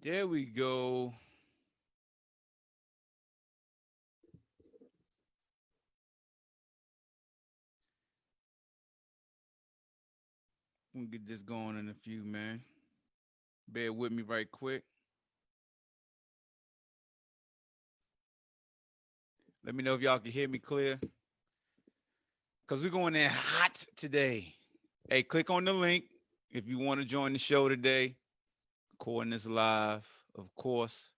There we go. We'll get this going in a few, man. Bear with me right quick. Let me know if y'all can hear me clear. Because we're going in hot today. Hey, click on the link if you want to join the show today. Recording this live, of course.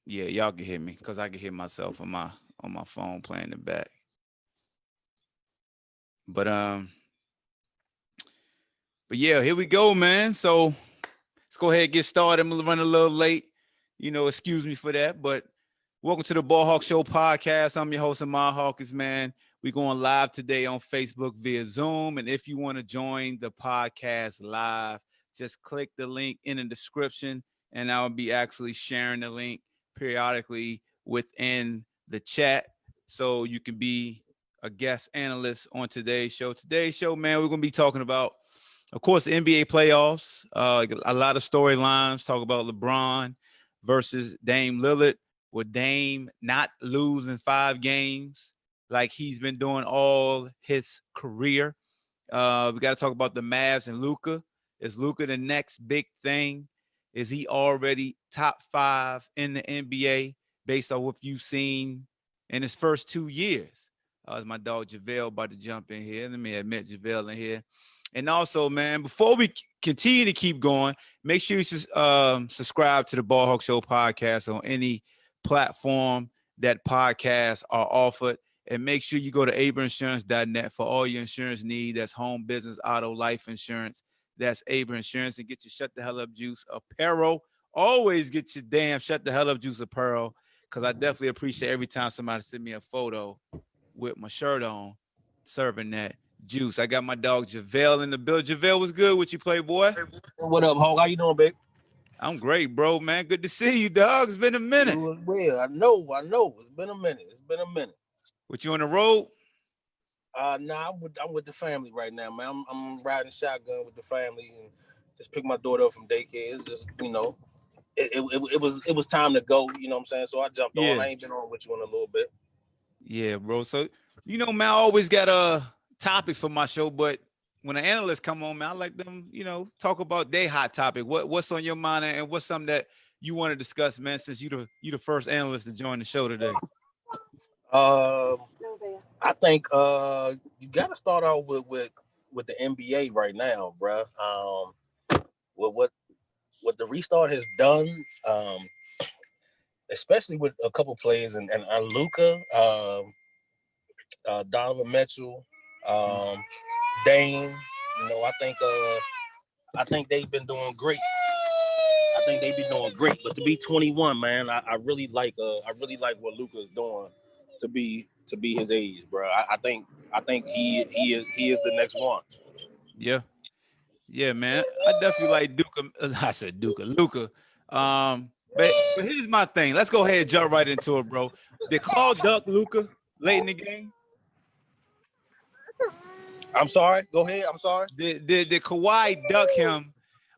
Yeah, y'all can hear me because I can hear myself on my phone playing it back. But but yeah, here we go, man. So let's go ahead and get started. I'm gonna run a little late. Excuse me for that. But welcome to the BallHawk Show podcast. I'm your host, Amar Hawkins, man. We're going live today on Facebook via Zoom. And if you want to join the podcast live, just click the link in the description, and I'll be actually sharing the link periodically within the chat so you can be a guest analyst on today's show. Today's show, man, we're going to be talking about, of course, the NBA playoffs, a lot of storylines, talk about LeBron versus Dame Lillard, with Dame not losing 5 games like he's been doing all his career. We got to talk about the Mavs and Luka. Is Luka the next big thing? Is he already top 5 in the NBA based on what you've seen in his first 2 years? Is my dog JaVale about to jump in here? Let me admit JaVale in here. And also, man, before we continue to keep going, make sure you subscribe to the BallHawk Show podcast on any platform that podcasts are offered. And make sure you go to aberinsurance.net for all your insurance needs. That's home, business, auto, life insurance. That's Aber Insurance. And get your Shut the Hell Up Juice apparel. Always get your damn Shut the Hell Up Juice apparel, because I definitely appreciate every time somebody send me a photo with my shirt on serving that juice. I got my dog JaVale in the build. JaVale, was good with you, Playboy? What up, Hog? How you doing, babe? I'm great, bro, man. Good to see you, dog. It's been a minute. You as well. I know. It's been a minute. What, you on the road? Nah, I'm with the family right now, man. I'm riding shotgun with the family and just pick my daughter up from daycare. It's just, it was time to go. You know what I'm saying? So I jumped on. Yeah. I ain't been on with you in a little bit. Yeah, bro. So, man, I always got topics for my show, but when an analyst come on, man, I like them, talk about their hot topic. What's on your mind, and what's something that you want to discuss, man, since you the first analyst to join the show today? I think you got to start off with the NBA right now, bro. With what the restart has done, especially with a couple players and Luka, Donovan Mitchell, Dame. I think they've been doing great. But to be 21, man, I really like what Luka's doing to be his age, bro. I think he is the next one. Yeah. Yeah, man. I definitely like Duka. I said Luka. But here's my thing. Let's go ahead and jump right into it, bro. Did Claude duck Luka late in the game? I'm sorry. Go ahead. I'm sorry. Did Kawhi duck him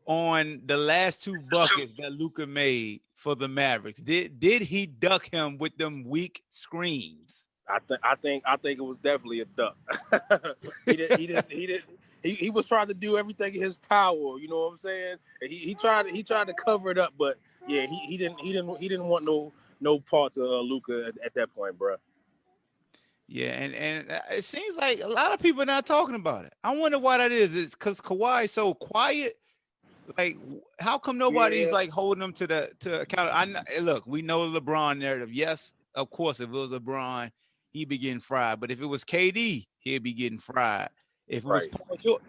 on the last 2 buckets that Luka made for the Mavericks? Did he duck him with them weak screens? I think it was definitely a duck. He was trying to do everything in his power. You know what I'm saying? He tried to cover it up, but yeah, he didn't want no parts of Luka at that point, bro. Yeah, and it seems like a lot of people are not talking about it. I wonder why that is. It's because Kawhi is so quiet. Like, how come nobody's like holding him to account? Look, we know the LeBron narrative. Yes, of course, if it was LeBron, he'd be getting fried. But if it was KD, he'd be getting fried. If it was Paul George,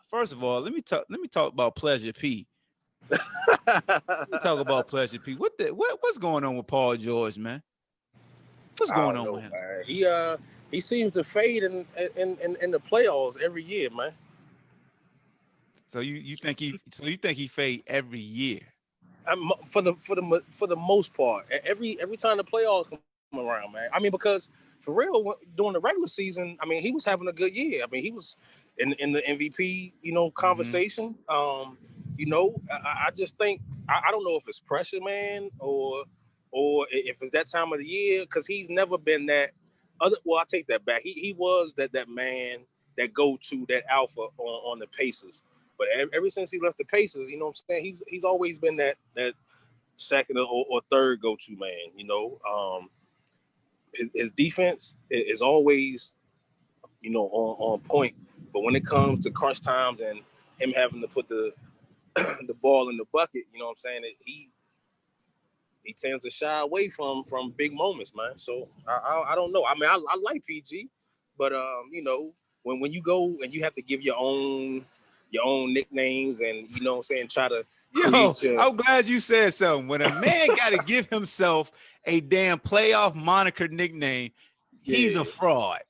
first of all, let me talk about Pleasure P. Let me talk about Pleasure P. What's going on with Paul George, man? What's going on with him? Man. He seems to fade in the playoffs every year, man. So you think he fade every year? For the most part, every time the playoffs come around, man. I mean, because for real, during the regular season, I mean, he was having a good year. I mean, he was in the MVP, conversation. You know, I just think I don't know if it's pressure, man, or if it's that time of the year, because he's never been that other. Well, I take that back. He was that man, that go to, that alpha on the Pacers. But ever since he left the Pacers, you know what I'm saying, he's always been that second or third go to man. You know, his defense is always, you know, on point. But when it comes to crunch times and him having to put the the ball in the bucket, you know what I'm saying, he tends to shy away from big moments, man. So I don't know. I mean, I like PG, but you know, when you go and you have to give your own nicknames, and you know what I'm saying, try to Yo, create your I'm glad you said something. When a man got to give himself a damn playoff moniker nickname, he's a fraud.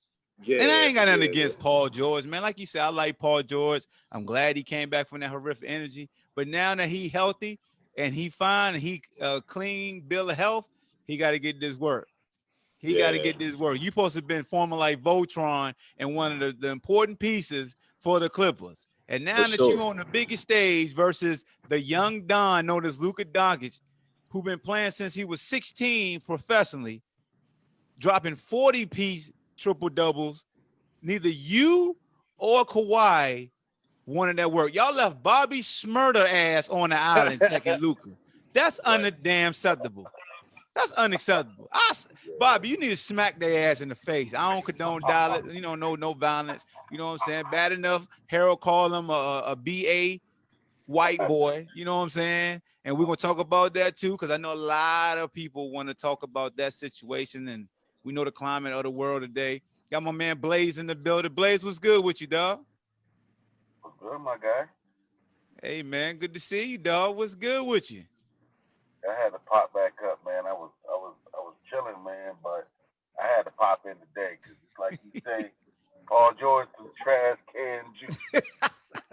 And I ain't got nothing against Paul George, man. Like you said, I like Paul George. I'm glad he came back from that horrific energy. But now that he healthy and he fine and he clean bill of health, he got to get this work. He got to get this work. You supposed to have been forming like Voltron and one of the important pieces for the Clippers. And now that you're on the biggest stage versus the young Don known as Luka Doncic, who been playing since he was 16 professionally, dropping 40-piece triple doubles, neither you or Kawhi wanted that work. Y'all left Bobby Schmurder ass on the island checking Luka. That's undamn acceptable. That's unacceptable. Bobby, you need to smack their ass in the face. I don't condone violence, you know, no violence. You know what I'm saying? Bad enough, Harold called him a BA white boy. You know what I'm saying? And we're going to talk about that too, because I know a lot of people want to talk about that situation, and we know the climate of the world today. Got my man Blaze in the building. Blaze, what's good with you, dog? What's good, my guy? Hey, man, good to see you, dog. What's good with you? I had to pop back up, man. I was chilling, man, but I had to pop in today because it's like you say, Paul George some trash can juice.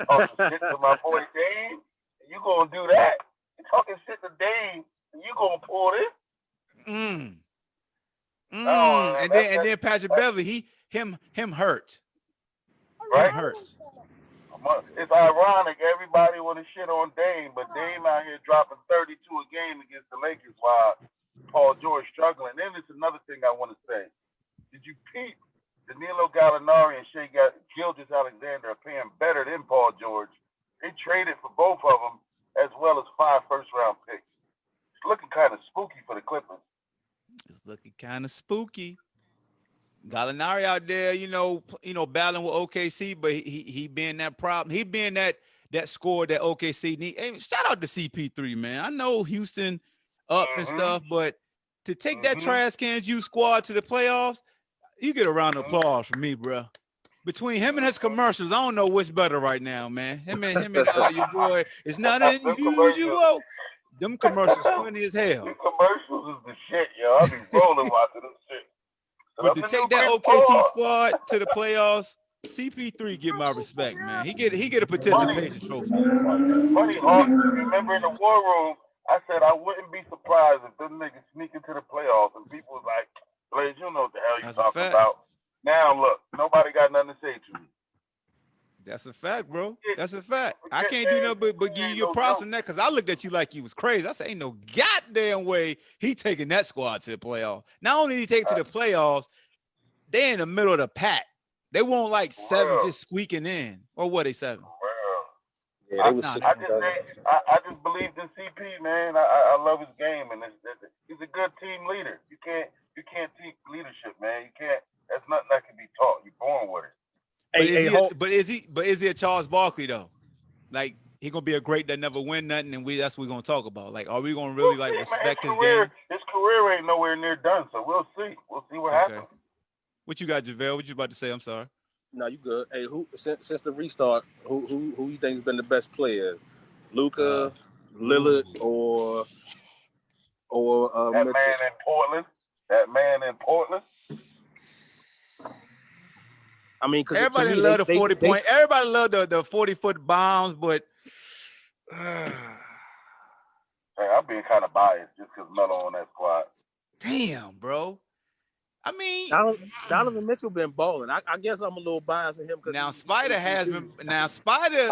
Talking shit to my boy Dame, and you gonna do that? You talking shit to Dame, and you gonna pull this? And then Patrick Beverly, him hurt. Right? Him hurts. It's ironic everybody want to shit on Dame, but Dame out here dropping 32 a game against the Lakers while Paul George struggling. Then there's another thing I want to say. Did you peep? Danilo Gallinari and Shea Gilgeous Alexander are paying better than Paul George. They traded for both of them as well as 5 first-round picks. It's looking kind of spooky for the Clippers. It's looking kind of spooky. Gallinari out there, you know, battling with OKC, but he being that problem. He being that score that OKC need. Hey, shout out to CP3, man. I know Houston up and stuff, but to take that trash can juice squad to the playoffs, you get a round of applause from me, bro. Between him and his commercials, I don't know which better right now, man. Him and your boy, it's not unusual. Them commercials funny as hell. Them commercials is the shit, yo. I be rolling watching them shit. But to take that OKC squad to the playoffs, CP3 get my respect, man. He get a participation trophy. Funny, Hawk, remember in the war room, I said I wouldn't be surprised if them niggas sneak into the playoffs, and people was like, Blaze, you know what the hell you talking about. Now look, nobody got nothing to say to me. That's a fact, bro. That's a fact. I can't do nothing but give you your props on that, because I looked at you like you was crazy. I said, ain't no goddamn way he taking that squad to the playoffs. Not only did he take it to the playoffs, they in the middle of the pack. They won't like 7 just squeaking in. Or what, they 7? Yeah, they was I just believed in CP, man. I love his game, and he's a good team leader. You can't teach leadership, man. You can't. That's nothing that can be taught. You're born with it. But is he a Charles Barkley though? Like, he gonna be a great that never win nothing, and that's what we're gonna talk about. Like, are we gonna really respect his game? His career ain't nowhere near done, so we'll see. We'll see what happens. What you got, JaVale? What you about to say? I'm sorry. No, you good. Hey, who since the restart, who you think has been the best player? Luka, Lillard, or that Mitchell? That man in Portland. I mean, because everybody love the 40-point. Everybody love the 40-foot bombs, but hey, I'm being kind of biased just because Melo on that squad. Damn, bro. I mean, Donovan Mitchell been balling. I guess I'm a little biased with him because now Spider has been. Now Spider,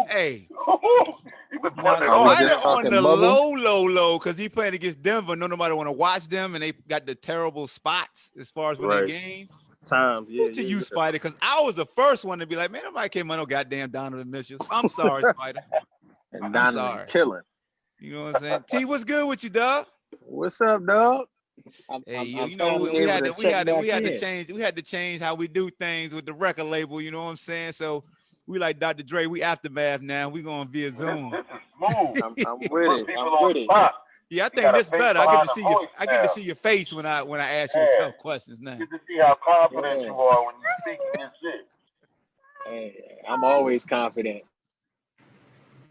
hey, you You've been Now, putting it Oh, we on. Spider just on talking the bubble? low, because he playing against Denver. Nobody want to watch them, and they got the terrible spots as far as winning Right. games. Times, yeah, Salute to you, Spider, because I was the first one to be like, man, nobody came on no goddamn Donovan Mitchell. I'm sorry, Spider. And I'm Donovan sorry. killing. You know what I'm saying? T, what's good with you, dog? What's up, dog? Hey, I'm you know finally we able had to to check back we had to change how we do things with the record label. You know what I'm saying? So we like Dr. Dre. We aftermath now. We going via Zoom. This is smooth. I'm with Put it. people I'm on with the it. spot. Yeah, I You think got a this face better. I get behind to the see voice now. your face when I ask you the Yeah. tough questions now. Get to see how confident Yeah. you are when you're speaking your shit. Hey, I'm always confident.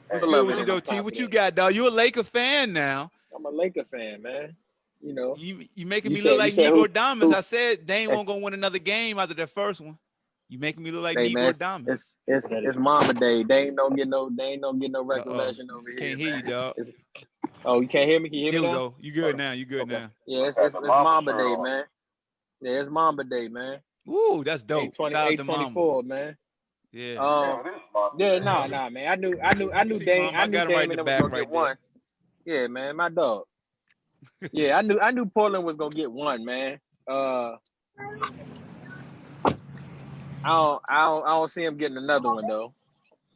What's I good love with it you when though, I'm T? What you confident. got, dog? You a Laker fan now? I'm a Laker fan, man. You know. You making You me said- look you like said Negro who- Diamonds. who- I said they ain't Hey. won't gonna win another game after their first one. You making me look like Hey, man, Negro Diamonds. it's Mamba Day. They ain't no get no recollection over here. Can't hear you, man. dog. Oh, you can't hear me? Can you hear There me we now? go. You good now? You good Okay. now? Yeah, it's Got the Mamba Mamba shirt Day, on. man. Yeah, it's Mamba Day, man. Ooh, that's dope. Shout out to Mama. 8/24, man. Yeah. Damn, it is Mamba Yeah, Day. nah, man. I knew See, Dame. Mama, I I knew got him right Dame in and the them was back gonna right get there. one. Yeah, man, my dog. Yeah, I knew Portland was gonna get one, man. I don't see him getting another one though.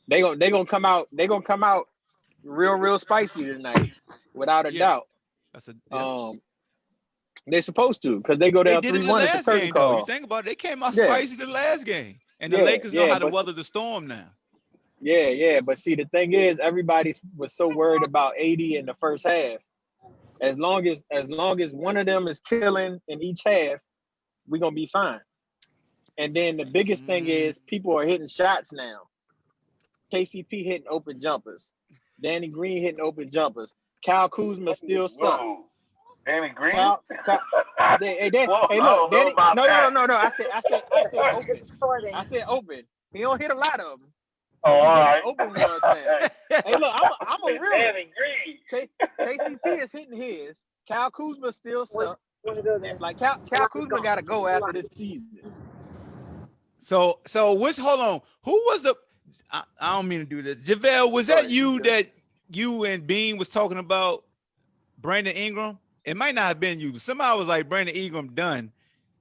They gonna come out. They gonna come out real spicy tonight, without a Yeah. doubt. That's a They're supposed to, because they go They down did it 3-1 the at the last curtain game though. You call. think about it, they came out Yeah. spicy the last game. And the Yeah, Lakers know yeah, how to but- weather the storm now. Yeah. But see, the thing is, everybody was so worried about 80 in the first half. As long as one of them is killing in each half, we're gonna be fine. And then the biggest thing is people are hitting shots now. KCP hitting open jumpers. Danny Green hitting open jumpers. Kyle Kuzma still suck. Whoa. Danny Green? Hey, look, Danny. No. I said open. I said open. He don't hit a lot of them. Oh, all right. Open ones now. Hey, look, I'm a real. Danny Green. KCP is hitting his. Kyle Kuzma still suck. Like Kyle Kuzma got to go after this season. So hold on. Who was the I don't mean to do this. JaVale, was that you that you and Bean was talking about Brandon Ingram? It might not have been you. Somebody was like Brandon Ingram done.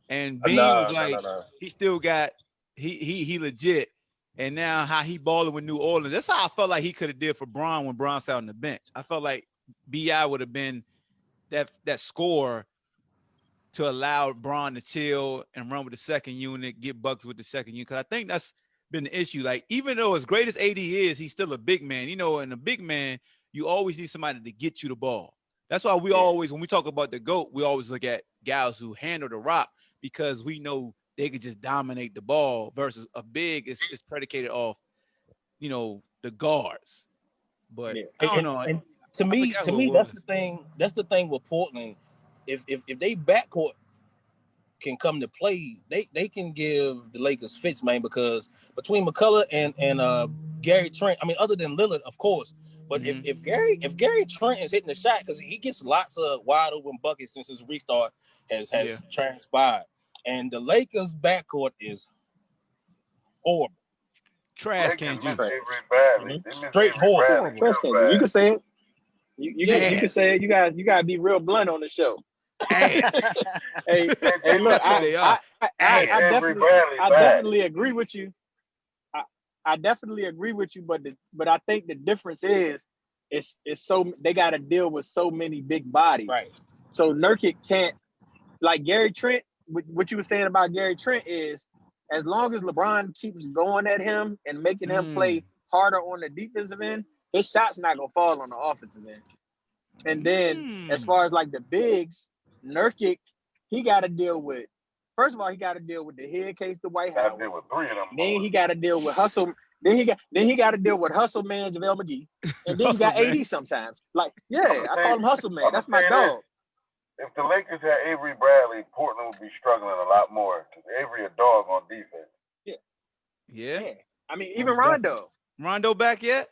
And Bean was like, he still got he legit. And now how he balling with New Orleans. That's how I felt like he could have did for Bron when Bron sat on the bench. I felt like BI would have been that score to allow Bron to chill and run with the second unit, get bucks with the second unit. Because I think that's been the issue. Like, even though as great as AD is, he's still a big man. You know, and a big man, you always need somebody to get you the ball. That's why we always, when we talk about the GOAT, we always look at guys who handle the rock because we know they could just dominate the ball versus a big is predicated off, you know, the guards. But I don't know. And to me, that's the thing. That's the thing with Portland. If they backcourt can come to play, they can give the Lakers fits, man. Because between McCullough and Gary Trent, I mean, other than Lillard, of course. But if Gary Trent is hitting the shot, because he gets lots of wide open buckets since his restart has transpired, and the Lakers backcourt is horrible. Trash can juice. Straight horrible. Trust me, you can say it. You can say it. You gotta be real blunt on the show. Hey, look, I definitely agree with you. I definitely agree with you, but I think the difference is it's so they got to deal with so many big bodies. Right. So Nurkic can't, like Gary Trent. What you were saying about Gary Trent is, as long as LeBron keeps going at him and making him play harder on the defensive end, his shot's not gonna fall on the offensive end. And then as far as like the bigs, Nurkic, he got to deal with. First of all, he got to deal with the head case, the White House. Deal with 3 of them. Then he got to deal with hustle. Then he got to deal with hustle man JaVale McGee. And then you got AD sometimes. Like, I call him hustle man. That's my dog. If the Lakers had Avery Bradley, Portland would be struggling a lot more because Avery a dog on defense. Yeah. I mean, even Rondo. Rondo back yet?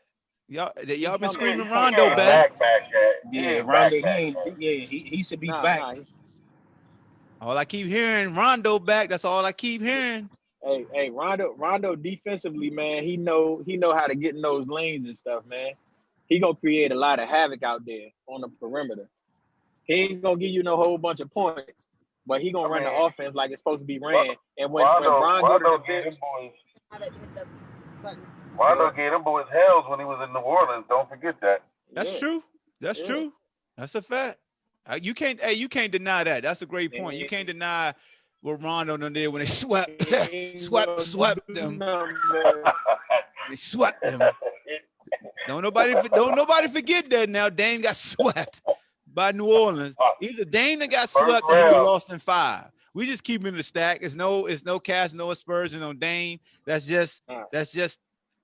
Y'all been screaming Rondo back. Yeah, Rondo. He should be back. All I keep hearing, Rondo back. That's all I keep hearing. Hey, Rondo defensively, man, he know how to get in those lanes and stuff, man. he gonna create a lot of havoc out there on the perimeter. He ain't gonna give you no whole bunch of points, but he gonna run the offense like it's supposed to be ran. And when Bron go to the bench, Rondo gave them boys hells when he was in New Orleans. Don't forget that. That's true. That's true. That's a fact. You can't deny that. That's a great point. You can't deny what Rondo done did when they swept them. They swept them. Don't nobody forget that now. Dame got swept by New Orleans. Either Dame that got swept or he was lost in 5. We just keep him in the stack. It's no cast, no aspersion on Dame. That's just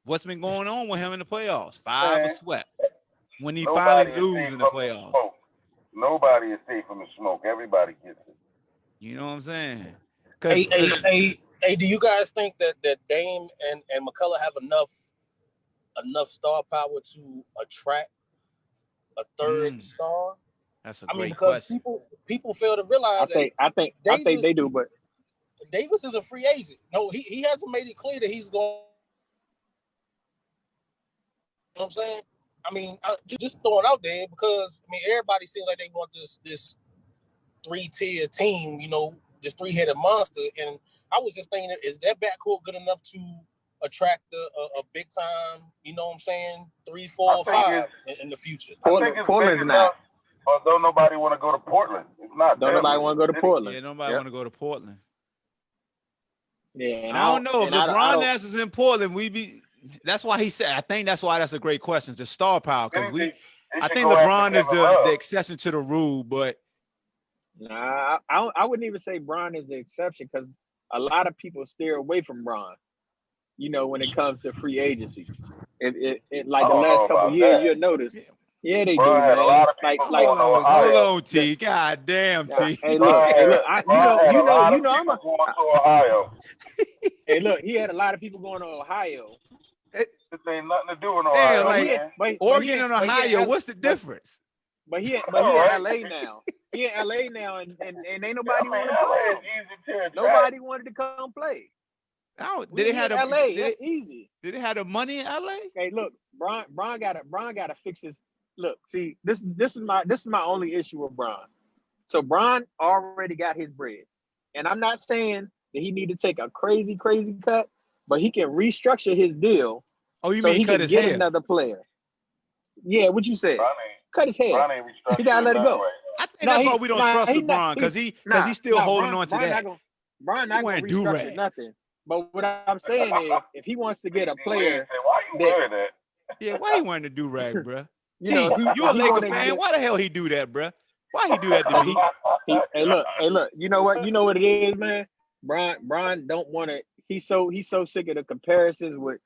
what's been going on with him in the playoffs. 5 was swept. When he finally lose in the playoffs. Nobody is safe from the smoke. Everybody gets it. You know what I'm saying? Hey, do you guys think that Dame and McCullough have enough star power to attract a third star? That's a great question. People fail to realize I think they do, but Davis is a free agent. No, he hasn't made it clear that he's going. You know what I'm saying? I mean, just throwing out there because everybody seems like they want this 3-tier team, this 3-headed monster. And I was just thinking, is that backcourt good enough to attract a big time? You know what I'm saying? 3, 4, or 5 in the future. Portland's not. Although nobody want to go to Portland, it's not. Don't nobody want to go to Portland. Yeah, nobody want to go to Portland. Yeah, and I don't know if LeBron Nance is in Portland. That's why he said. I think that's why that's a great question. The star power, because I think LeBron is the exception to the rule, but nah, I wouldn't even say Bron is the exception because a lot of people steer away from Bron. When it comes to free agency, it like the last couple of years, you'll notice. Yeah, they do, man. Hold on, T. God damn, T. Hey, look, I'm a. Ohio. Hey, look, he had a lot of people going to Ohio. This ain't nothing to do with Ohio. Oregon and Ohio, what's the difference? But he in LA now. He in LA now, and ain't nobody want to play. Nobody wanted to come play. Did it have LA? That's easy. Did it have the money in LA? Hey, look, Bron gotta fix his. Look, see, this is my only issue with Bron. So Bron already got his bread, and I'm not saying that he need to take a crazy cut, but he can restructure his deal. Oh, you mean he cut can his get hair? Another player? Yeah, what you said? Cut his hair. He gotta let it go. I think that's why we don't trust LeBron because he's still holding on to that. Bron not gonna restructure nothing. But what I'm saying is, if he wants to get a player, yeah, why he wearing the do-rag, bro? You a Laker fan? Why the hell he do that, bro? Why he do that to me? Hey, look. You know what it is, man. Bron don't want to. He's so sick of the comparisons with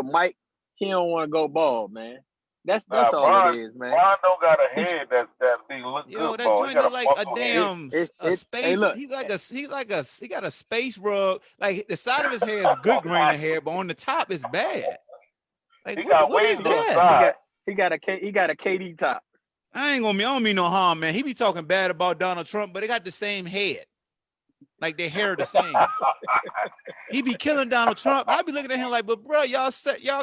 Mike. He don't want to go bald, man. That's all it is, man. Bron don't got a head that be look good. That joint look like a damn space. Hey, look, he got a space rug. Like the side of his hair is good grain of hair, but on the top it's bad. Like what is that? He got a KD top. I don't mean no harm, man. He be talking bad about Donald Trump, but they got the same head. Like their hair the same. He be killing Donald Trump. I be looking at him like, but bro, y'all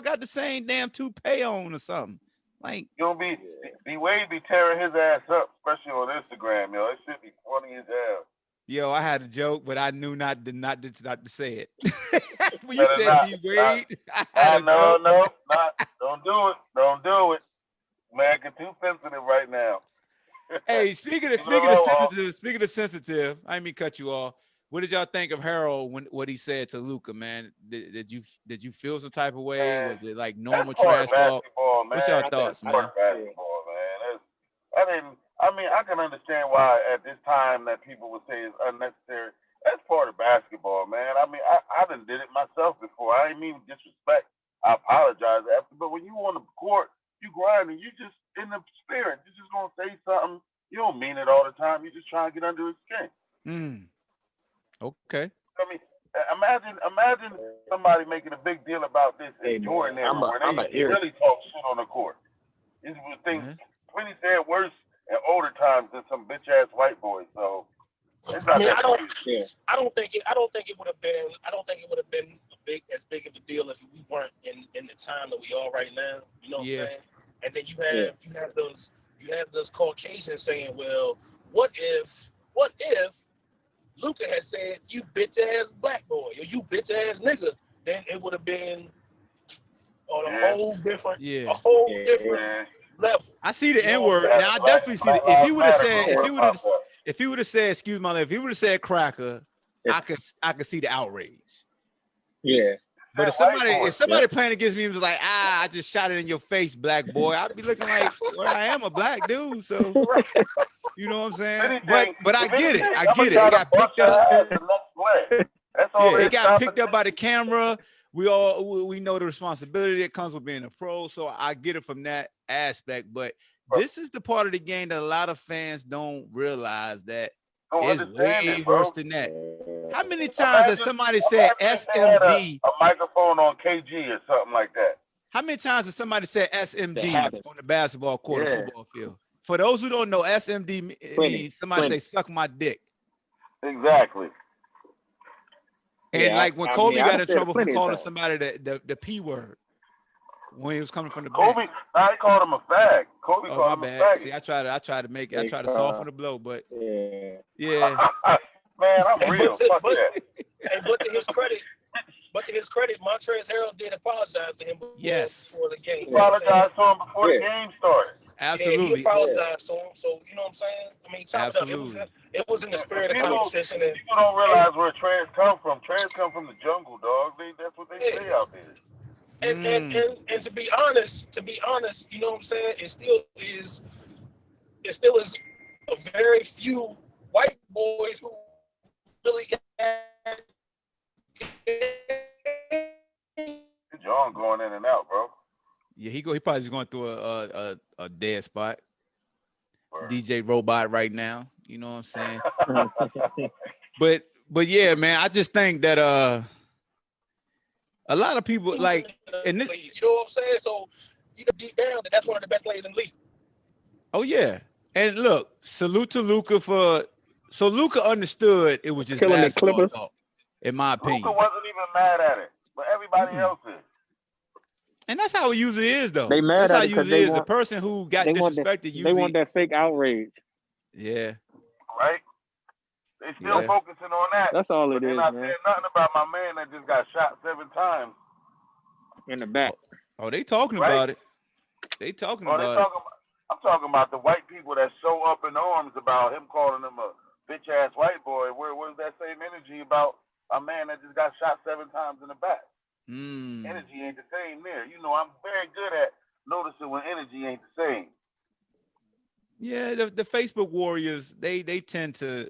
got the same damn toupee on or something. Like Wade be tearing his ass up, especially on Instagram, yo. It should be funny as hell. Yo, I had a joke, but I knew not to say it. When you said D-Wade, no, don't do it. Man, get too sensitive right now. Hey, speaking of sensitive, I didn't mean to cut you off. What did y'all think of Harold what he said to Luka, man? Did you feel some type of way? Man, was it like normal trash talk? What's your thoughts, man? Basketball, man. I can understand why at this time that people would say it's unnecessary. That's part of basketball, man. I done did it myself before. I didn't mean disrespect. I apologize after, but when you on the court, you grinding, you just in the spirit. You just gonna say something. You don't mean it all the time. You just trying to get under his skin. Okay. Imagine somebody making a big deal about this and Jordan there where they really talk shit on the court. These were things plenty said worse in older times than some bitch ass white boys. So it's not I don't think it would have been as big of a deal if we weren't in the time that we are right now. You know what I'm saying? And then you have those Caucasians saying, well, what if Luka had said, you bitch ass black boy or you bitch ass nigga, then it would have been on a whole different level. I see the N-word. Now I definitely see the, if he would have said, excuse my language, if he would have said cracker, I could see the outrage. Yeah. But if somebody playing against me and was like, I just shot it in your face, black boy, I'd be looking like, well, I am a black dude, so you know what I'm saying? But I get it. I get it. It got picked up. Yeah, it got picked up by the camera. We know the responsibility that comes with being a pro, so I get it from that aspect. But this is the part of the game that a lot of fans don't realize that it's way worse than that. How many times has somebody said SMD? A microphone on KG or something like that. How many times has somebody said SMD on the basketball court or football field? For those who don't know, SMD means somebody say suck my dick. Exactly. And like when Kobe got in trouble for calling somebody the P word when he was coming from the bench. Kobe, I called him a fag. Kobe called him a fag. See, I try to soften the blow, but yeah. Man, I'm real. But to his credit, Montrezl Harrell did apologize to him before the game. He apologized to him before the game started. Absolutely. Yeah, he apologized to him. So you know what I'm saying? I mean, absolutely. It was in the spirit of competition. People don't realize where trans come from. Trans come from the jungle, dog. That's what they say out there. And to be honest, you know what I'm saying? It still is a very few white boys who really John going in and out, bro. Yeah, he probably just going through a dead spot. Word. DJ Robot right now. You know what I'm saying? but yeah, man, I just think that a lot of people like, and this, you know what I'm saying? So you know deep down that's one of the best players in the league. Oh yeah. And look, salute to Luka so Luka understood it was just killing the basketball Clippers. talk, in my opinion. Luka wasn't even mad at it, but everybody else is. And that's how it usually is, though. They mad that's at how it it usually is. The person who got disrespected usually. They want that fake outrage. Yeah. Right? They still focusing on that. That's all it is, man. They're not saying nothing about my man that just got shot 7 times. In the back. Oh, they talking about it. They talking about it. I'm talking about the white people that's so up in arms about him calling them a bitch-ass white boy. Where's that same energy about a man that just got shot 7 times in the back? Energy ain't the same there. You know, I'm very good at noticing when energy ain't the same. Yeah, the Facebook warriors, they tend to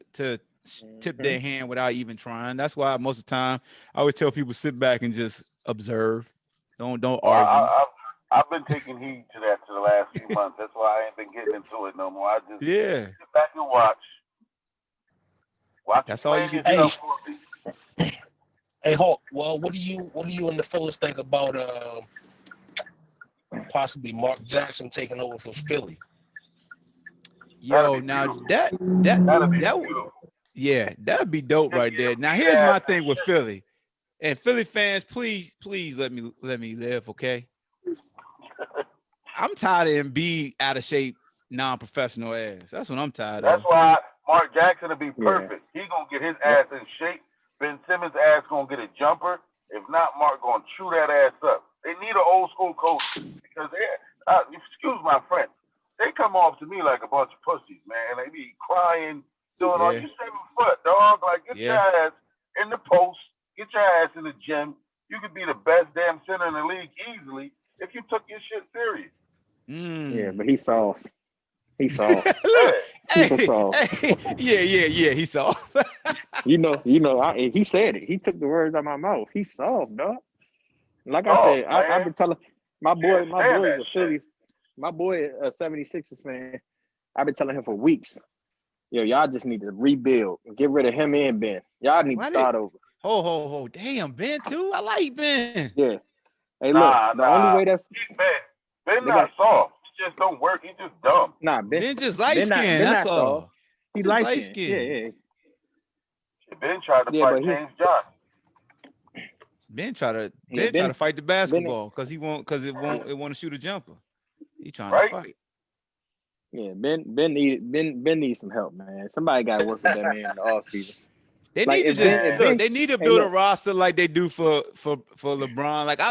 tip their hand without even trying. That's why most of the time I always tell people sit back and just observe. Don't argue. I've been taking heed to that for the last few months. That's why I ain't been getting into it no more. I just sit back and watch. That's all you can do. Hey Hawk, well, what do you and the fellas think about possibly Mark Jackson taking over for Philly? Yo, now that'd be dope right there. Now here's my thing with Philly. And Philly fans, please let me live, okay? I'm tired of Embiid out of shape, non-professional ass. That's what I'm tired of. That's why Mark Jackson will be perfect. He gonna get his ass in shape. Ben Simmons' ass gonna get a jumper. If not, Mark gonna chew that ass up. They need an old school coach because excuse my French, they come off to me like a bunch of pussies, man. They be crying, doing all you 7 foot, dog. Like get your ass in the post, get your ass in the gym. You could be the best damn center in the league easily if you took your shit serious. Yeah, but he's soft. He's soft. Super soft. Yeah, he's soft. you know, he said it. He took the words out of my mouth. He's soft, dog. Like I said, I've been telling my boy is a Philly. My boy, a 76ers fan. I've been telling him for weeks. Yo, y'all just need to rebuild and get rid of him and Ben. Y'all need to start over. Ho. Damn, Ben too? I like Ben. Yeah. Hey, look, the only way that's Ben not soft. He just don't work. He just dumb. Nah, Ben just light skin. That's all. He's light skin. Yeah. Ben tried to fight James Johnson. Ben try to fight the basketball because it won't shoot a jumper. He trying Right? to fight. Yeah, Ben needs some help, man. Somebody got to work with that man in the offseason. They Like, need to if just Ben- if look. Ben- They need to hey, build a look. roster like they do for LeBron. Like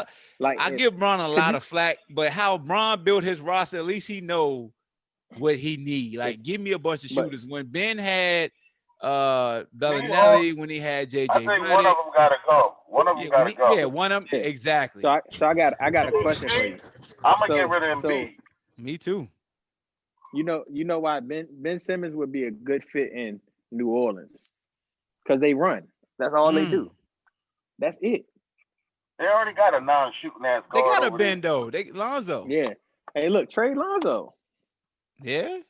I give Bron a lot of flack, but how Bron built his roster, at least he know what he need. Like, give me a bunch of shooters. When Ben had Bellinelli, when he had JJ, I think one of them gotta go. One of them gotta go. Yeah, one of them. Yeah. Exactly. So I got a question for you. I'm gonna get rid of Embiid. Me too. You know why Ben Simmons would be a good fit in New Orleans? Because they run. That's all they do. That's it. They already got a non-shooting ass guard. They got a over Ben there. though. Lonzo. Yeah. Hey, look, trade Lonzo. Yeah.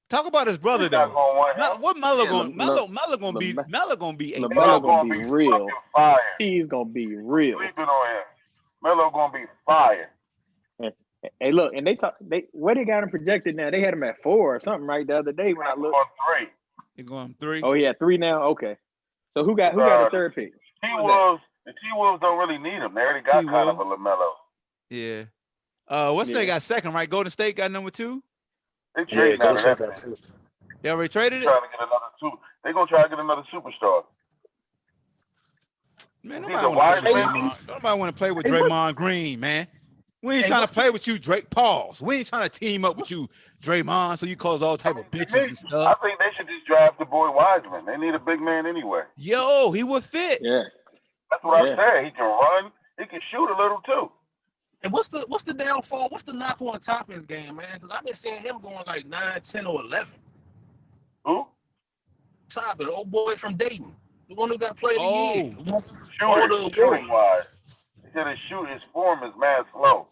Talk about his brother He's not though. gonna want him. What Melo going? Lam- Melo gonna be? Melo gonna be a Melo problem. gonna be real. fucking fire. He's gonna be real. Sleeping on him. Melo gonna be fire. Hey, look, and where they got him projected now? They had him at 4 or something, right? The other day when I looked. On 3. You're going 3. Oh, he had 3 now. Okay. So who got the third pick? The T-Wolves don't really need him. They already got kind of a LaMelo. Yeah. They got second, right? Golden State got number 2. They trade out of that thing. They already traded it. Trying to get another They're gonna try to get another superstar. Man, Nobody want to play with Draymond Green, man. We ain't trying to play with you, Drake. Pause. We ain't trying to team up with you, Draymond, so you cause all type of bitches and stuff. I think they should just draft the boy Wiseman. They need a big man anyway. Yo, he would fit. Yeah. That's what I said. He can run. He can shoot a little too. And what's the downfall? What's the knock on Toppin's game, man? Because I've been seeing him going like 9, 10, or 11. Who? Toppin, the old boy from Dayton, the one who got played a year. Shooting wise, he said his form is mad slow.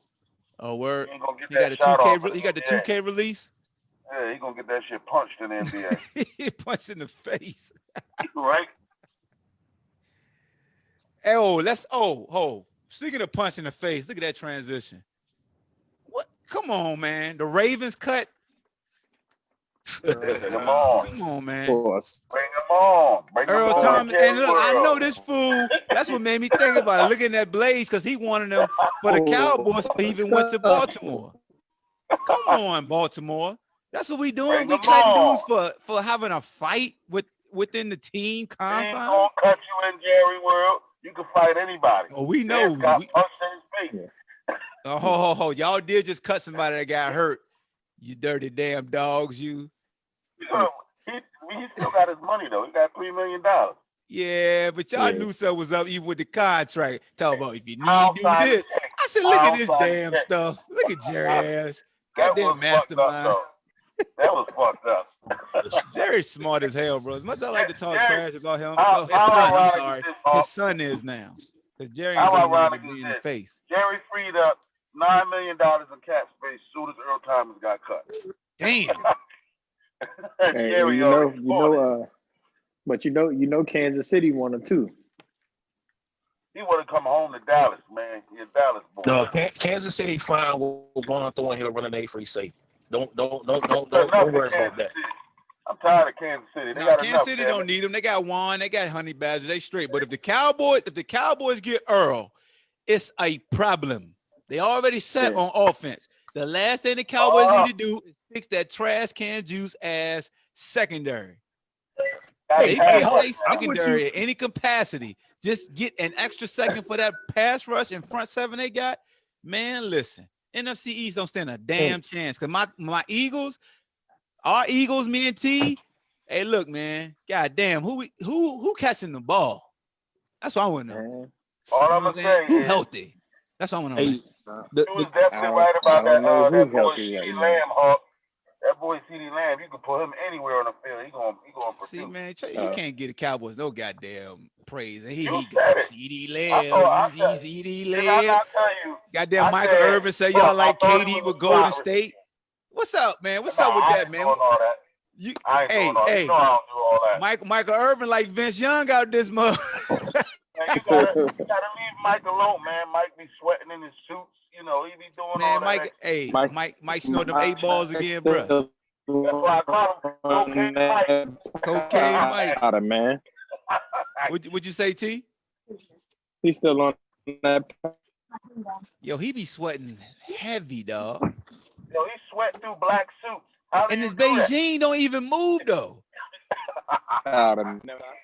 Oh, word. He ain't gonna get He that got a shot 2K. off He got the 2K release. Yeah, he gonna get that shit punched in the NBA. He punched in the face. Right? Hey, speaking of punch in the face, look at that transition. What? Come on, man. The Ravens cut. Bring him on. Come on, man. Bring him on. Earl Thomas. And look, I know this fool. That's what made me think about it. Looking at that Blaze, because he wanted them for the Cowboys. He even went to Baltimore. Come on, Baltimore. That's what we doing. We cutting dudes for having a fight within the team confines. He ain't gonna cut you in Jerry World. You can fight anybody. Oh, we know. Got punched in his face. Y'all did just cut somebody that got hurt. You dirty damn dogs, you. He still got his money though. He got $3 million. Yeah, but y'all knew something was up even with the contract. Talk about if you need to do this. I said, look at this damn stuff. Look at Jerry ass. Goddamn mastermind. That was fucked up. Jerry's smart as hell, bro. As much as I like to talk trash about him, his son is now. Because Jerry ain't going to be in the face. Jerry freed up $9 million in cap space as soon as Earl Thomas got cut. Damn. Hey, but Kansas City won them too. He would have come home to Dallas, man. He's a Dallas boy. No, Kansas City fine with going through and he'll run an A free safety. Don't worry about that. I'm tired of Kansas City. Kansas City don't need him. They got Juan. They got Honey Badger. They straight. But if the Cowboys get Earl, it's a problem. They already set on offense. The last thing the Cowboys need to do is fix that trash can juice ass secondary. They fix secondary at any capacity. Just get an extra second for that pass rush and front seven they got. Man, listen. NFC East don't stand a damn chance. Cause my Eagles, our Eagles, me and T. Hey, look, man. God damn, who catching the ball? That's what I want to know. All I'm gonna say who is healthy. That's what I want to know. He was definitely right about that boy CeeDee Lamb, Hawk. That boy CeeDee Lamb, you can put him anywhere on the field. He gonna produce. See, man, you can't get the Cowboys no goddamn praise. And he goes, CeeDee Lamb. CeeDee Lamb. Goddamn Michael Irvin said y'all like KD with Golden State. What's up, man? What's up with that, man? Hey, Michael Irvin like Vince Young out this month. You gotta leave Mike alone, man. Mike be sweating in his suits. You know, he be doing all that. Mike snowed them 8 balls again, bro. That's why I call him Cocaine Mike. Man. What'd you say, T? He's still on that. Yo, he be sweating heavy, dog. Yo, sweat through black suits. How do And you this do that? Beijing don't even move though. Never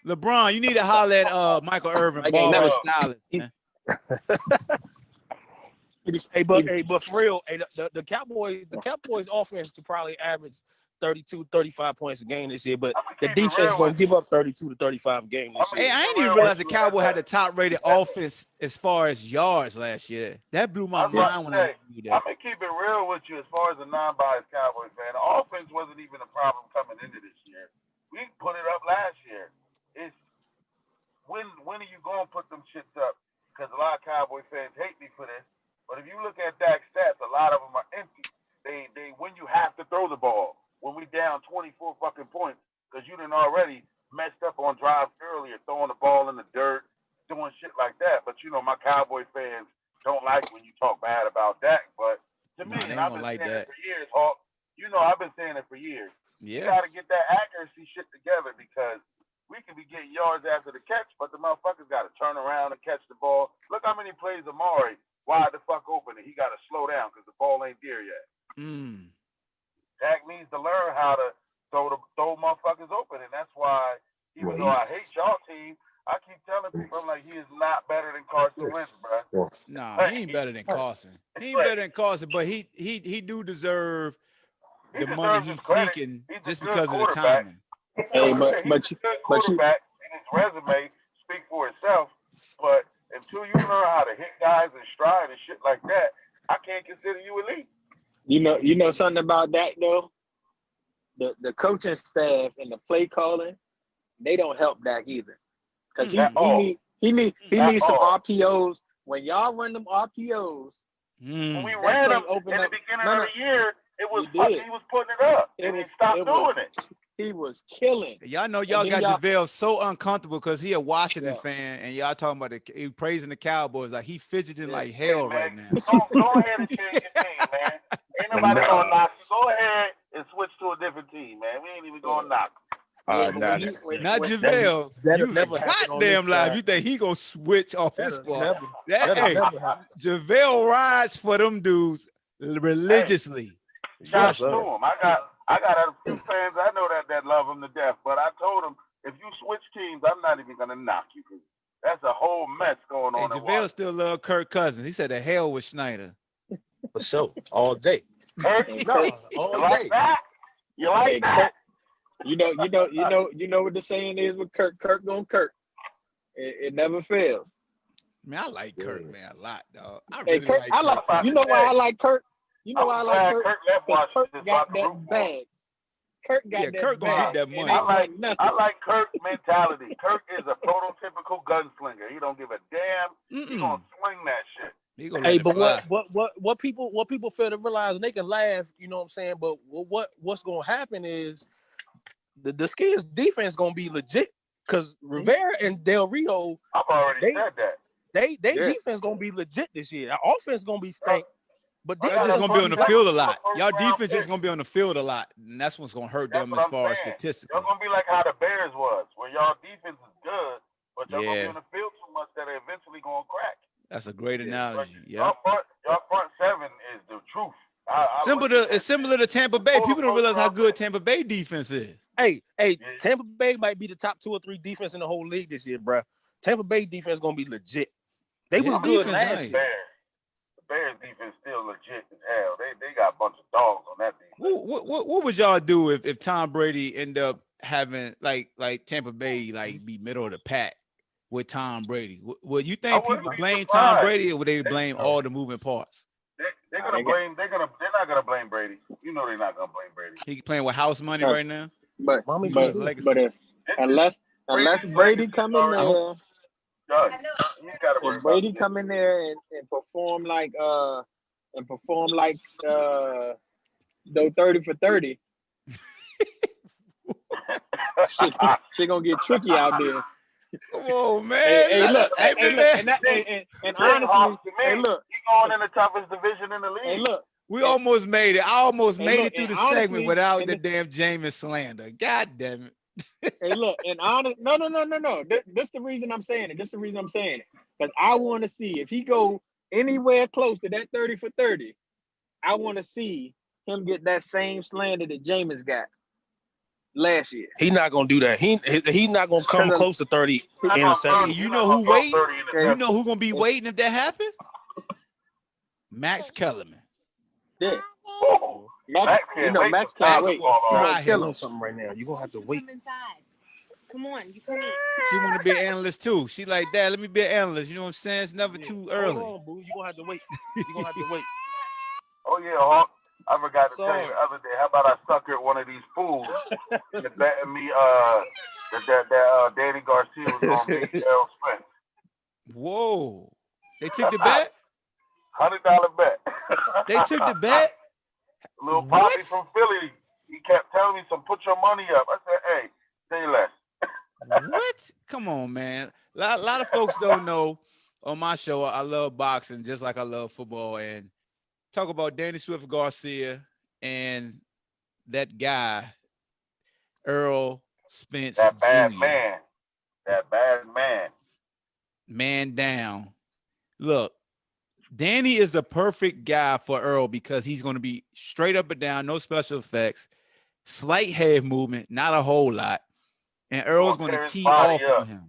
LeBron, you need to holler at Michael Irvin, Mike ain't barber never- and stylist, man. But for real, the Cowboys offense could probably average 32, 35 points a game this year, but the defense gonna give up 32 to 35 a game this Hey, year. I didn't even realize the Cowboys had the top rated offense as far as yards last year. That blew my mind when I knew I'm that. gonna keep it real with you as far as a non-biased Cowboys fan. The offense wasn't even a problem coming into this year. We put it up last year. It's when are you gonna put them shits up? Because a lot of Cowboy fans hate me for this. But if you look at Dak's stats, a lot of them are empty. They when you have to throw the ball, when we down 24 fucking points, because you done already messed up on drives earlier, throwing the ball in the dirt, doing shit like that. But you know, my Cowboy fans don't like when you talk bad about Dak. But to me, Nah, they and I've don't been like saying that. it for years, Hawk. You know, I've been saying it for years. You Yeah. got to get that accuracy shit together because we could be getting yards after the catch, but the motherfuckers got to turn around and catch the ball. Look how many plays Amari wide the fuck open, and he got to slow down because the ball ain't there yet. Dak needs to learn how to throw motherfuckers open, and that's why, even though I hate y'all team, I keep telling people, I'm like, he is not better than Carson Wentz, bro. Nah, he ain't better than Carson. He ain't better than Carson, but he do deserve the money he's seeking just because of the timing. Hey, he's a good quarterback, and his resume speak for itself. But until you learn how to hit guys in stride and shit like that, I can't consider you elite. You know something about that though? The coaching staff and the play calling, they don't help Dak either. Because he needs some RPOs. When y'all run them RPOs, when we ran them in the beginning of the year, he was putting it up. And he stopped doing it. He was killing. Y'all know y'all got JaVale so uncomfortable because he a Washington fan, and y'all talking about he praising the Cowboys like he fidgeting like hell right now. Go ahead and change your team, man. Ain't nobody gonna knock you. Go ahead and switch to a different team, man. We ain't even gonna knock. Not JaVale. You goddamn live. You think he gonna switch off his squad? JaVale rides for them dudes religiously. Shout to him. I got a few fans I know that love him to death, but I told him if you switch teams, I'm not even gonna knock you because that's a whole mess going on. Hey, JaVale still love Kirk Cousins. He said the hell with Schneider. For sure, all day. All day. That? You like that? You know what the saying is with Kirk. Kirk gonna Kirk. It never fails. Man, I like Kirk, man, a lot, dog. Kirk, you know why I like Kirk? You know why I like Kirk? Because Kirk got that bag. Kirk got that Kirk gonna get that money. I like Kirk's mentality. Kirk is a prototypical gunslinger. He don't give a damn. He gonna swing that shit. Hey, but what people fail to realize, and they can laugh, you know what I'm saying? But what's gonna happen is the Skins defense gonna be legit because Rivera and Del Rio. I've already said that. They defense gonna be legit this year. Our offense gonna be stank. But y'all just gonna be on the field a lot. Y'all defense just gonna be on the field a lot, and that's what's gonna hurt them as far as statistics. Y'all gonna be like how the Bears was, where y'all defense is good, but y'all gonna be on the field so much that they eventually gonna crack. That's a great analogy. Y'all front seven is the truth. It's similar to Tampa Bay. People don't realize how good Tampa Bay defense is. Hey, Tampa Bay might be the top 2 or 3 defense in the whole league this year, bro. Tampa Bay defense gonna be legit. They was good last year. Bears defense still legit as hell. They got a bunch of dogs on that defense. What would y'all do if Tom Brady end up having like Tampa Bay be middle of the pack with Tom Brady? Would you think people blame Tom Brady, or would they blame all the moving parts? They're not gonna blame Brady. You know they're not gonna blame Brady. He playing with house money right now. But unless Brady come in there. If Brady come in there and perform like though 30 for 30, shit gonna get tricky out there. Come on, man. Hey, look, and honestly, hey, look, you going in the toughest division in the league. Hey, look, we almost made it. I almost made it through the segment without the damn Jameis slander. God damn it. Hey, look, and honest, no. This the reason I'm saying it. Because I want to see if he go anywhere close to that 30 for 30. I want to see him get that same slander that Jameis got last year. He's not gonna do that. He's not gonna come close to 30 interceptions. Hey, you know who waiting? You know who gonna be waiting if that happen? Max Kellerman. Yeah. Oh, Max can't wait. He gonna kill him. Something right now. You're gonna have to wait. Come inside. Come on, you come in. She want to be an analyst too. She like, Dad, let me be an analyst. You know what I'm saying? It's never too early. Hold on, boo. You're gonna have to wait. Oh yeah, Hawk. I forgot to tell you the other day. How about I suckered one of these fools into betting me that Danny Garcia was gonna beat Errol Spence. Whoa. They took the bet? $100 bet. They took the bet? Little Poppy from Philly. He kept telling me, put your money up. I said, hey, say less. What? Come on, man. A lot of folks don't know on my show, I love boxing just like I love football. And talk about Danny Swift Garcia and that guy, Errol Spence. That bad Jr. man. That bad man. Man down. Look, Danny is the perfect guy for Earl because he's going to be straight up and down, no special effects, slight head movement, not a whole lot. And Earl's going to tee off on him.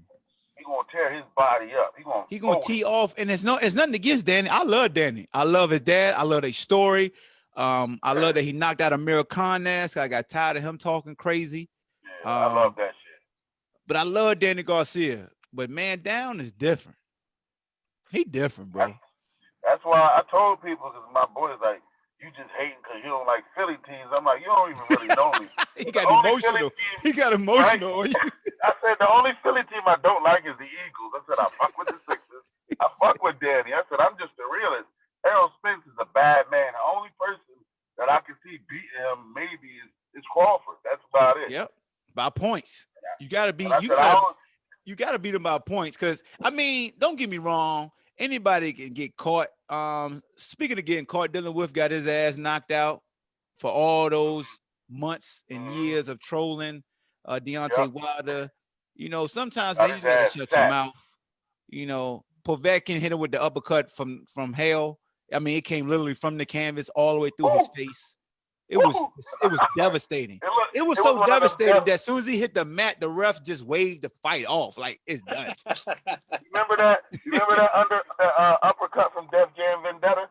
He's going to tear his body up. He's going to tee off. And it's nothing against Danny. I love Danny. I love his dad. I love their story. I love that he knocked out Amir Khan ass. I got tired of him talking crazy. Yeah, I love that shit. But I love Danny Garcia. But man down is different. He different, bro. That's why I told people, because my boy's like, you just hating because you don't like Philly teams. I'm like, you don't even really know me. He got emotional. He got emotional on you. I said, the only Philly team I don't like is the Eagles. I said, I fuck with the Sixers. I fuck with Danny. I said, I'm just the realist. Errol Spence is a bad man. The only person that I can see beating him maybe is Crawford. That's about it. Yep, by points. You got to beat. You got to beat him by points. Because I mean, don't get me wrong. Anybody can get caught. Speaking of getting caught, Dylan Wolf got his ass knocked out for all those months and years of trolling Deontay Wilder. You know, sometimes man, you just gotta shut your mouth. You know, Povetkin hit him with the uppercut from hell. I mean, it came literally from the canvas all the way through his face. It was devastating. It was so devastating that as soon as he hit the mat, the ref just waved the fight off. Like, it's done. Remember that? Uppercut from Def Jam Vendetta?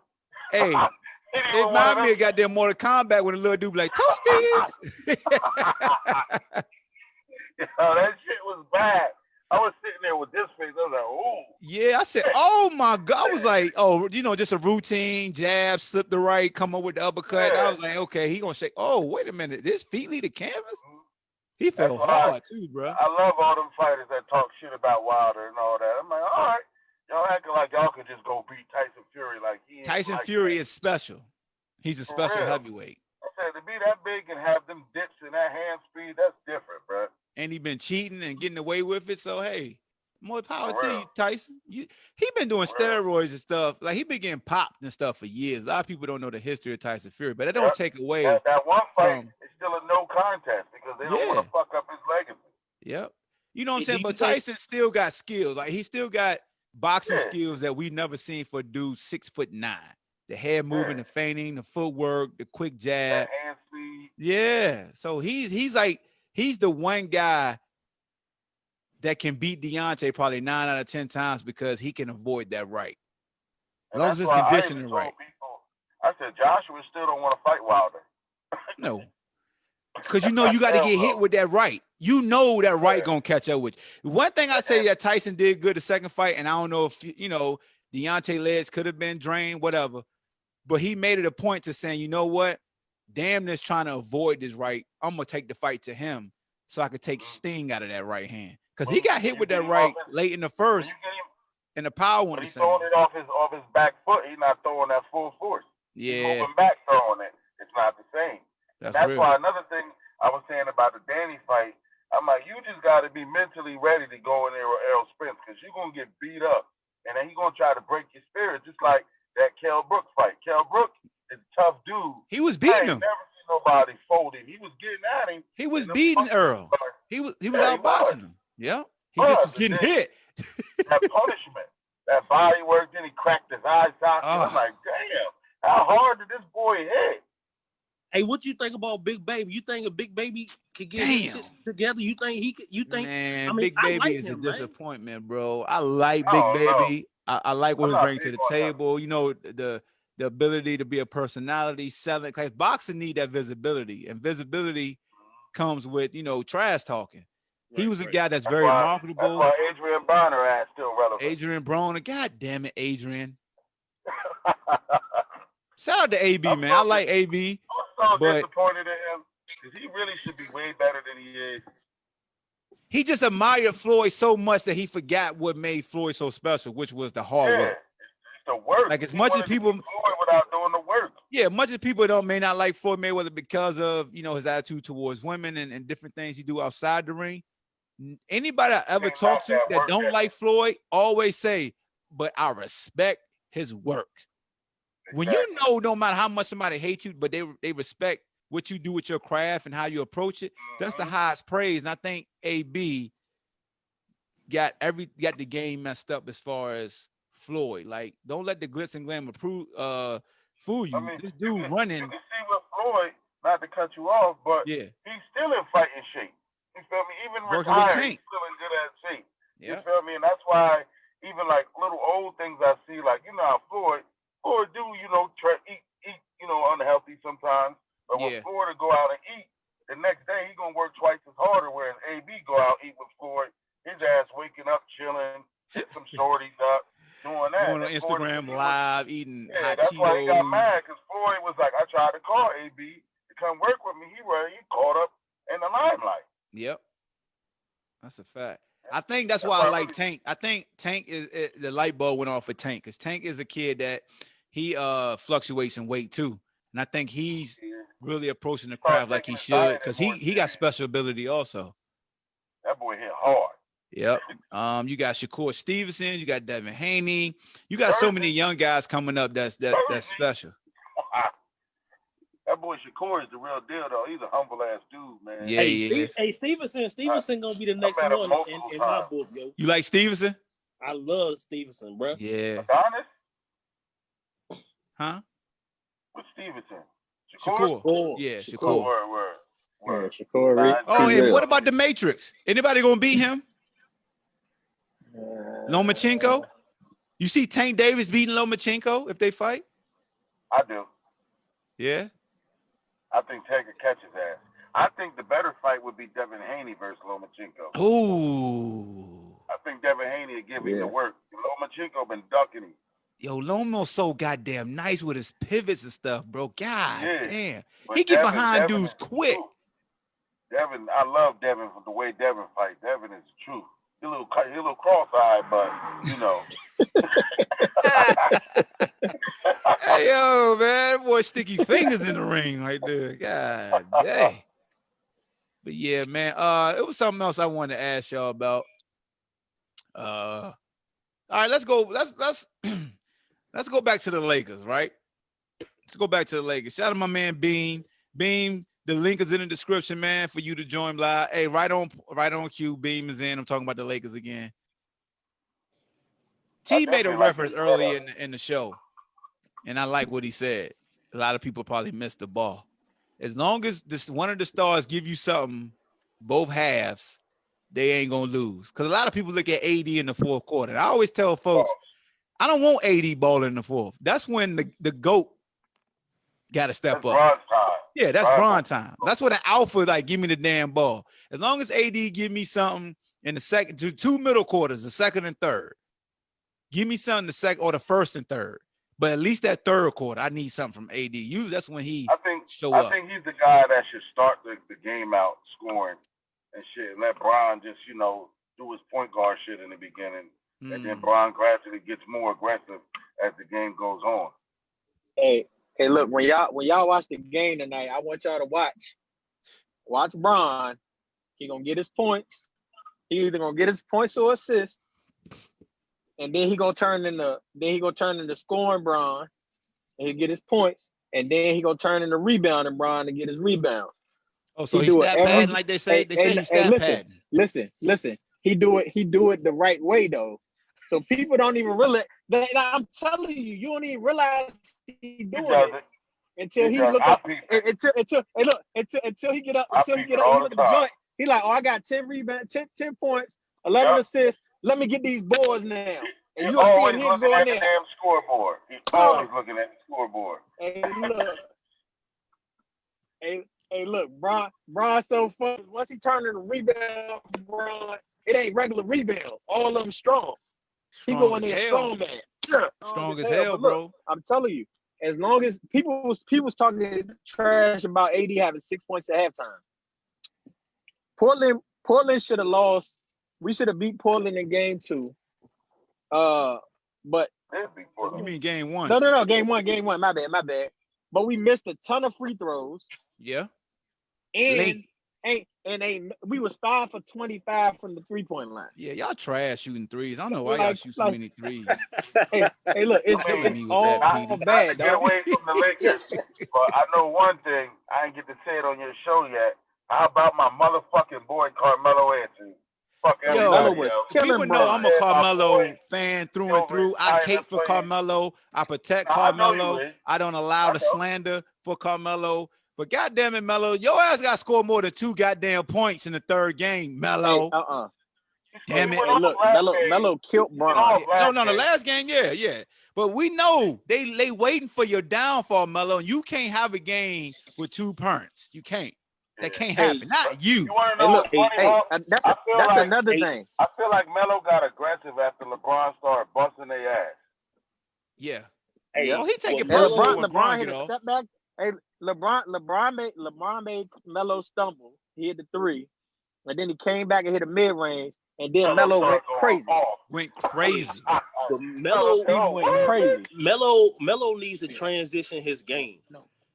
Hey, it reminded me of goddamn Mortal Kombat when the little dude be like, Toasties! That shit was bad. I was sitting there with this face. I was like, oh. Yeah, I said, oh my God. I was like, oh, you know, just a routine jab, slip the right, come up with the uppercut. Yeah. I was like, okay, he gonna shake. Oh, wait a minute. This feet lead the canvas? He fell hard too, bro. I love all them fighters that talk shit about Wilder and all that. I'm like, all right. Y'all acting like y'all could just go beat Tyson Fury like he ain't Tyson Fury is special. He's a special heavyweight. I said, to be that big and have them dips and that hand speed, that's different, bro. And he been cheating and getting away with it. So, hey, more power to you, Tyson. He been doing steroids and stuff. Like, he been getting popped and stuff for years. A lot of people don't know the history of Tyson Fury, but it don't take away. That one fight is still a no contest because they don't want to fuck up his legacy. Yep. You know what I'm saying? But Tyson still got skills. Like, he still got boxing skills that we've never seen for a dude 6'9". The head movement, the feigning, the footwork, the quick jab. That hand speed. Yeah. So he's the one guy that can beat Deontay probably 9 out of 10 times because he can avoid that right. As long as it's conditioning right. I said, Joshua still don't want to fight Wilder. No. Because you know you got to get hit with that right. You know that right going to catch up with you. One thing I say that Tyson did good the second fight, and I don't know if, you know, Deontay legs could have been drained, whatever. But he made it a point to saying, you know what? Damn this trying to avoid this right. I'm going to take the fight to him so I could take sting out of that right hand. Because he got hit with that right late in the first, and the power went the same. He's throwing it off his back foot. He's not throwing that full force. Yeah. He's moving back throwing it. It's not the same. That's why another thing I was saying about the Danny fight, I'm like, you just got to be mentally ready to go in there with Errol Spence because you're going to get beat up. And then he's going to try to break your spirit just like that Kell Brooks fight. Kell Brooks is a tough dude. He was beating him. Never seen nobody fold him. He was getting at him. He was beating Earl. He was outboxing him. Yeah. He just was getting hit. That punishment, that body work, then he cracked his eye socket. I'm like, damn, how hard did this boy hit? Hey, what you think about Big Baby? You think a Big Baby could get his shit together? You think he could? You think? Man, I mean, Big I Baby like is a him, man. disappointment, bro. I like I Big don't know. Baby. I like what I'm he's not bringing to big the on him. table. You know, the ability to be a personality, selling. Because boxing need that visibility, and visibility comes with, you know, trash talking. He was a guy that's very That's marketable. why Adrian Bonner ass still relevant. Adrian Broner, God damn it, Adrian. Shout out to AB, man. I like AB. I'm so but disappointed in him because he really should be way better than he is. he just admired Floyd so much that he forgot what made Floyd so special, which was the hard work. It's the work. Like as much as people, Floyd without doing the work. Yeah, much as people may not like Floyd Mayweather because of, you know, his attitude towards women and different things he do outside the ring. Anybody I ever talked to that don't like Floyd always say, but I respect his work. When you know, no matter how much somebody hates you, but they respect what you do with your craft and how you approach it, that's the highest praise. And I think AB got the game messed up as far as Floyd. Like, don't let the glitz and glamour fool you. I mean, this dude running. You can see with Floyd, not to cut you off, but Yeah, he's still in fighting shape. You feel me? Even working with retired, Tank. he's still in good ass shape. Yeah. You feel me? And that's why even like little old things I see, like, you know how Floyd do, you know, eat, you know, unhealthy sometimes. But when Floyd to go out and eat, the next day he gonna work twice as harder. Whereas AB go out eat with Floyd, his ass waking up, chilling, hit some shorties up, doing that. Going on Instagram Live, eating hot that's Cheetos. Why he got mad, because Floyd was like, I tried to call AB to come work with me. He caught up in the limelight. Yep, that's a fact. I think that's why I like Tank. I think Tank is the light bulb went off for Tank because Tank is a kid that he fluctuates in weight too, and I think he's really approaching the craft like he should because he got special ability also. That boy hit hard. Yep. You got Shakur Stevenson, you got Devin Haney, you got so many young guys coming up that's special. That boy Shakur is the real deal though. He's a humble ass dude, man. Yeah, hey, Stevenson gonna be the next one in my book, yo. You like Stevenson? I love Stevenson, bro. Yeah. Adonis? Huh? With Stevenson. Shakur. Yeah, Shakur. Word. Shakur. Oh, and what about the Matrix? Anybody gonna beat him? Lomachenko? You see Tank Davis beating Lomachenko if they fight? I do. Yeah. I think Tank could catch his ass. I think the better fight would be Devin Haney versus Lomachenko. Ooh. I think Devin Haney would give him the work. Lomachenko been ducking him. Yo, Lomo's so goddamn nice with his pivots and stuff, bro. God damn. But He get Devin, behind dudes quick. Devin, I love Devin for the way Devin fights. Devin is the truth. He a little cross-eyed, but you know. Hey, yo, man, boy, sticky fingers in the ring right there. God dang. But yeah, man, it was something else I wanted to ask y'all about. All right, let's go. Let's let's go back to the Lakers, right? Let's go back to the Lakers. Shout out to my man Bean. Beam, the link is in the description, man, for you to join live. Hey, right on cue. Beam is in. I'm talking about the Lakers again. T made a reference early in the show, and I like what he said. A lot of people probably missed the ball. As long as one of the stars give you something, both halves, they ain't gonna lose. Because a lot of people look at AD in the fourth quarter. And I always tell folks, I don't want AD balling in the fourth. That's when the GOAT got to step up. Bronze time. Yeah, that's bronze time. That's when the alpha give me the damn ball. As long as AD give me something in the second, two middle quarters, the second and third. Give me something the second or the first and third. But at least that third quarter, I need something from AD. Usually that's when he show up. I think he's the guy that should start the game out scoring and shit. And let Bron just, do his point guard shit in the beginning. And then Bron gradually gets more aggressive as the game goes on. Hey, look, when y'all watch the game tonight, I want y'all to watch Bron. He gonna get his points. He either gonna get his points or assists. And then he gonna turn into scoring Bron, and he get his points, and then he gonna turn into rebounding Bron to get his rebound. Oh, so he's stat padding like they say. They say he's stat padding. Listen. He do it the right way though. So people don't even realize that. I'm telling you, you don't even realize he doing it. until he look up. Until he get up. Until he get up. He look at the joint. He like, oh, I got 10 rebounds, 10 points, 11 assists. Let me get these boards now. And you'll see him looking going at the there. damn scoreboard. He's always looking at the scoreboard. Hey, look. Hey, look, Bron so fun. Once he turned into rebound, Bron, it ain't regular rebounds. All of them strong. He going there strong, man. Yeah, strong as hell, bro. I'm telling you, as long as people was talking trash about AD having 6 points at halftime. Portland should have lost. We should have beat Portland in game 2. But you mean game 1? No, game one. My bad. But we missed a ton of free throws. Yeah. And we was 5 for 25 from the 3-point line. Yeah, y'all trash shooting threes. I don't know why y'all shoot so many threes. hey, look, it's all bad. Get away from the Lakers. But I know one thing. I didn't get to say it on your show yet. How about my motherfucking boy Carmelo Anthony? Fuck everybody else. People know I'm a Carmelo fan through and through. I cape for Carmelo. I protect Carmelo. I don't allow the slander for Carmelo. But goddamn it, Melo, your ass got to score more than 2 goddamn points in the 3rd game, Melo. Damn it. Hey, look, Melo killed Bron. No, the last game, yeah. But we know they waiting for your downfall, Melo. You can't have a game with 2 parents. You can't. That can't happen. Not you. You want to know what's funny, that's another thing. I feel like Melo got aggressive after LeBron started busting their ass. Yeah. Hey, he taking personal when LeBron hit a step back. Hey, LeBron made Melo stumble. He hit the 3, and then he came back and hit a mid-range, and then Melo went crazy. But Melo went crazy. Melo needs to transition his game.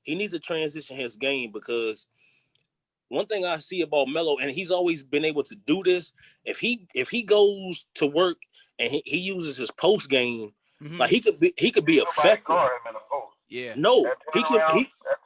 He needs to transition his game because one thing I see about Melo, and he's always been able to do this, if he goes to work and he uses his post game, like he could be effective. Yeah. No, he can.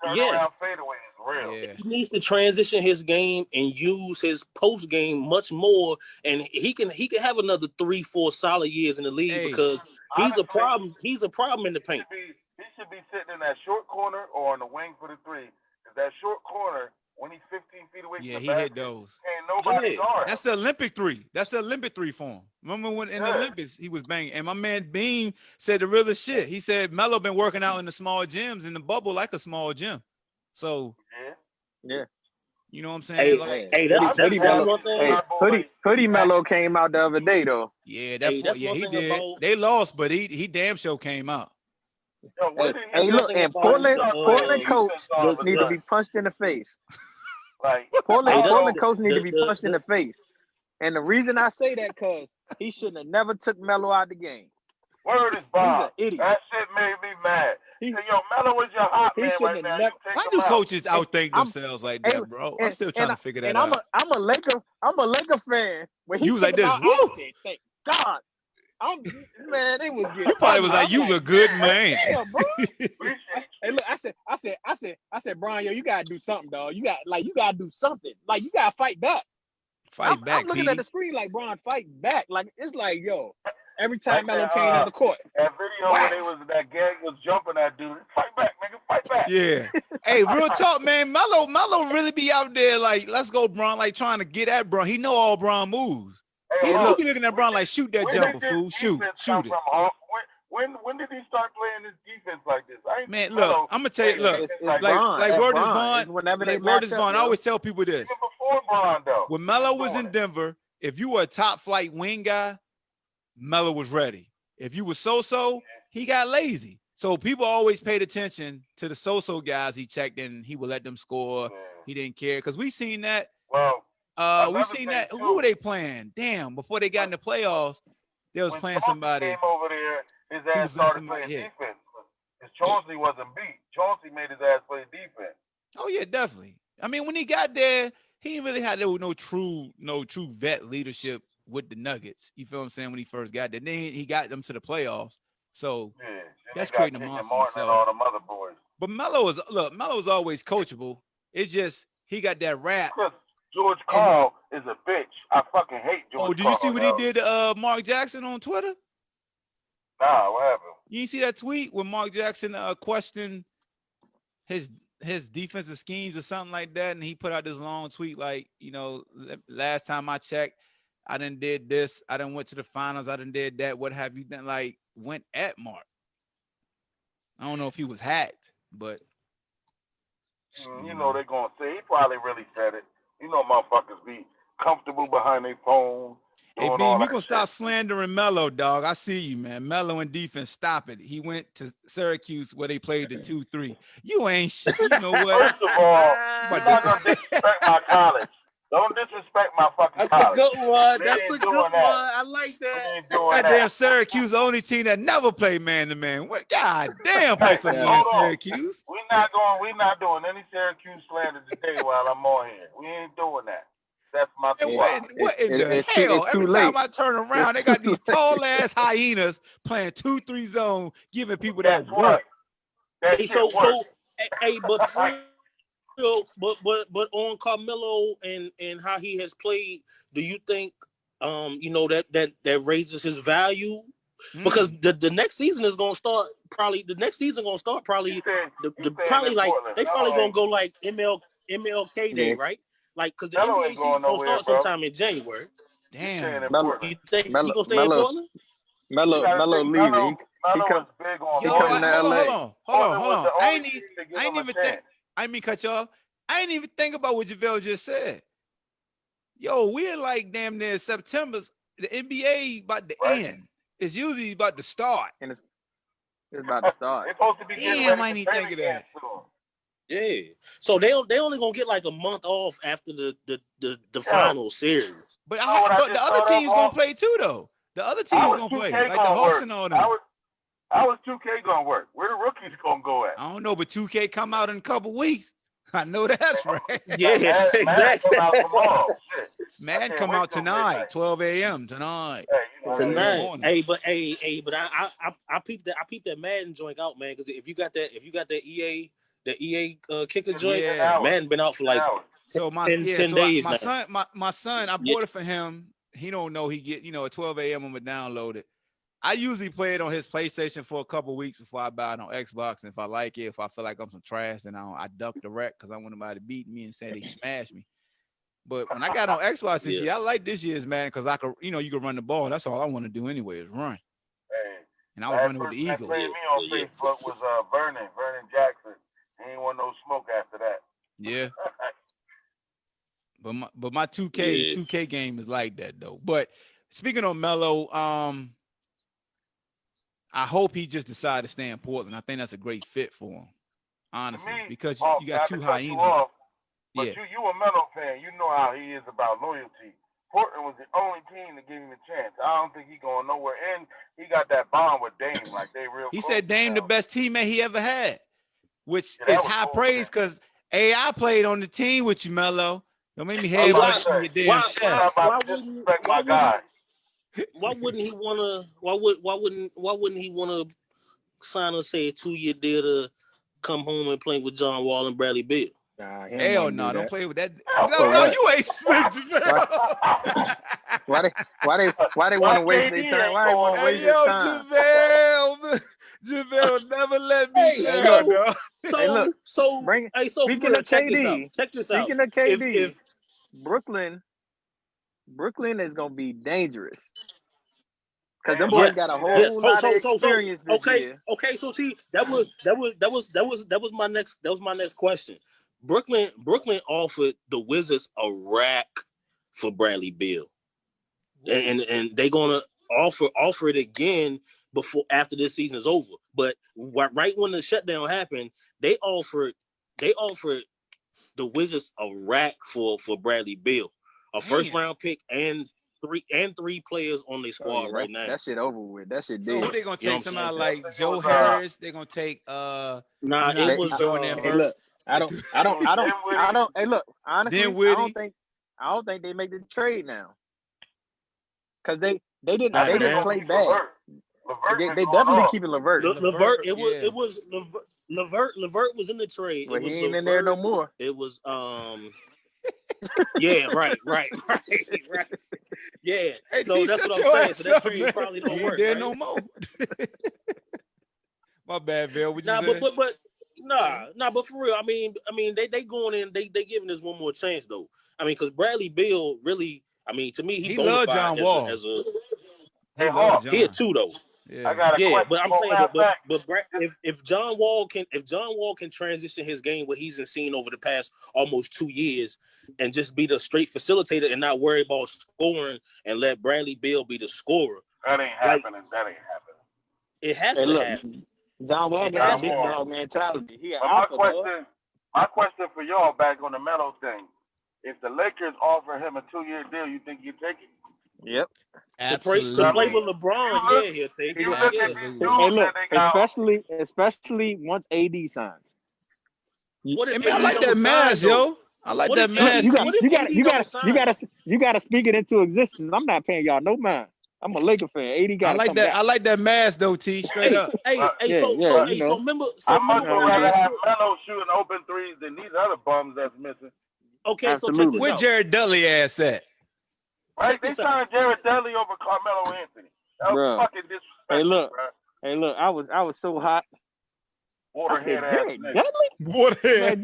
Fadeaway is real. Yeah. He needs to transition his game and use his post game much more, and he can have another 3-4 solid years in the league because he's a problem. He's a problem in the paint. He should be sitting in that short corner or on the wing for the 3. Because that short corner, when he's 15 feet away from the basket, hit those. Ain't nobody guard. That's the Olympic 3. That's the Olympic 3 for him. Remember when in the Olympics he was banging? And my man Bean said the realest shit. He said Melo been working out in the small gyms in the bubble like a small gym. So yeah. You know what I'm saying? Hoodie Melo came out the other day though. Yeah, he did. They lost, but he damn sure came out. Hey, look, and Portland coach need to be punched in the face. Portland coach need to be punched in the face. And the reason I say that because he shouldn't have never took Melo out of the game. Word is Bob. He's an idiot. That shit made me mad. Melo is your hot man right now. Why do coaches outthink themselves like that, bro? I'm still trying to figure that out. I'm a Laker fan. When he was like this, thank God. It was good. You probably was like, "You a good man." Damn, bro. Hey, look, I said, Brian, yo, you gotta do something, dog. You gotta do something. Like, you gotta fight back. I'm looking at the screen like, Brian, fight back. Like, it's like, yo, every time Melo came on the court. That video when that gang was jumping that dude. Fight back, nigga, fight back. Yeah. Hey, real talk, man. Melo really be out there like, let's go, Bron, like trying to get at Bron. He know all Bron moves. He be looking at Bron like, shoot that jumper, fool. Shoot it. When did he start playing this defense like this? Man, look, I'm gonna tell you, look, like word is bond. Word is bond. I always tell people this. Even before Bron, though. When Melo was in Denver, if you were a top flight wing guy, Melo was ready. If you were so-so, he got lazy. So people always paid attention to the so-so guys he checked in. He would let them score. He didn't care because we seen that. Well, we seen that. Who were they playing? Damn, before they got in the playoffs, they was playing somebody. Came over there, his ass started playing defense. Because Chauncey wasn't beat. Chauncey made his ass play defense. Oh yeah, definitely. I mean, when he got there, he didn't really have no true vet leadership with the Nuggets. You feel what I'm saying? When he first got there, then he got them to the playoffs. So that's creating a monster himself. All them other boys. But Melo is always coachable. It's just he got that rap. George Karl is a bitch. I fucking hate George Karl. Oh, did you see what he did to Mark Jackson on Twitter? Nah, what happened? You didn't see that tweet when Mark Jackson questioned his defensive schemes or something like that, and he put out this long tweet like, last time I checked, I done did this, I done went to the finals, I done did that. What have you done? Like went at Mark. I don't know if he was hacked, but You know they're gonna say he probably really said it. You know, motherfuckers be comfortable behind their phone. Hey, Doing Beam, all you that gonna shit. stop slandering Melo, dog. I see you, man. Melo and defense, stop it. He went to Syracuse where they played the 2-3. You ain't shit. You know what? First of all, you're not gonna disrespect my college. Don't disrespect my fucking That's college. a good one. We That's ain't a good doing one. that. I like We that. ain't doing Goddamn that. Syracuse, the only team that never played man to man. What? God damn, play some man hold on. Syracuse. We're not doing any Syracuse slander today while I'm on here. We ain't doing that. That's my And spot. what in the it's hell? too Every late. time I turn around, they got these tall ass hyenas playing 2-3 zone, giving people That's that work. That Hey, shit works. but on Carmelo and how he has played, do you think that raises his value? Because the next season is gonna start probably. The next season gonna start probably. Probably like Portland. they probably gonna go like MLK Day, right? Like because the Melo NBA ain't going season gonna nowhere, start bro. sometime in January. Damn. You think he gonna stay in Portland? Melo leaving. He come. big on Yo, He coming to LA. hold on. I ain't even even think. I didn't mean cut you off. I ain't even think about what JaVale just said. Yo, we're like damn near September. The NBA about to end. It's usually about to start. And it's about to start. It's supposed to be getting Damn, ready I for didn't think of training that. camp soon. Yeah. So they only gonna get like a month off after the final series. But what the other team's gonna play too, though. The other team's gonna play, like the Hawks and all them. How is 2K gonna work? Where the rookies gonna go at? I don't know, but 2K come out in a couple weeks. I know that's right. Yeah, exactly. Come out tomorrow. Shit. Man, come out tonight, 12 a.m. tonight. Tonight, morning. but I peeped that Madden joint out, man. Because if you got that EA kicker joint, Yeah. Madden been out for like so 10 days now. My son, I bought it for him. He don't know he get at 12 a.m. I'm gonna download it. I usually play it on his PlayStation for a couple weeks before I buy it on Xbox. And if I like it, if I feel like I'm some trash, then I duck the wreck because I want somebody to beat me and say they smashed me. But when I got on Xbox this year, I like this year's man because I could, you can run the ball. That's all I want to do anyway is run. Hey, and I was running with the Eagles. That played me on Facebook was Vernon Jackson. He ain't want no smoke after that. Yeah. But my 2K game is like that though. But speaking of Melo, I hope he just decided to stay in Portland. I think that's a great fit for him, honestly, because you got two hyenas. But you a Melo fan. You know how he is about loyalty. Portland was the only team that gave him a chance. I don't think he's going nowhere. And he got that bond with Dame. Like they real. He said Dame the best teammate he ever had, which is high praise because I played on the team with you, Melo. Don't make me headbutt your damn chest. Why wouldn't he wanna? Why wouldn't he wanna sign a 2-year deal to come home and play with John Wall and Bradley Beal? Nah, hell no! Don't play with that. No, you ain't slick. Why they want to waste their time? Why they want to waste their time? JaVale never let me down, dog. Speaking of KD, check this out. Speaking of KD, if Brooklyn is gonna be dangerous because them boys got a whole lot of experience this year. Okay, so see, that was my next question. Brooklyn offered the Wizards a rack for Bradley Beal, and they gonna offer it again after this season is over. But right when the shutdown happened, they offered the Wizards a rack for Bradley Beal, a first round pick and three players on their squad right now. That shit over with. That shit So dead. who they gonna take? Somebody like Joe Harris. They gonna take it was going there first. Look, I don't. Hey, look, honestly, I don't think they make the trade now because they didn't play bad. They definitely keeping LeVert. LeVert was in the trade. Well, he ain't in there no more. It was yeah, right. Yeah. Hey, so that's what I'm saying. So that trade probably don't work. There no more. My bad, Bill. What you say? Nah, but for real, I mean, they going in, they giving this one more chance though. I mean, because Bradley Beal really, I mean, to me, He bona loved fide John Wall. as a He loved he a John. two though. Yeah. I got a Yeah, question. but I'm Oh, saying, matter of fact, if John Wall can transition his game, what he's been seeing over the past almost 2 years, and just be the straight facilitator and not worry about scoring and let Bradley Beal be the scorer, that ain't happening. That ain't happening. it has Hey, to look, happen. John Wall It got has a big to happen. dog mentality. He an But alpha, boy. my question for y'all back on the Melo thing: if the Lakers offer him a 2-year deal, you think he'd take it? Yep. To play Absolutely. with LeBron, yeah, he'll take You it. look Yeah. at these Absolutely. dudes Hey, look, that they got. especially once AD signs. What if I mean, I AD like don't that sign, mask, though? yo. I like What that if mask. AD Look, what if AD don't sign? you gotta speak it into existence. I'm not paying y'all no mind. I'm a Laker fan. AD I gotta like come that. back. I like that mask though, T. Straight Hey, up. Yeah, you know. so remember, I much know would what I'm rather saying? have Melo shooting open threes than these other bums that's missing. okay, so check Absolutely. this Where out. Jared Dudley ass at? Right? Check They this out. signed Jared Dudley over Carmelo Anthony. That was Bruh. fucking disrespectful, Hey, look. bro. Hey, look, I was so hot. I said, Waterhead ass Jared nigga. Dudley? What? Man,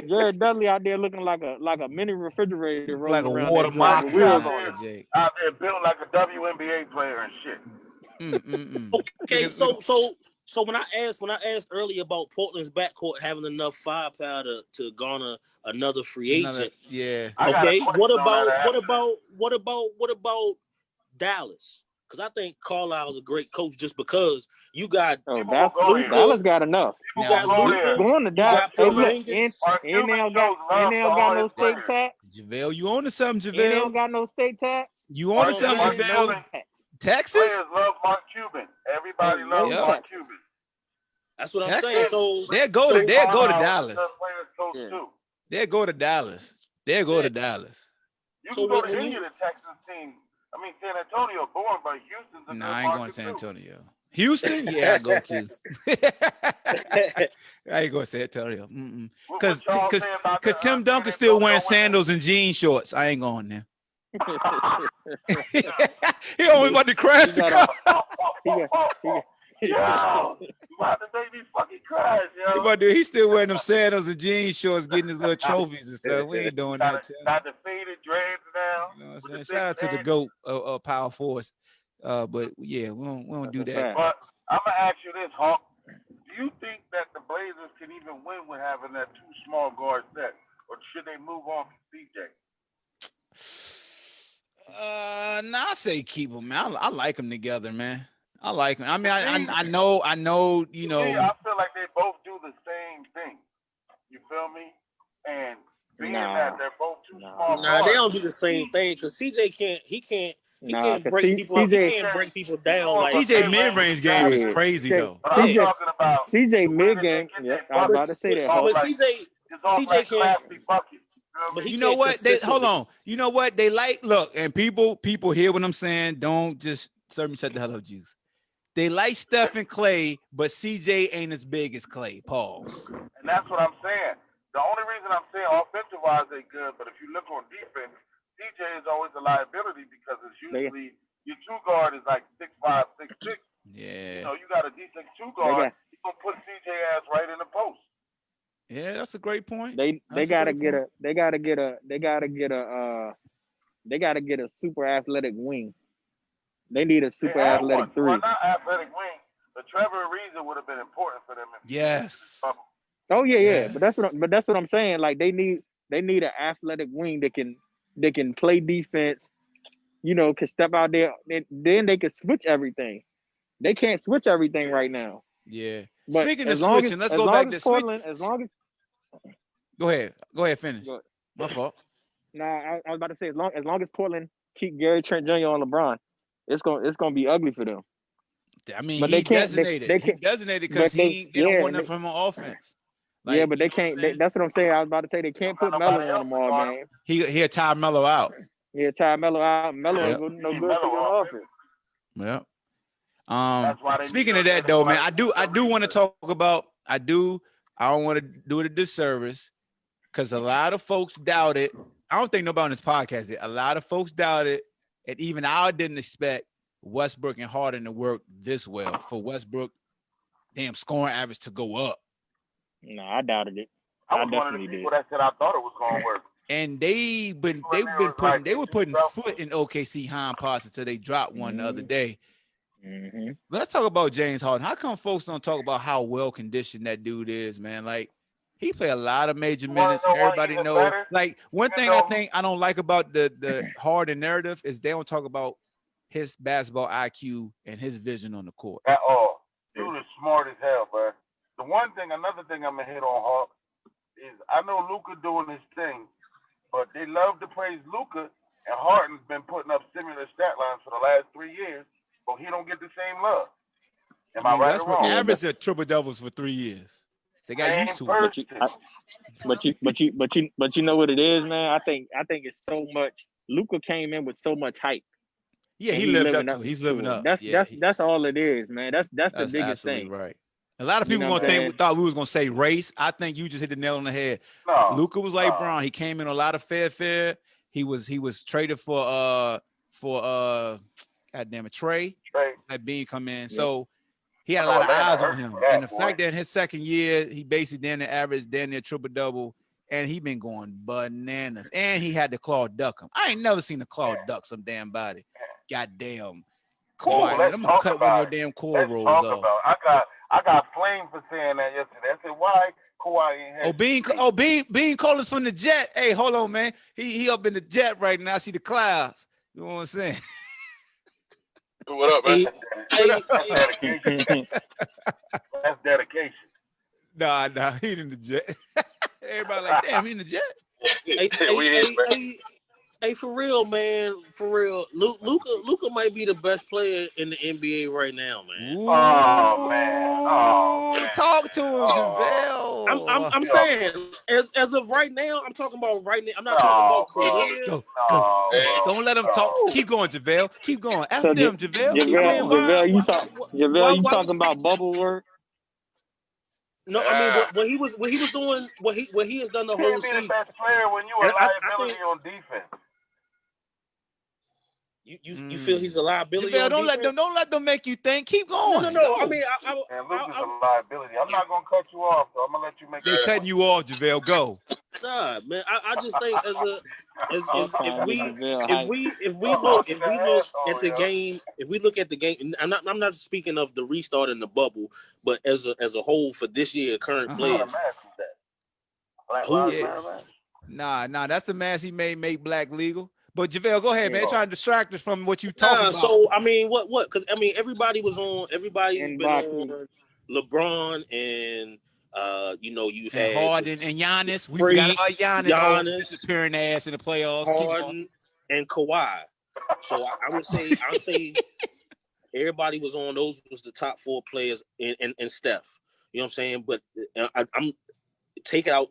Jared Dudley out there looking like a mini refrigerator Like rolling a around water that joint with moccasin wheels out on there, it. Jake. Out there built like a WNBA player and shit. Okay, Look so when I asked earlier about Portland's backcourt having enough firepower to garner another free another, agent. yeah. I got a Okay, question on what about Dallas? Because I think Carlisle's a great coach just because you got Oh, People will go there. Dallas got enough. you People got will go there. Luka, Going to you Dallas. got Hey, look, Porzingis. and they don't got no state tax. JaVale, you on to something, And they don't JaVale? got no state tax. You on to Oh, something, yeah. No JaVale? tax. Texas? Players love Mark Cuban. Everybody No loves Mark Texas. Cuban. That's what I'm Texas? saying. So They'll go to Carlisle Dallas. is a good players coach Yeah. too. They'll go to Dallas. They'll go to Dallas. You So can go when to any you- of the Texas teams. I mean, San Antonio born, but Houston's a good Nah, I ain't going market to San too. Antonio. Houston? Yeah, I go to. I ain't going to San Antonio. What Because y'all say about the, Tim San Duncan's still Antonio wearing women? sandals and jean shorts. I ain't going there. He always about to crash He the got car. Yo, you about to make me fucking crash, yo. He's still wearing them sandals and jean shorts, getting his little trophies and stuff. We ain't doing that, Tim. Got the faded dreads now. You know what I'm with saying? the Shout out to the big GOAT of Power Force. But yeah, we don't do that. But I'm gonna ask you this, Hawk. Do you think that the Blazers can even win with having that two small guard set, or should they move on from CJ? Nah, I say keep them, man. I like them together, man. I like them. I mean, I know, you know. Yeah, I feel like they both do the same thing. You feel me? And being that they're both two small Nah, guards, they don't do the same thing because CJ can't break people up. He can't break people down like CJ mid-range game is crazy though. But I'm talking about CJ the way mid that they game. get Yeah, their I was about buckets. to say that. It's off but like, it's off CJ like can't. classy buckets. But he You know can't what? Hold consistently. on. You know what? They look, and people hear what I'm saying. Don't just shut the hell up, Juice. They like Steph and Clay, but CJ ain't as big as Clay. Pause. And that's what I'm saying. The only reason I'm saying offensive-wise they good, but if you look on defense, CJ is always a liability because it's usually your two guard is like 6'5", 6'6". Yeah. You know, you got a decent two guard, you gonna put CJ ass right in the post. Yeah, that's a great point. They gotta get a super athletic wing. They need a super athletic three. Well, not athletic wing, but Trevor Ariza would have been important for them. Yes. Oh yeah. But that's what I'm saying. Like they need an athletic wing that can play defense. You know, can step out there. And then they can switch everything. They can't switch everything right now. Yeah. But Speaking of switching, let's go back to Portland. switch. Go ahead, finish. My fault. Nah, I was about to say as long as Portland keep Gary Trent Jr. on LeBron, it's gonna be ugly for them. I mean, but he they can't. designated. He designated because they don't want nothing from an offense. Like, yeah, but they can't. That's what I'm saying. I was about to say they can't put Melo on them all game. He'll tie Melo out. Yeah, tie Melo out. Melo ain't no good for your offense. Yeah. Speaking of that though, man, I do want to talk about. I don't want to do it a disservice because a lot of folks doubt it. I don't think nobody on this podcast did. A lot of folks doubt it, and even I didn't expect Westbrook and Harden to work this well for Westbrook, damn scoring average to go up. No, I doubted it. I I was one of the definitely people did. that said I thought it was going to work. And they were putting foot in OKC hind parts until they dropped one the other day. Mm-hmm. Let's talk about James Harden. How come folks don't talk about how well conditioned that dude is, man? Like, he play a lot of major minutes. Everybody knows. Like, one thing I think I don't like about the Harden narrative is they don't talk about his basketball IQ and his vision on the court. At all. Dude is smart as hell, bro. Another thing I'm going to hit on, Hawk, is I know Luka doing his thing, but they love to praise Luka, and Harden's been putting up similar stat lines for the last 3 years, but he don't get the same love. Am I right or wrong? Average of triple doubles for 3 years. They got used to it. But you know what it is, man. I think it's so much. Luka came in with so much hype. Yeah, he lived up to it. He's living up. That's all it is, man. That's the biggest thing. Right. A lot of people thought we was gonna say race. I think you just hit the nail on the head. No, Luka was like Brown. He came in a lot of fair. He was traded for goddamn it, Trey. That Bean come in. Yep. So he had a lot of eyes on him. And the fact that in his second year, he basically damn near averaged damn near triple double, and he been going bananas. And he had to claw duck him. I ain't never seen a claw duck some damn body. Goddamn. Kawhi, man, I'm gonna cut one of your damn cornrows off. I got flamed for saying that yesterday. I said, why Kawhi ain't had Bean called us from the jet. Hey, hold on, man. He up in the jet right now. I see the clouds. You know what I'm saying? What up, man? That's dedication. Nah, he in the jet. Everybody like, damn, he in the jet. Hey, for real, man. For real, Luka might be the best player in the NBA right now, man. Ooh, oh man. Talk to him, JaVale. I'm saying, as of right now, I'm talking about right now. I'm not talking about career. Go. Don't let him talk. Keep going, JaVale. Keep going. F them, JaVale. JaVale, you talking about bubble work? No, I mean what he was doing, what he has done the whole season. You can't be the best player when you are a liability on defense. You feel he's a liability? JaVale, don't let them make you think. Keep going. No. I mean, Luka's a liability. I'm not gonna cut you off, so I'm gonna let you make. They cutting you off, JaVale. Go. Nah, man. I just think if we look at the game, I'm not speaking of the restart in the bubble, but as a whole for this year, current players. Nah, that's the mask he made make black legal. But JaVale, go ahead, man. Trying to distract us from what you talking about. So I mean, what? Because I mean, everybody's been on LeBron and you've had Harden and Giannis. We forgot about Giannis disappearing ass in the playoffs. Harden and Kawhi. So I would say everybody was on. Those was the top 4 players in Steph. You know what I'm saying? But I'm take out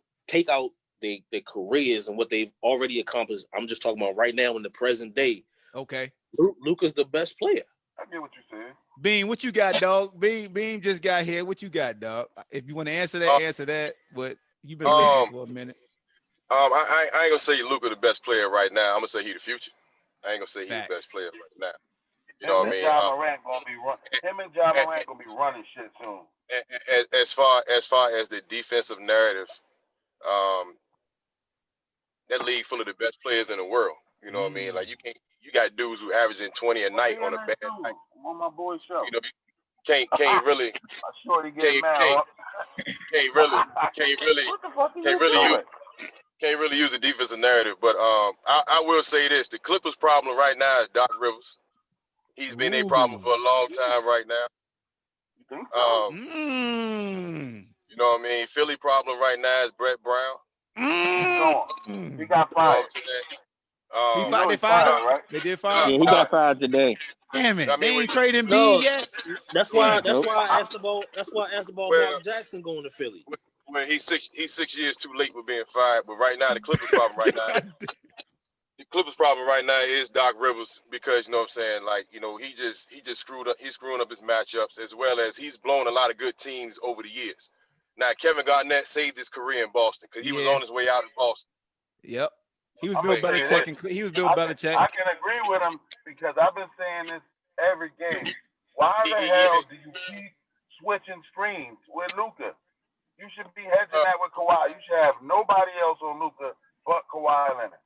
their careers and what they've already accomplished. I'm just talking about right now in the present day. Okay. Luka's the best player. I get what you're saying. Bean, what you got, dog? Bean just got here. What you got, dog? If you want to answer that, answer that. But you've been listening for a minute. I ain't gonna say Luka the best player right now. I'm gonna say he the future. I ain't gonna say he's the best player right now. You know what I mean? Him and Ja Morant gonna be running shit soon. As far as the defensive narrative, that league full of the best players in the world. You know what I mean? Like you got dudes who averaging 20 a night on a bad night. On my boy's show. You know, can't really use a defensive narrative. But I will say this: the Clippers' problem right now is Doc Rivers. He's been a problem for a long time right now. You think so? You know what I mean? Philly problem right now is Brett Brown. He got fired. They fired him, right? They did fire him? Yeah, he got fired today. Damn it! They ain't trading B yet. That's why I asked about Mark Jackson going to Philly. Well, he's 6 years too late for being fired. But right now, the Clippers' problem right now. The Clippers' problem right now is Doc Rivers because you know what I'm saying. Like he just screwed up. He's screwing up his matchups as well as he's blown a lot of good teams over the years. Now Kevin Garnett saved his career in Boston because he was on his way out of Boston. Yep. He was Bill Belichick. He was Bill Belichick. I can agree with him because I've been saying this every game. Why the hell do you keep switching screens with Luka? You should be hedging that with Kawhi. You should have nobody else on Luka but Kawhi Leonard.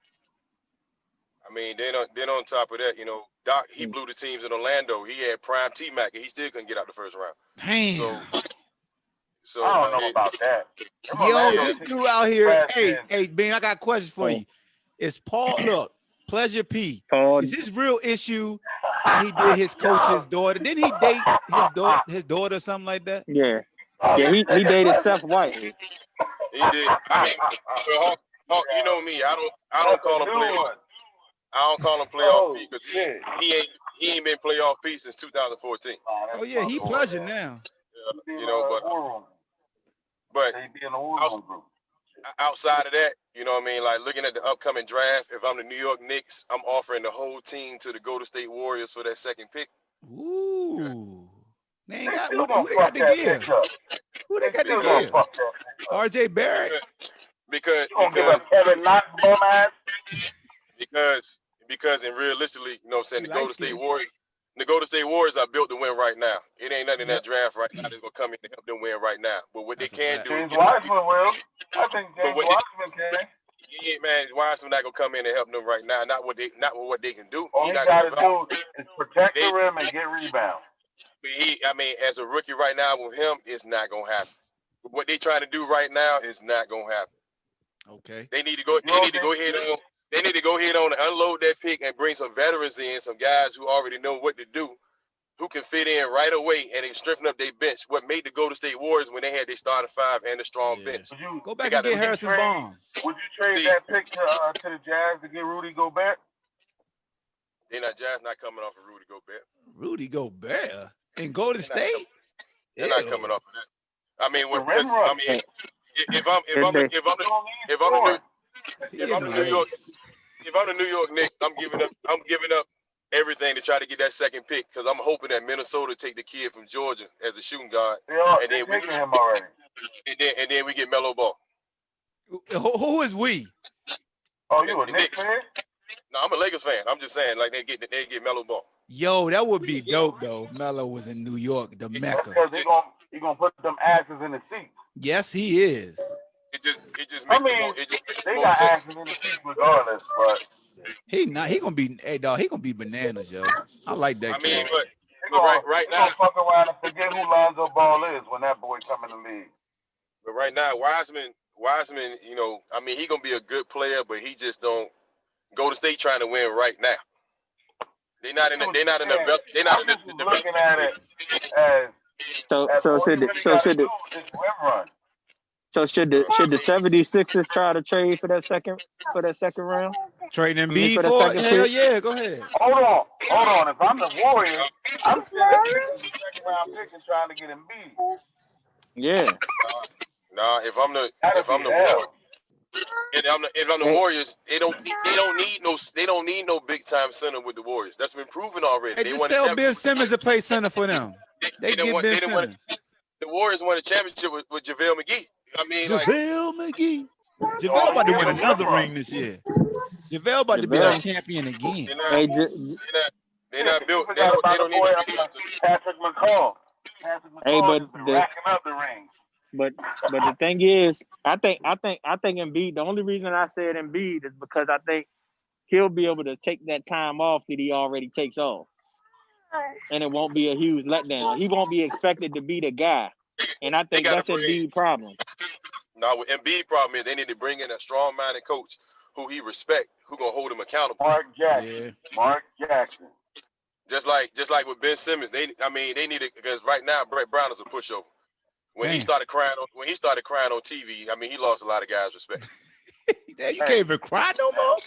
I mean, then on top of that, you know, Doc, he blew the teams in Orlando. He had prime T-Mac, and he still couldn't get out the first round. Damn. So I don't know about that. Yo, this dude out here. Hey, Ben, I got a question for you. Is Paul, look, Pleasure P, is his real issue how he did his coach's daughter? Didn't he date his daughter or something like that? Yeah. Yeah, he dated Seth White. He did. I mean, Hawk, you know me. I don't call him playoff. I don't call him playoff P because he ain't been playoff P since 2014. Oh yeah, he Pleasure now. Yeah, you know, but outside of that, you know what I mean? Like looking at the upcoming draft, if I'm the New York Knicks, I'm offering the whole team to the Golden State Warriors for that second pick. Ooh. They ain't got who they got to give? Who they got to give? RJ Barrett? Because and realistically, you know what I'm saying, the Golden State Warriors are built to win right now. It ain't nothing in that draft right now that's gonna come in and help them win right now. But what they can do James Wiseman will. I think James Wiseman can. Yeah, man, Wiseman not gonna come in and help them right now. Not what they can do. All he gotta do is protect the rim and get rebounds. As a rookie right now with him, it's not gonna happen. What they trying to do right now is not gonna happen. Okay. They need to go ahead on and unload that pick and bring some veterans in, some guys who already know what to do, who can fit in right away and they strengthen up their bench. What made the Golden State Warriors when they had their starting five and a strong bench. Go back and get Harrison Barnes. Would you trade that pick to the Jazz to get Rudy Gobert? Jazz not coming off of Rudy Gobert. Rudy Gobert in Golden State? They're not coming off of that. I mean, if I'm the New York Knicks, I'm giving up everything to try to get that second pick because I'm hoping that Minnesota take the kid from Georgia as a shooting guard, and then we him already. And then we get Melo Ball. Who is we? Oh, you a Knicks fan? No, I'm a Lakers fan. I'm just saying, like they get Melo Ball. Yo, that would be dope though. Melo was in New York, the Mecca. Because he gonna put them asses in the seats. Yes, he is. It just makes they got asses in the seats regardless, but he gonna be he gonna be bananas, yo. I like that kid. But right now, gonna fuck around and forget who Lonzo Ball is when that boy come in the league. But right now, Wiseman, you know, I mean, he gonna be a good player, but he just don't go to state trying to win right now. They're not in the looking at it as should the 76ers try to trade for that second round? Trading Embiid for it? Hell yeah, go ahead. Hold on. If I'm the Warriors, I'm still taking the second round pick and trying to get Embiid. Yeah. If I'm the Warriors, they don't need no big time center with the Warriors. That's been proven already. Hey, just tell Ben Simmons to play center for them. They get Ben Simmons. The Warriors won a championship with JaVale McGee. I mean, JaVale McGee. JaVale about to win another ring this year. JaVale about to be a champion again. They're not built. They don't need Patrick McCall. But racking up the rings. But the thing is, I think Embiid. The only reason I said Embiid is because I think he'll be able to take that time off that he already takes off, and it won't be a huge letdown. He won't be expected to be the guy, and I think that's Embiid's problem. No, with Embiid problem is they need to bring in a strong-minded coach who he respect, who gonna hold him accountable. Mark Jackson. Just like with Ben Simmons, they need it because right now Brett Brown is a pushover. When he started crying on TV, I mean he lost a lot of guys' respect. You can't even cry no more.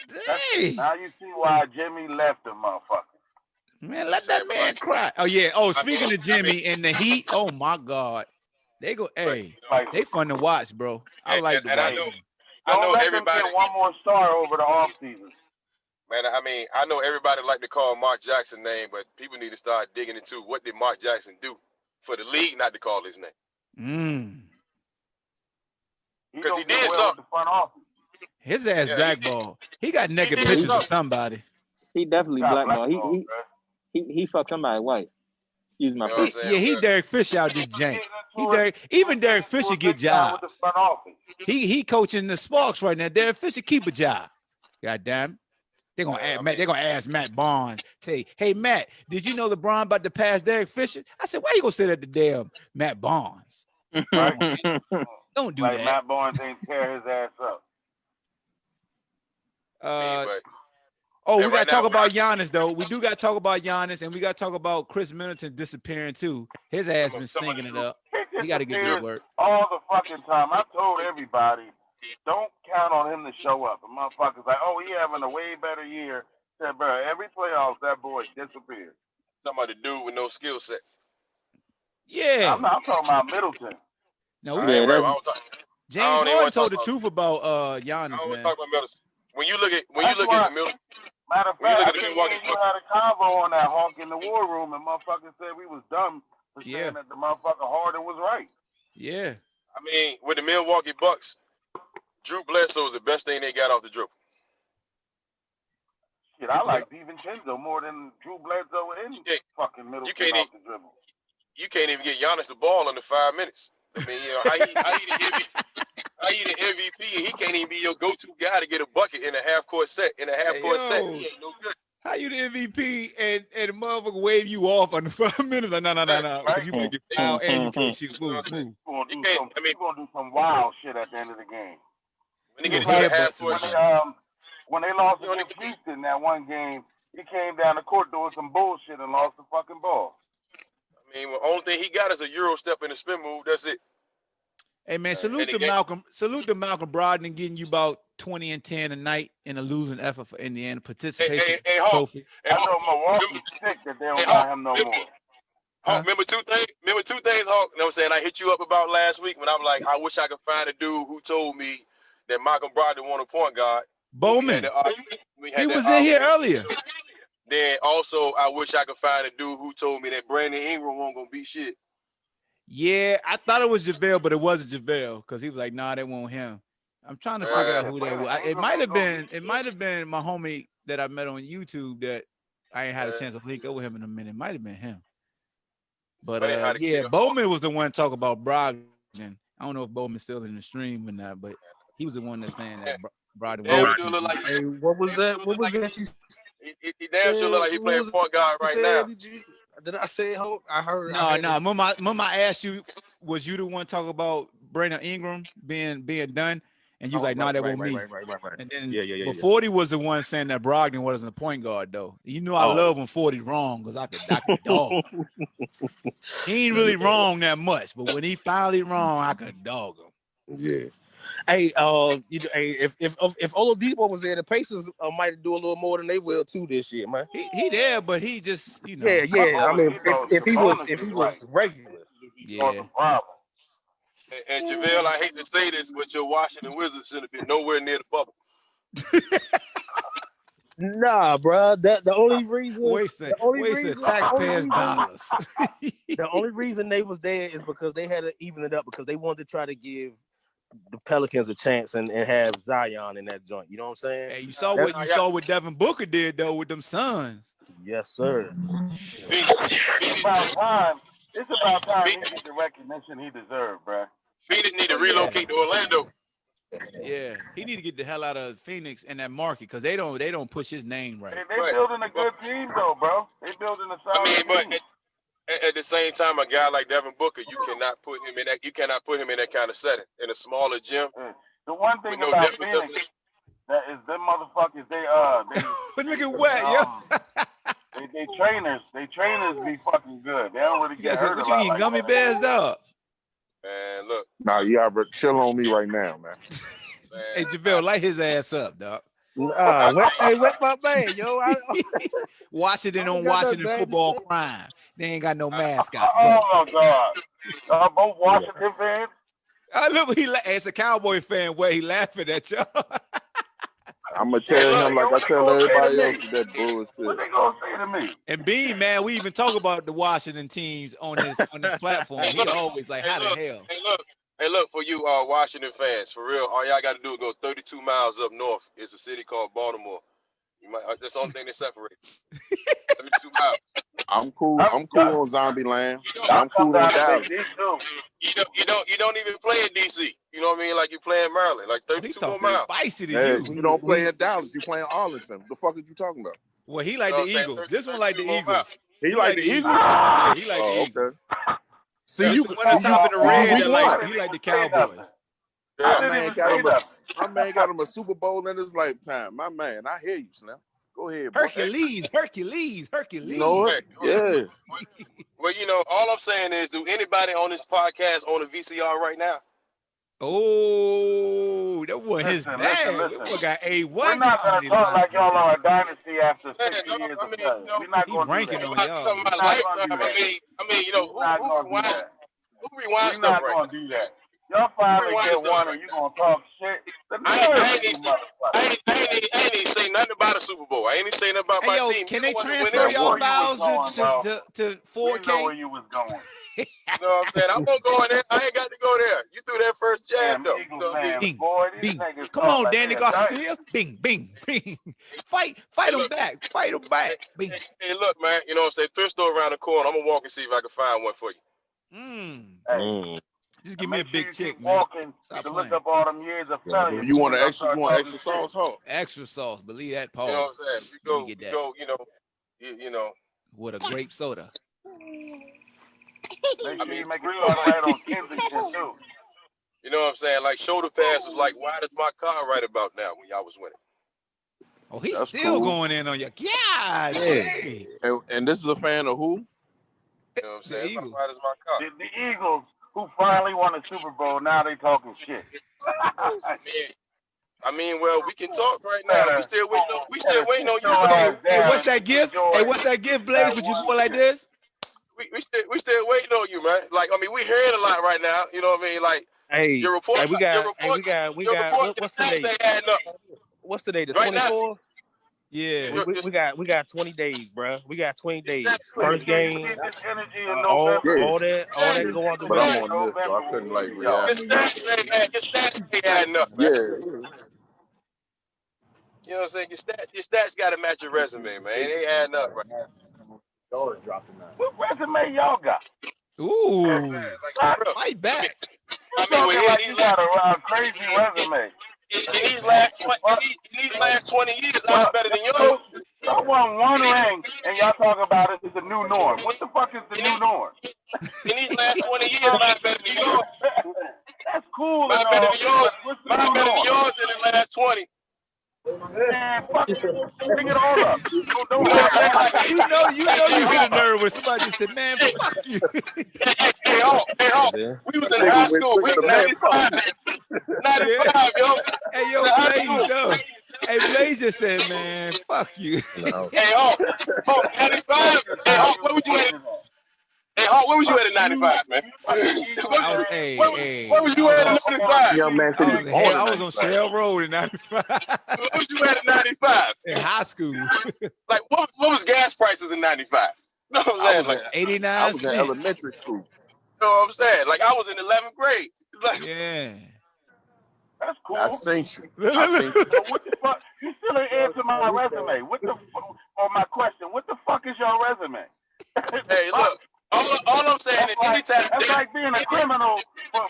Dang. Now you see why Jimmy left the motherfucker. Man, let that man cry. Oh yeah. Oh, speaking of Jimmy and the Heat, oh my God, they go. Hey, they fun to watch, bro. I like the. I know everybody. Get one more star over the offseason. Man, I mean, I know everybody like to call Mark Jackson name, but people need to start digging into what did Mark Jackson do for the league not to call his name. Because he did something. His ass blackball. He got naked pictures of somebody. He definitely blackball. He fucked somebody white. Excuse my. He Derek Fish out this jank. Even Derek Fisher get jobs. With the front office. He coaching the Sparks right now. Derek Fisher keep a job. God damn. They're gonna ask Matt Barnes, say, hey Matt, did you know LeBron about to pass Derek Fisher? I said, why you gonna sit at the damn Matt Barnes? Right? Don't do like that. Matt Barnes ain't tear his ass up. We gotta talk about Giannis though. We do gotta talk about Giannis, and we gotta talk about Chris Middleton disappearing too. His ass been stinking it up. He gotta get good work all the fucking time. I told everybody, don't count on him to show up. And motherfuckers like, oh, he having a way better year. Said, bro, every playoffs that boy disappeared. Somebody dude with no skill set. Yeah. I'm talking about Middleton. No, James Harden told the truth about Giannis, I man. Talk about Middleton. When you look at Middleton, matter of fact, I think you had a convo on that honk in the war room, and motherfuckers said we was dumb for saying that the motherfucker Harden was right. Yeah. I mean, with the Milwaukee Bucks, Drew Bledsoe is the best thing they got off the dribble. Shit, I like DiVincenzo more than Drew Bledsoe and fucking Middleton off the dribble. You can't even get Giannis the ball under 5 minutes. I mean, you know, how he the MVP and he can't even be your go-to guy to get a bucket in a half-court set. In a half-court set, he ain't no good. How you the MVP and the motherfucker wave you off under 5 minutes? Like, no. Right? You better get foul and you can't shoot. Move. You're gonna do some wild shit at the end of the game. When they get to the half-court when they lost against Houston that one game, he came down the court doing some bullshit and lost the fucking ball. I mean, the only thing he got is a Euro step and a spin move. That's it. Hey man, salute to Malcolm Brogdon getting you about 20 and 10 a night in a losing effort for Indiana participation trophy. I know Milwaukee's sick that they don't got him no more. Hawk, remember two things, Hawk? You know what I'm saying? I hit you up about last week when I'm like, I wish I could find a dude who told me that Malcolm Brogdon wanted a point guard. Bowman. He was in here earlier. Then also, I wish I could find a dude who told me that Brandon Ingram wasn't gonna be shit. Yeah, I thought it was JaVale, but it wasn't JaVale because he was like, nah, they want him. I'm trying to figure out who that was. It might have been my homie that I met on YouTube that I ain't had a chance to link up with him in a minute. It might have been him. But Bowman was the one to talk about Brogdon. I don't know if Bowman's still in the stream or not, but he was the one that's saying that Brogdon was. Hey, what was that? What was that? He damn sure look like he playing point guard right now. Did I say it? I heard. No. Remember I asked you, was you the one talking about Brandon Ingram being done? And you was like, that wasn't me. Right. And then 40 was the one saying that Brogdon wasn't a point guard, though. You know I love when 40 wrong because I could dog him. He ain't really wrong that much, but when he finally wrong, I could dog him. Yeah. Hey, if Oladipo was there, the Pacers might do a little more than they will too this year, man. He there, but he just, you know. Yeah. I mean, if he was regular, yeah. And JaVale, I hate to say this, but your Washington Wizards should have been nowhere near the bubble. Nah, bro. The only reason taxpayers' dollars. The only reason they was there is because they had to even it up because they wanted to try to give the Pelicans a chance and have Zion in that joint. You know what I'm saying? Hey, you saw what Devin Booker did though with them Suns. Yes, sir. It's about time he get the recognition he deserved, bro. Phoenix need to relocate to Orlando. Yeah, he need to get the hell out of Phoenix and that market because they don't push his name right. They building a good team though, bro. They building a solid team. But at the same time, a guy like Devin Booker, you cannot put him in that kind of setting in a smaller gym. The one thing about Phoenix that is them motherfuckers. They look at what, yo. They trainers be fucking good. They don't really get hurt a lot. You eating gummy bears, dog? Man, look. Nah, you gotta chill on me right now, man. Hey, JaVale, light his ass up, dog. Wet my man, yo. Washington on Washington football crime. They ain't got no mascot. Oh God! Both Washington fans. Look, it's a Cowboy fan where he laughing at y'all. I'm gonna tell him like I tell everybody else that bullshit. What they gonna say to me? And Bean, man, we even talk about the Washington teams on this platform. He always like, how the hell? Hey, look, for you Washington fans, for real, all y'all got to do is go 32 miles up north. It's a city called Baltimore. That's the only thing that separates. 32 miles. I'm cool on Zombie Land. And I'm cool down on to Dallas. Big D too. You don't even play in DC. You know what I mean? Like you play in Maryland, like He 32 more talking miles. spicy to Yeah, you. you don't play in Dallas. You play in Arlington. What the fuck are you talking about? Well, he You like know the what I'm saying? Eagles. This one like the 32 more miles. Eagles. He like the Eagles? Yeah, he like the Oh, Eagles. okay. See, It's you the one on top in the see, red we that won. like he like the Cowboys. Yeah. My man got him a Super Bowl in his lifetime. My man, I hear you, Slim. Go ahead, boy. Hercules. You know it? Yeah. Well, you know, all I'm saying is, do anybody on this podcast own a VCR right now? Oh, that one his Listen, bad. listen. That one got A1 We're not comedy gonna talk line. like y'all are a dynasty after 60 Man, years I of mean, playing. you know, We're not He gonna do ranking that. on I'm y'all. talking about We're not gonna lifetime. do that. I mean, you know, We're not who gonna do rewinds? that. Who rewinds We're stuff not right gonna now? do that. Y'all finally Rewind get stuff one right and you gonna talk shit. The I nerve of ain't you even motherfuckers. I ain't even say nothing about a Super Bowl. I ain't even say nothing about Hey my yo, team. can You they the one that went transfer in. We know y'all where you was files going, bro. to We know 4K? where you was going. You know what I'm saying? I won't go in there. I ain't got to go there. You threw that first jab Damn though. You Eagles know what I mean? fans, Bing, boy, these bing. niggas Come talk on, like Danny they a giant. Garcia. Bing. Fight Hey, him look. back. Fight him back. Bing. Hey, look, man. You know what I'm saying? Thrift store around the corner. I'm gonna walk and see if I can find one for you. Hey, Just and give me a make sure big you chick, keep man. walking Stop to playing. look up all them years of failure. You want an before extra y'all start sauce, talking huh? Extra sauce. Believe that. You know what Pause. I'm saying? Let me get that. You know, you know. With a grape soda. shit. Make I sure mean, you make for it real, start like, right on Kensington too. you know what I'm saying? Like shoulder pass was like, why does my car right about now when y'all was winning? Oh, he's That's still cool. going in on you. God, hey. And this is a fan of who? You know what I'm The saying? Eagles. Why does my car? The Eagles, who finally won a Super Bowl, now they talking shit. I mean, well, we can talk right now. We still waiting on you. Hey, what's that gift? Hey, what's that gift, Blaze? Would you go like this? We still waiting on you, man. Like, I mean, we hearing a lot right now. You know what I mean? Like, Hey, your report, we got what's the stats today? they adding up. What's today? The Right now, 24th? Yeah. We got 20 days, bro. We got 20 days. stats- First game, Get this energy in all November. that go out the But I'm window. on this, so I couldn't like Your react. stats ain't adding up, man. Yeah. You know what I'm saying? Your stats got to match your resume, man. It ain't adding up, right? What resume y'all got? You know what I'm Ooh. saying? Like, bro, Fight back. You talking like you got a crazy resume. in these Back. last 20 years, I was better than yours. Y'all won one ring, and y'all talk about it as the new norm. What the fuck is the new norm? In these last 20 years, mine better than yours. That's cool Mine and better all, than yours. but what's the Mine new better than norm? yours in the last 20. Man, fuck it. Bring it all up. Don't You know what I'm saying? hide. Like, You know you hit a Hawk. nerve when somebody just said, man, fuck you. Hey, Hawk. We was in high school. We Nigga, man, 95. Yeah. 95, yo. Hey, In yo, high Blaze, school. though. Hey, Blaze just said, man, fuck you. Hey, Hawk. 95. Hey, Hawk, where was you at? Hey, Hawk, where was you at in 95, man? I was, Where was you at in 95? Young man said he was born in I was on 95. Shell Road in 95 Where was you at in 95? in high school. Like, what was gas prices in 95? You know what I'm I saying? was Like, in 89 cents. elementary school. you know what I'm saying? Like, I was in 11th grade. Like, Yeah. That's cool. I seen you. But what the fuck? You still ain't answer my resume. What the fuck? Or my question? What the fuck is your resume? hey, look. All I'm saying is anytime. That's like being a criminal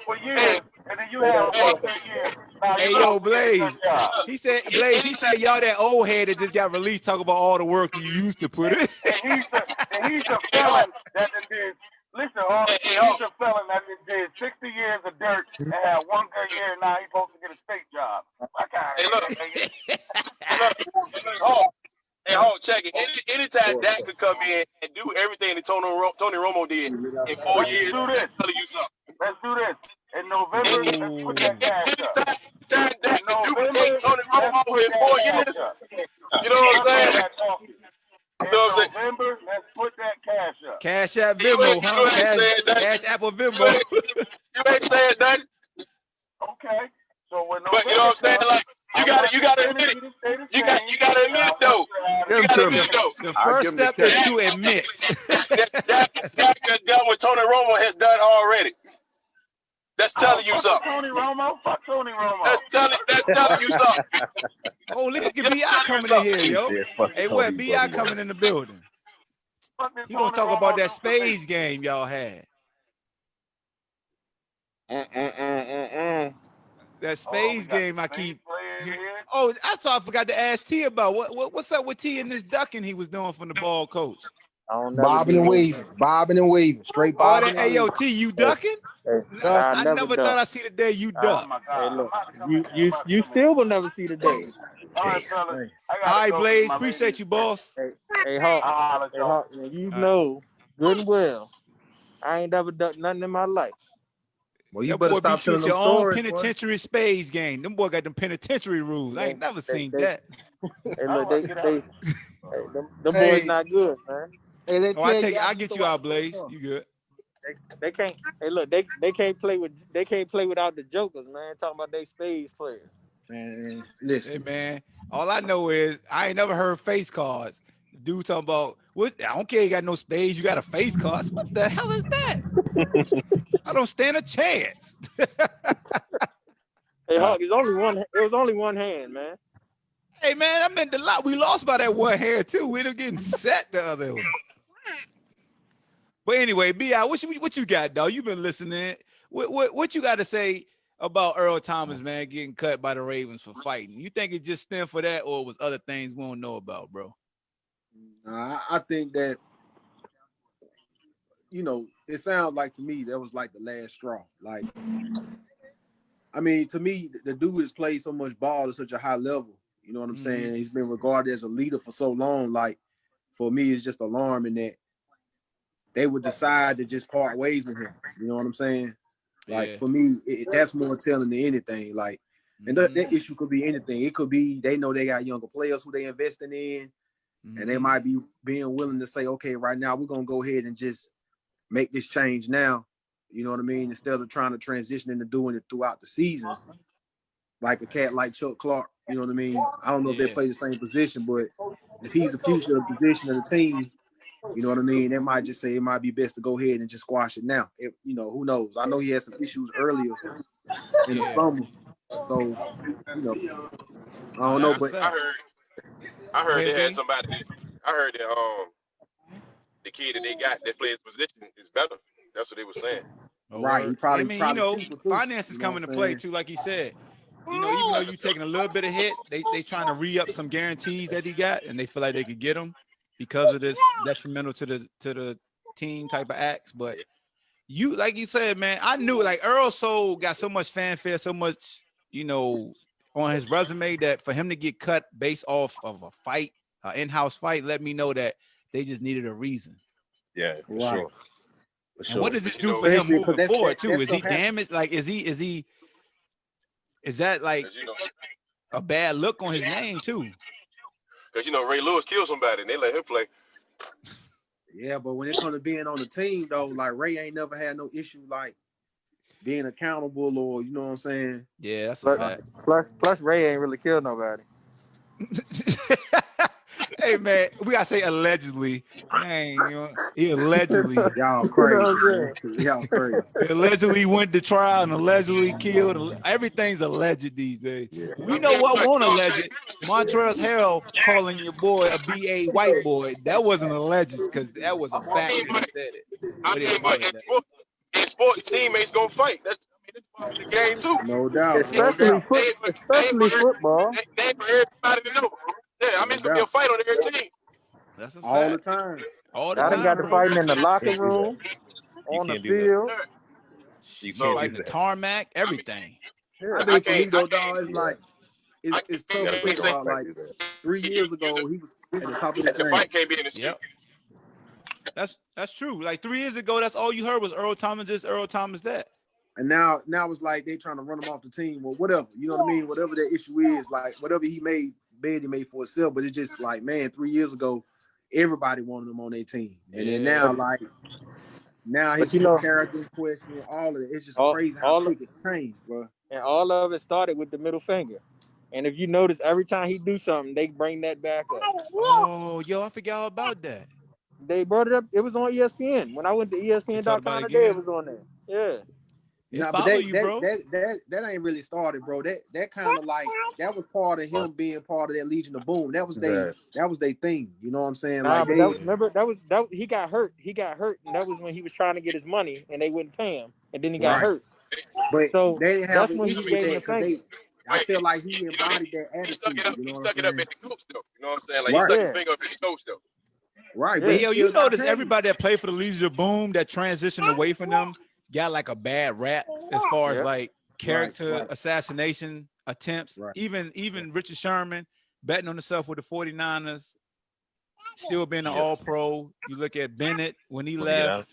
for years, and then you have one good year. Now Hey, you yo, don't get a Blaze. good job. He said, y'all that old head that just got released talk about all the work you used to put in. And he's a felon that did. Listen, he's a felon that did 60 years of dirt and had one good year. Now he's supposed to get a state job. Fuck out of here, nigga. Hey, Hawk, check it. Anytime Dak could come in and do everything that Tony Romo did in 4 years, Let's do this. that's telling you something. Let's do this. In November, let's put that cash up. Anytime Dak In could November, duplicate Tony let's Romo put in that 4 cash years, up. you know what I'm saying? In You know what I'm saying? November, let's put that cash up. Cash App You Venmo, ain't huh? saying nothing. Cash App or Venmo. You ain't saying nothing. Okay. So when But you know what I'm saying? Like, you gotta admit it. You gotta admit it though. You gotta admit it though. The I first give him the step is cash. to admit. Dak done what Tony Romo has done already. That's telling you something. Tony Romo. Fuck Tony Romo. That's telling you something. Oh, look at B.I. coming in here, yo. Hey, what? B.I. coming in the building. He don't talk about that spades game y'all had. That spades game I keep. Oh, that's all I forgot to ask T about. What's up with T and this ducking he was doing from the ball coach? Bobbing and waving, straight bobbing. Hey, yo, T, you ducking? I never thought I'd see the day you duck. Oh my God. Hey, look, you still will never see the day. All right, fellas. All I gotta right, go Blaze, my appreciate lady. you, boss. Hey, Hawk. I'll holler at y'all. Hawk, you know good and well, I ain't never done nothing in my life. Well, you That better boy stop be telling shoot them your own stories, boy. penitentiary spades game. Them boy got them penitentiary rules. I ain't never seen that. Hey, look, them Hey. boys not good, man. Hey, they Oh, tell you I'll get you out, Blaze. You good? They can't. Hey, look, they can't play without the jokers, man. Talking about they spades players. Man, listen. Hey, man. All I know is I ain't never heard face cards. Dude talking about what? I don't care. You got no spades. You got a face card. What the hell is that? I don't stand a chance. Hey, Hawk, it was only one hand, man. Hey, man, I meant the lot. We lost by that one hair too. We ended up getting set the other one. But anyway, B.I., what you got, dog? You've been listening. What you got to say about Earl Thomas, man, getting cut by the Ravens for fighting? You think it just stemmed for that, or was other things we don't know about, bro? I think that, it sounds like to me that was like the last straw. Like, I mean, to me, the dude has played so much ball at such a high level. You know what I'm saying? He's been regarded as a leader for so long. Like, for me, it's just alarming that they would decide to just part ways with him. You know what I'm saying? Like, for me, that's more telling than anything. Like, and that issue could be anything. It could be they know they got younger players who they investing in, and they might be being willing to say, okay, right now we're gonna go ahead and just make this change now. You know what I mean? Instead of trying to transition into doing it throughout the season, like a cat like Chuck Clark. You know what I mean? I don't know if they play the same position, but if he's the future of the position of the team, you know what I mean? They might just say it might be best to go ahead and just squash it now. Who knows? I know he had some issues earlier in the summer, so I don't know. But I heard they had somebody. I heard that the kid that they got that plays position is better. That's what they were saying. Right, he probably. I mean, finances come into play too, like he said. Even though you're taking a little bit of hit, they trying to re-up some guarantees that he got, and they feel like they could get him because of this detrimental to the team type of acts. But you, like you said, man, I knew like Earl Soul got so much fanfare, so much, on his resume that for him to get cut based off of a fight, an in-house fight, let me know that they just needed a reason. Yeah, for sure. And what does this do for him moving forward too? Is he damaged? Like, is that like a bad look on his name too? Because Ray Lewis killed somebody and they let him play. Yeah, but when it comes to being on the team though, like Ray ain't never had no issue like being accountable or you know what I'm saying? Yeah, that's a fact. Plus Ray ain't really killed nobody. Hey man, we gotta say allegedly. Dang, he allegedly. Y'all crazy. Y'all crazy. He allegedly went to trial and allegedly killed. Everything's alleged these days. Yeah. We know what won't alleged. Montrezl Harrell calling your boy a BA white boy. That wasn't alleged because that was a fact that he said it. But in sports, teammates gonna fight. That's part of the game too. No doubt. Especially football. They for everybody to know. Yeah, I mean, it's gonna be a fight on every team. That's a fact. All the time. All the I time. got to fighting in the locker room, on the field. You fighting the tarmac, everything. I think for me though, dog, it's like it's tough to think about. Like 3 years ago, he was at the top of his The game. fight can't be in the street. Yep. That's true. Like 3 years ago, that's all you heard was Earl Thomas this, Earl Thomas that. And now it's like they trying to run him off the team or whatever. You know what I mean? Whatever that issue is, like whatever he made for himself. But it's just like, man, 3 years ago, everybody wanted him on their team. And then now his character in question, all of it. It's just crazy how quick it changed, bro. And all of it started with the middle finger. And if you notice, every time he do something, they bring that back up. Oh, yo, I forgot all about that. They brought it up. It was on ESPN. When I went to ESPN.com today, it was on there. Yeah. Nah, but follow you, bro. that ain't really started, bro. That kind of like that was part of him being part of that Legion of Boom. That was their thing. You know what I'm saying? Nah, Like but they that he got hurt. He got hurt, and that was when he was trying to get his money, and they wouldn't pay him, and then he got right, hurt. but So they didn't have that's an when issue he with gave him that a because thank you. I feel like he you know, embodied that he stuck attitude. it up. You know He what I'm stuck it up saying? at the coach though. You know what I'm saying? Like he Right, stuck his Yeah, finger up at the coach though. right. yeah. But Hey, he yo, still you got notice paid. everybody that played for the Legion of Boom that transitioned away from them got like a bad rap as far as Yeah. like character Right. assassination attempts. Right. Even Richard Sherman betting on himself with the 49ers, still being an Yeah. all-pro. You look at Bennett when he Wanna get left. out?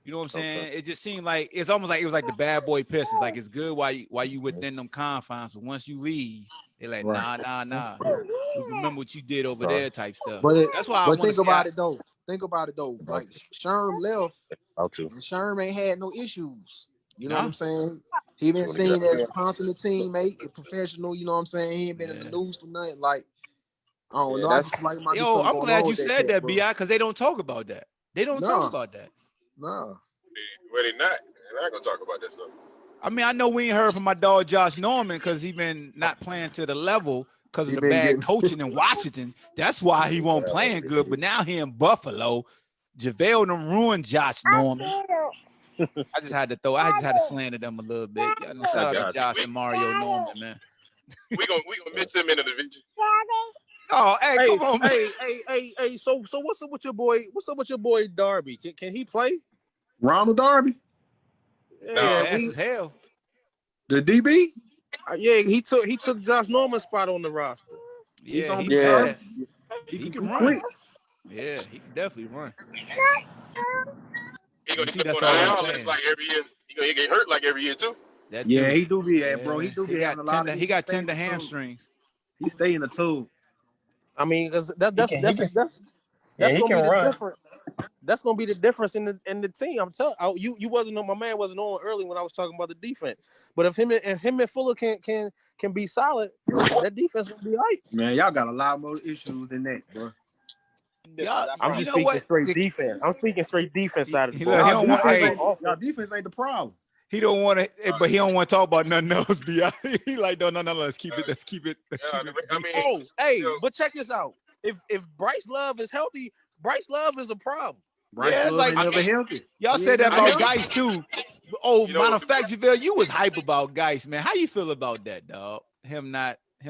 You know what I'm saying? Okay. It just seemed like it's almost like it was like the bad boy Pistons. Like it's good while you within them confines, but once you leave, they're like, Right. nah. We remember what you did over Right. there, type stuff. But That's why I want to think see. about it though. Think about it though. Okay. Like Sherm left, How to? and Sherm ain't had no issues. You know what Nah. I'm saying? He been You wanna get seen out? as a consummate teammate, a professional. You know what I'm saying? He ain't been in the Yeah. news for nothing. Like I don't Yeah, know. I that's just feel like it might be Yo, something I'm going glad on you with that said cat, that, bro. Bi, because they don't talk about that. They don't talk Nah, about that. nah. Well, they're not gonna talk about that stuff. I mean, I know we ain't heard from my dog Josh Norman because he been not playing to the level because of He the been bad getting coaching in Washington. That's why he won't playing good. But now he in Buffalo. JaVale done ruined Josh Norman. I just had to slander them a little bit. Y'all know, shout out to got you. Josh and Mario Norman, man. We gonna miss him in the division. Oh, hey, Hey, come on, man. hey. So what's up with your boy? What's up with your boy Darby? Can he play? Ronald Darby, He Yeah, fast as hell. the DB. he took Josh Norman's spot on the roster. He Yeah, gonna he be Yeah. fast. serviceable. He can He run. quick. Yeah, he can definitely run. He You gonna see, go that's to all I'm IL saying. like every year. He get hurt like every year too. That Yeah, too. he do be bro. Yeah. He do He be having a got lot of. he got tender hamstrings. hamstrings. He stay in the tube. I mean, 'cause that's He can gonna be the run. difference. That's gonna be the difference in the team. I'm telling you wasn't on. My man wasn't on early when I was talking about the defense. But if him and Fuller can be solid, that defense gonna be right. Man, y'all got a lot more issues than that, bro. Y'all, I'm you just know speaking what? straight defense. I'm speaking straight defense side of the He ball. don't want. Hey, Y'all defense ain't the problem. he don't want to, but he don't want to talk about nothing else. He like, no. Let's keep it. I mean, Oh, hey, you know, but check this out. If Bryce Love is healthy, Bryce Love is a problem. Bryce Yeah, it's Love like ain't never healthy. y'all He said ain't that never about healthy. Geis too. Oh, you know, matter of fact, JaVale, you was hype about Geis, man. How you feel about that, dog? Him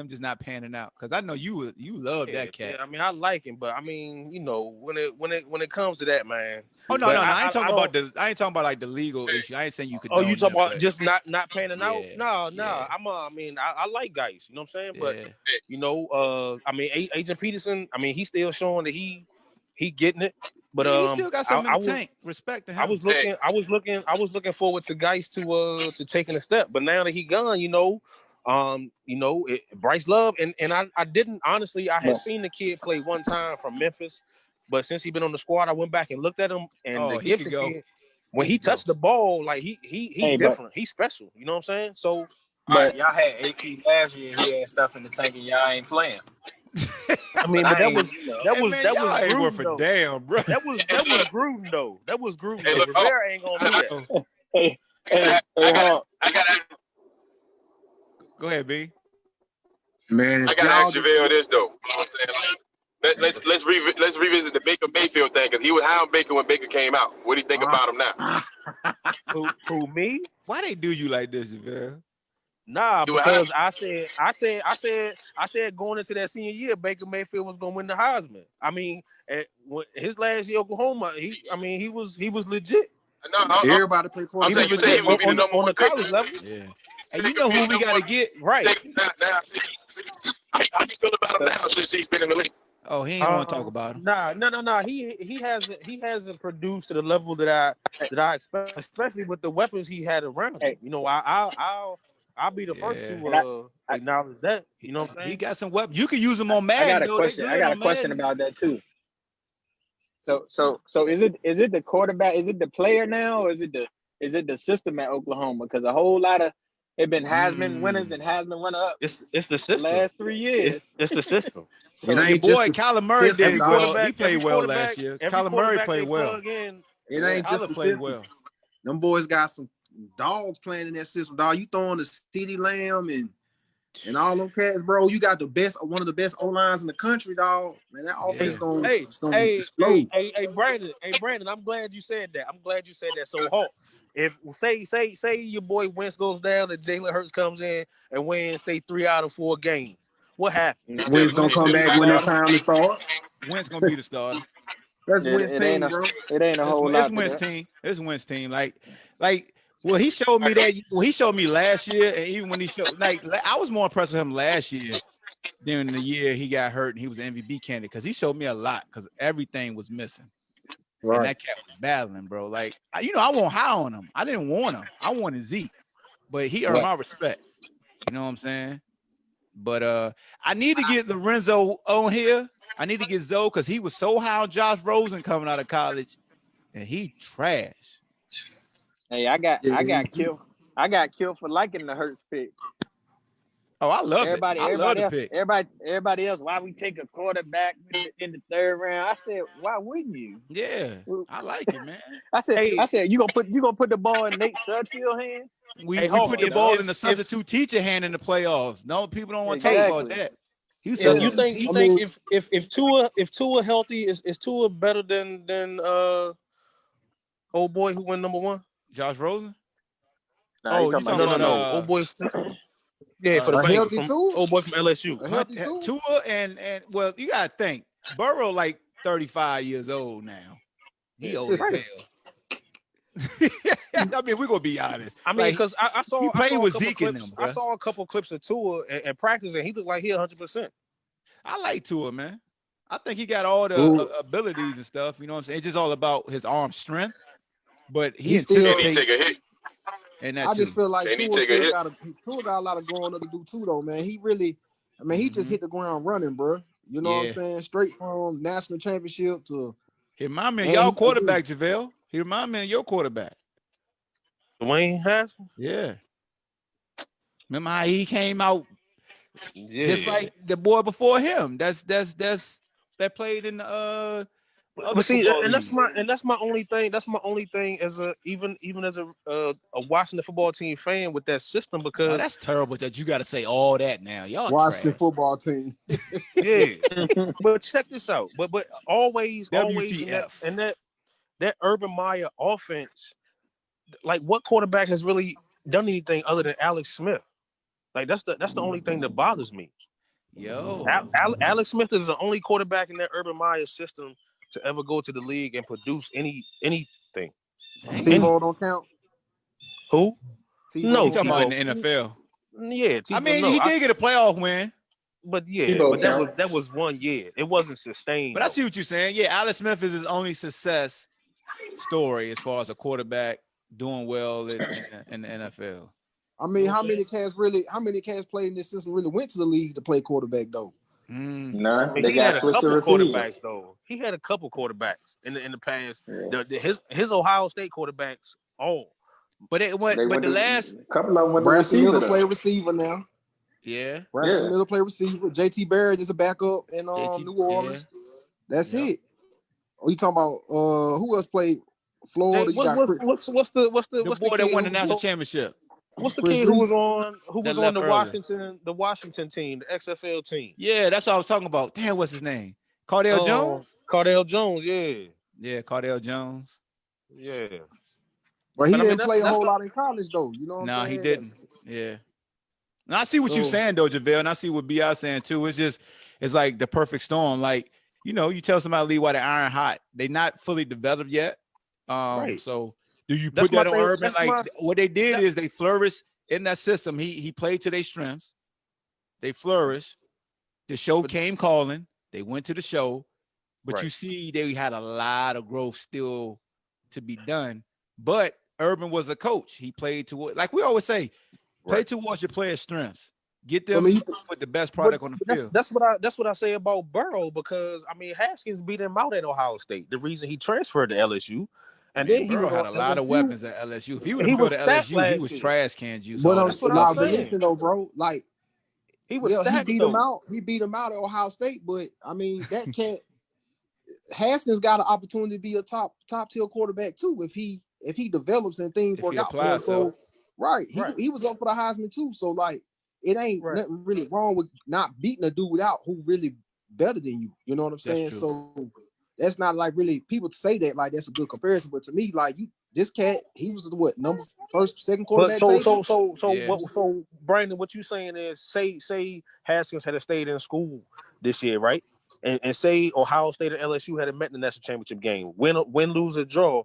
just not panning out. Because I know you love that cat. Yeah, I mean, I like him, but I mean, when it comes to that, man. Oh no, But I ain't talking don't- about I ain't talking about like the legal issue. I ain't saying you could. Oh, you talking about but just not panning out? yeah, No. yeah. I mean, I like guys. You know what I'm saying? But Yeah. I mean, Agent Peterson. I mean, he's still showing that he getting it. But Yeah, he still got something I in the was tank. Respect to him. I was looking forward to Geis to taking a step. But now that he gone, Bryce Love and I didn't honestly. I had seen the kid play one time from Memphis, but since he been on the squad, I went back and looked at him. And the He could Gibson go. kid, when he touched the ball, like he different. He's special. You know what I'm saying? So, But y'all had AP last year. He had stuff in the tank, and y'all ain't playing. I mean, but that was Man, y'all ain't worth Gruden a though. damn, bro. That was Gruden though. That was Gruden Hey, though. look, Rivera ain't gonna do that. I got Go ahead, B. Man, I if gotta y'all ask JaVale this though. You know what I'm saying? Like, let's revisit the Baker Mayfield thing because he was high on Baker when Baker came out. What do you think about him now? Who me? Why they do you like this, JaVale? Nah, You were because I said going into that senior year, Baker Mayfield was gonna win the Heisman. I mean, his last year Oklahoma, he was legit. everybody play I'm He saying was you say he legit would be the number on one the pick. college level. Yeah. And you know who we got to get? Right. Now, see, how you feel about him now since he's been in the league? Oh, he ain't want to talk about him. Nah. He hasn't produced to the level that I expect, especially with the weapons he had around him. You know, I'll be the first to acknowledge that. You know what I'm saying? He got some weapons. You can use them on Madden. I got a question. I got a question about that too. So is it the quarterback? Is it the player now, or is it the system at Oklahoma? Because a whole lot of it been Heisman winners and Heisman runner up. It's the the system. last 3 years. It's the system. It Your ain't boy just the Kyler Murray system, did dog. well. He played well last year. Every Kyler Murray quarterback played they well. plug in, It ain't just Kyler the played system. well. Them boys got some dogs playing in that system, dog. You throwing the CeeDee Lamb and all them cats, bro. You got one of the best O-lines in the country, dog. Man, that offense gonna explode. Hey, Brandon, I'm glad you said that. So, Hawk, if say your boy Wentz goes down and Jalen Hurts comes in and wins, say 3 out of 4 games, what happens? Wentz gonna come back when it's time to start. Wentz gonna be the starter. That's Wentz team, bro. It ain't a whole lot. It's Wentz team. It's Wentz team. Like. Well, he showed me that. Well, he showed me last year, and even when he showed, I was more impressed with him last year than the year he got hurt and he was an MVP candidate because he showed me a lot because everything was missing. Right. And that cat was battling, bro. Like, I won't high on him. I didn't want him. I wanted Zeke, but he earned my respect. You know what I'm saying? But I need to get Lorenzo on here. I need to get Zoe because he was so high on Josh Rosen coming out of college, and he trash. Hey, I got killed. I got killed for liking the Hurts pick. Oh, I love it. I love the pick. Everybody else, why we take a quarterback in the 3rd round? I said, why wouldn't you? Yeah, I like it, man. I said, you gonna put the ball in Nate Sudfeld's hand? We put the ball in the substitute teacher hand in the playoffs. No, people don't want to talk about that. You think if Tua healthy, is Tua better than old boy who went number 1? Josh Rosen? Nah, you talking about old boy. Yeah, for the Bengals, old boy from LSU. Tua and well, you gotta think Burrow like 35 years old now. He old as hell. I mean, we're gonna be honest. I mean, because I saw he played with Zeke in them. I saw a couple clips of Tua at practice, and he looked like he 100%. I like Tua, man. I think he got all the abilities and stuff. You know what I'm saying? It's just all about his arm strength. But he still take a hit. And I just feel like Tua got a lot of growing up to do too, though, man. He just hit the ground running, bro. You know what I'm saying? Straight from national championship to. He remind me of y'all quarterback, JaVale. He remind me of your quarterback. Dwayne Haskins? Yeah. Remember how he came out just like the boy before him. That played in the but see, and that's my only thing. That's my only thing as a even as a Washington football team fan with that system, because that's terrible that you got to say all that now. Y'all Washington trash. football team. Yeah, but check this out. But always WTF. and that Urban Meyer offense, like what quarterback has really done anything other than Alex Smith? Like that's the only thing that bothers me. Yo, Alex Smith is the only quarterback in that Urban Meyer system to ever go to the league and produce anything. Tebow don't count. Who? No, he's talking about in the NFL. Yeah, Tebow, I mean, he did get a playoff win. But that was 1 year. It wasn't sustained. But I see what you're saying. Yeah, Alex Smith is his only success story as far as a quarterback doing well in the NFL. I mean, how many cats played in this system really went to the league to play quarterback though? None. He had a couple quarterbacks though. He had a couple quarterbacks in the past. His Ohio State quarterbacks all. But the last couple of them Brandon Miller play receiver now. Yeah. Brandon Miller play receiver. JT Barrett is a backup in New Orleans. Yeah. That's it. Oh, you talking about who else played Florida? What's the boy that won the national championship? What's the kid who was on the Washington team, the XFL team? Yeah, that's what I was talking about. Damn, what's his name? Cardale Jones? Cardale Jones, yeah. Yeah, Cardale Jones. Yeah. But he didn't play a whole lot in college though. You know what I'm saying? No, he didn't. Yeah. And I see what you're saying though, JaVale, and I see what B.I. saying too. It's like the perfect storm. Like, you know, you tell somebody to leave while they're iron hot. They're not fully developed yet. Right. So do you put that on Urban? What they did is they flourished in that system. He played to their strengths. They flourished. The show came calling. They went to the show. But you see, they had a lot of growth still to be done. But Urban was a coach. He played to, like we always say, play towards your players' strengths. Get them with the best product on the field. That's what I say about Burrow, because I mean Haskins beat him out at Ohio State. The reason he transferred to LSU. And then he had a lot of weapons at LSU. If he would have go to LSU, he was trash can juice. But listen though, bro, like he beat him out. He beat him out at Ohio State, but I mean that can't. Haskins got an opportunity to be a top tier quarterback too if he if he develops and things If work he out for him. applies, So right, Right. he was up for the Heisman too. So like it ain't Right. nothing really wrong with not beating a dude out who really better than you. You know what I'm saying? true. So that's not like really people say that like that's a good comparison, but to me, like this cat, he was the what second But quarterback. so Brandon, what you saying is say Haskins had stayed in school this year, right? And say Ohio State and LSU had met in the national championship game. Win, lose, or draw.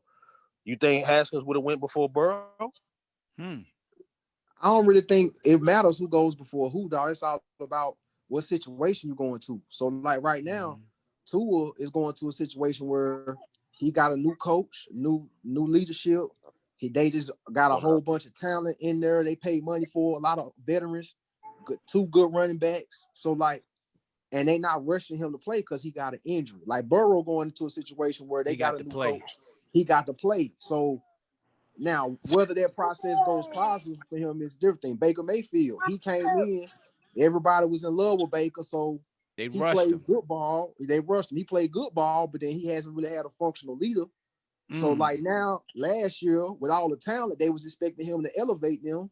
You think Haskins would have went before Burrow? I don't really think it matters who goes before who, dog. It's all about what situation you're going to. So, like right now, Tua is going to a situation where he got a new coach, new leadership. They just got a whole bunch of talent in there. They paid money for a lot of veterans, two good running backs. So, like, and they not rushing him to play because he got an injury. Like Burrow going into a situation where they got a new coach. He got to play. So now, whether that process goes positive for him is a different thing. Baker Mayfield, he came in, everybody was in love with Baker, so he played good ball. They rushed him. He played good ball, but then he hasn't really had a functional leader. So like now, last year, with all the talent, they was expecting him to elevate them,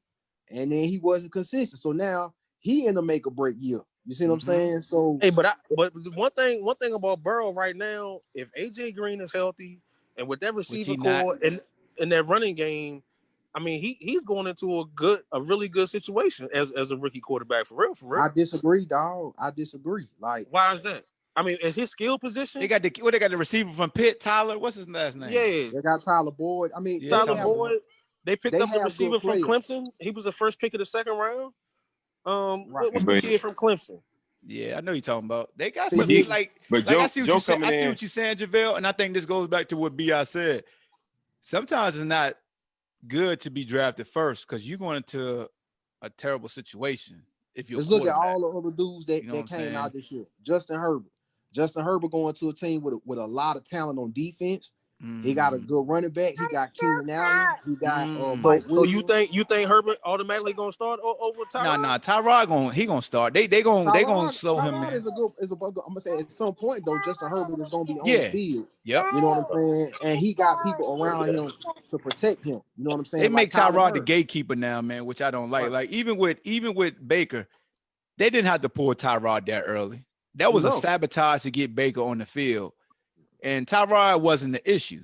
and then he wasn't consistent. So now he in a make or break year. You see what I'm saying? So hey, but one thing about Burrow right now, if AJ Green is healthy and with that receiver core and in that running game, I mean he's going into a really good situation as a rookie quarterback for real. I disagree, dog. I disagree. Like, why is that? I mean, is his skill position? They got the receiver from Pitt, Tyler. What's his last name? Yeah, they got Tyler Boyd. I mean, Tyler Boyd. They picked up the receiver from players. Clemson. He was the first pick of the second round. Right. What's the kid from Clemson? Yeah, I know you're talking about. They got But something Joe, I see what you're saying. I see what you're saying, JaVale, and I think this goes back to what B.I. said. Sometimes it's not good to be drafted first because you're going into a terrible situation. If you're let's look at all the other dudes that came out this year. Justin Herbert going to a team with a lot of talent on defense. He got a good running back. He got Keenan Allen. He got Mike Williams. So you think Herbert automatically gonna start over Tyrod? Nah, Tyrod gonna start. They gonna slow him in. I'm gonna say at some point though, Justin Herbert is gonna be on the field. Yep. You know what I'm saying? And he got people around him to protect him. You know what I'm saying? They make Tyrod the gatekeeper now, man, which I don't like. Like even with Baker, they didn't have to pull Tyrod that early. That was a sabotage to get Baker on the field. And Tyrod wasn't the issue.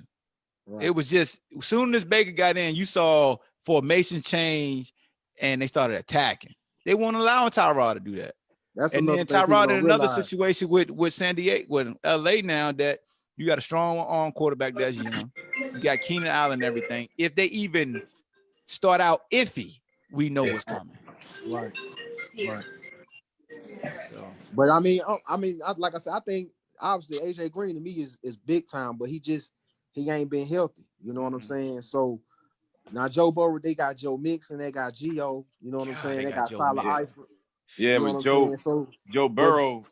Right. It was just as soon as Baker got in, you saw formation change and they started attacking. They weren't allowing Tyrod to do that. And then Tyrod in another situation with San Diego, with LA now, that you got a strong arm quarterback that's young. You got Keenan Allen and everything. If they even start out iffy, we know what's coming. Right. So. But I mean, like I said, I think obviously AJ Green to me is big time, but he ain't been healthy. You know what I'm saying? So now Joe Burrow, they got Joe Mixon, they got Gio. You know what I'm saying? They got Tyler Eifert. Yeah, but Joe Burrow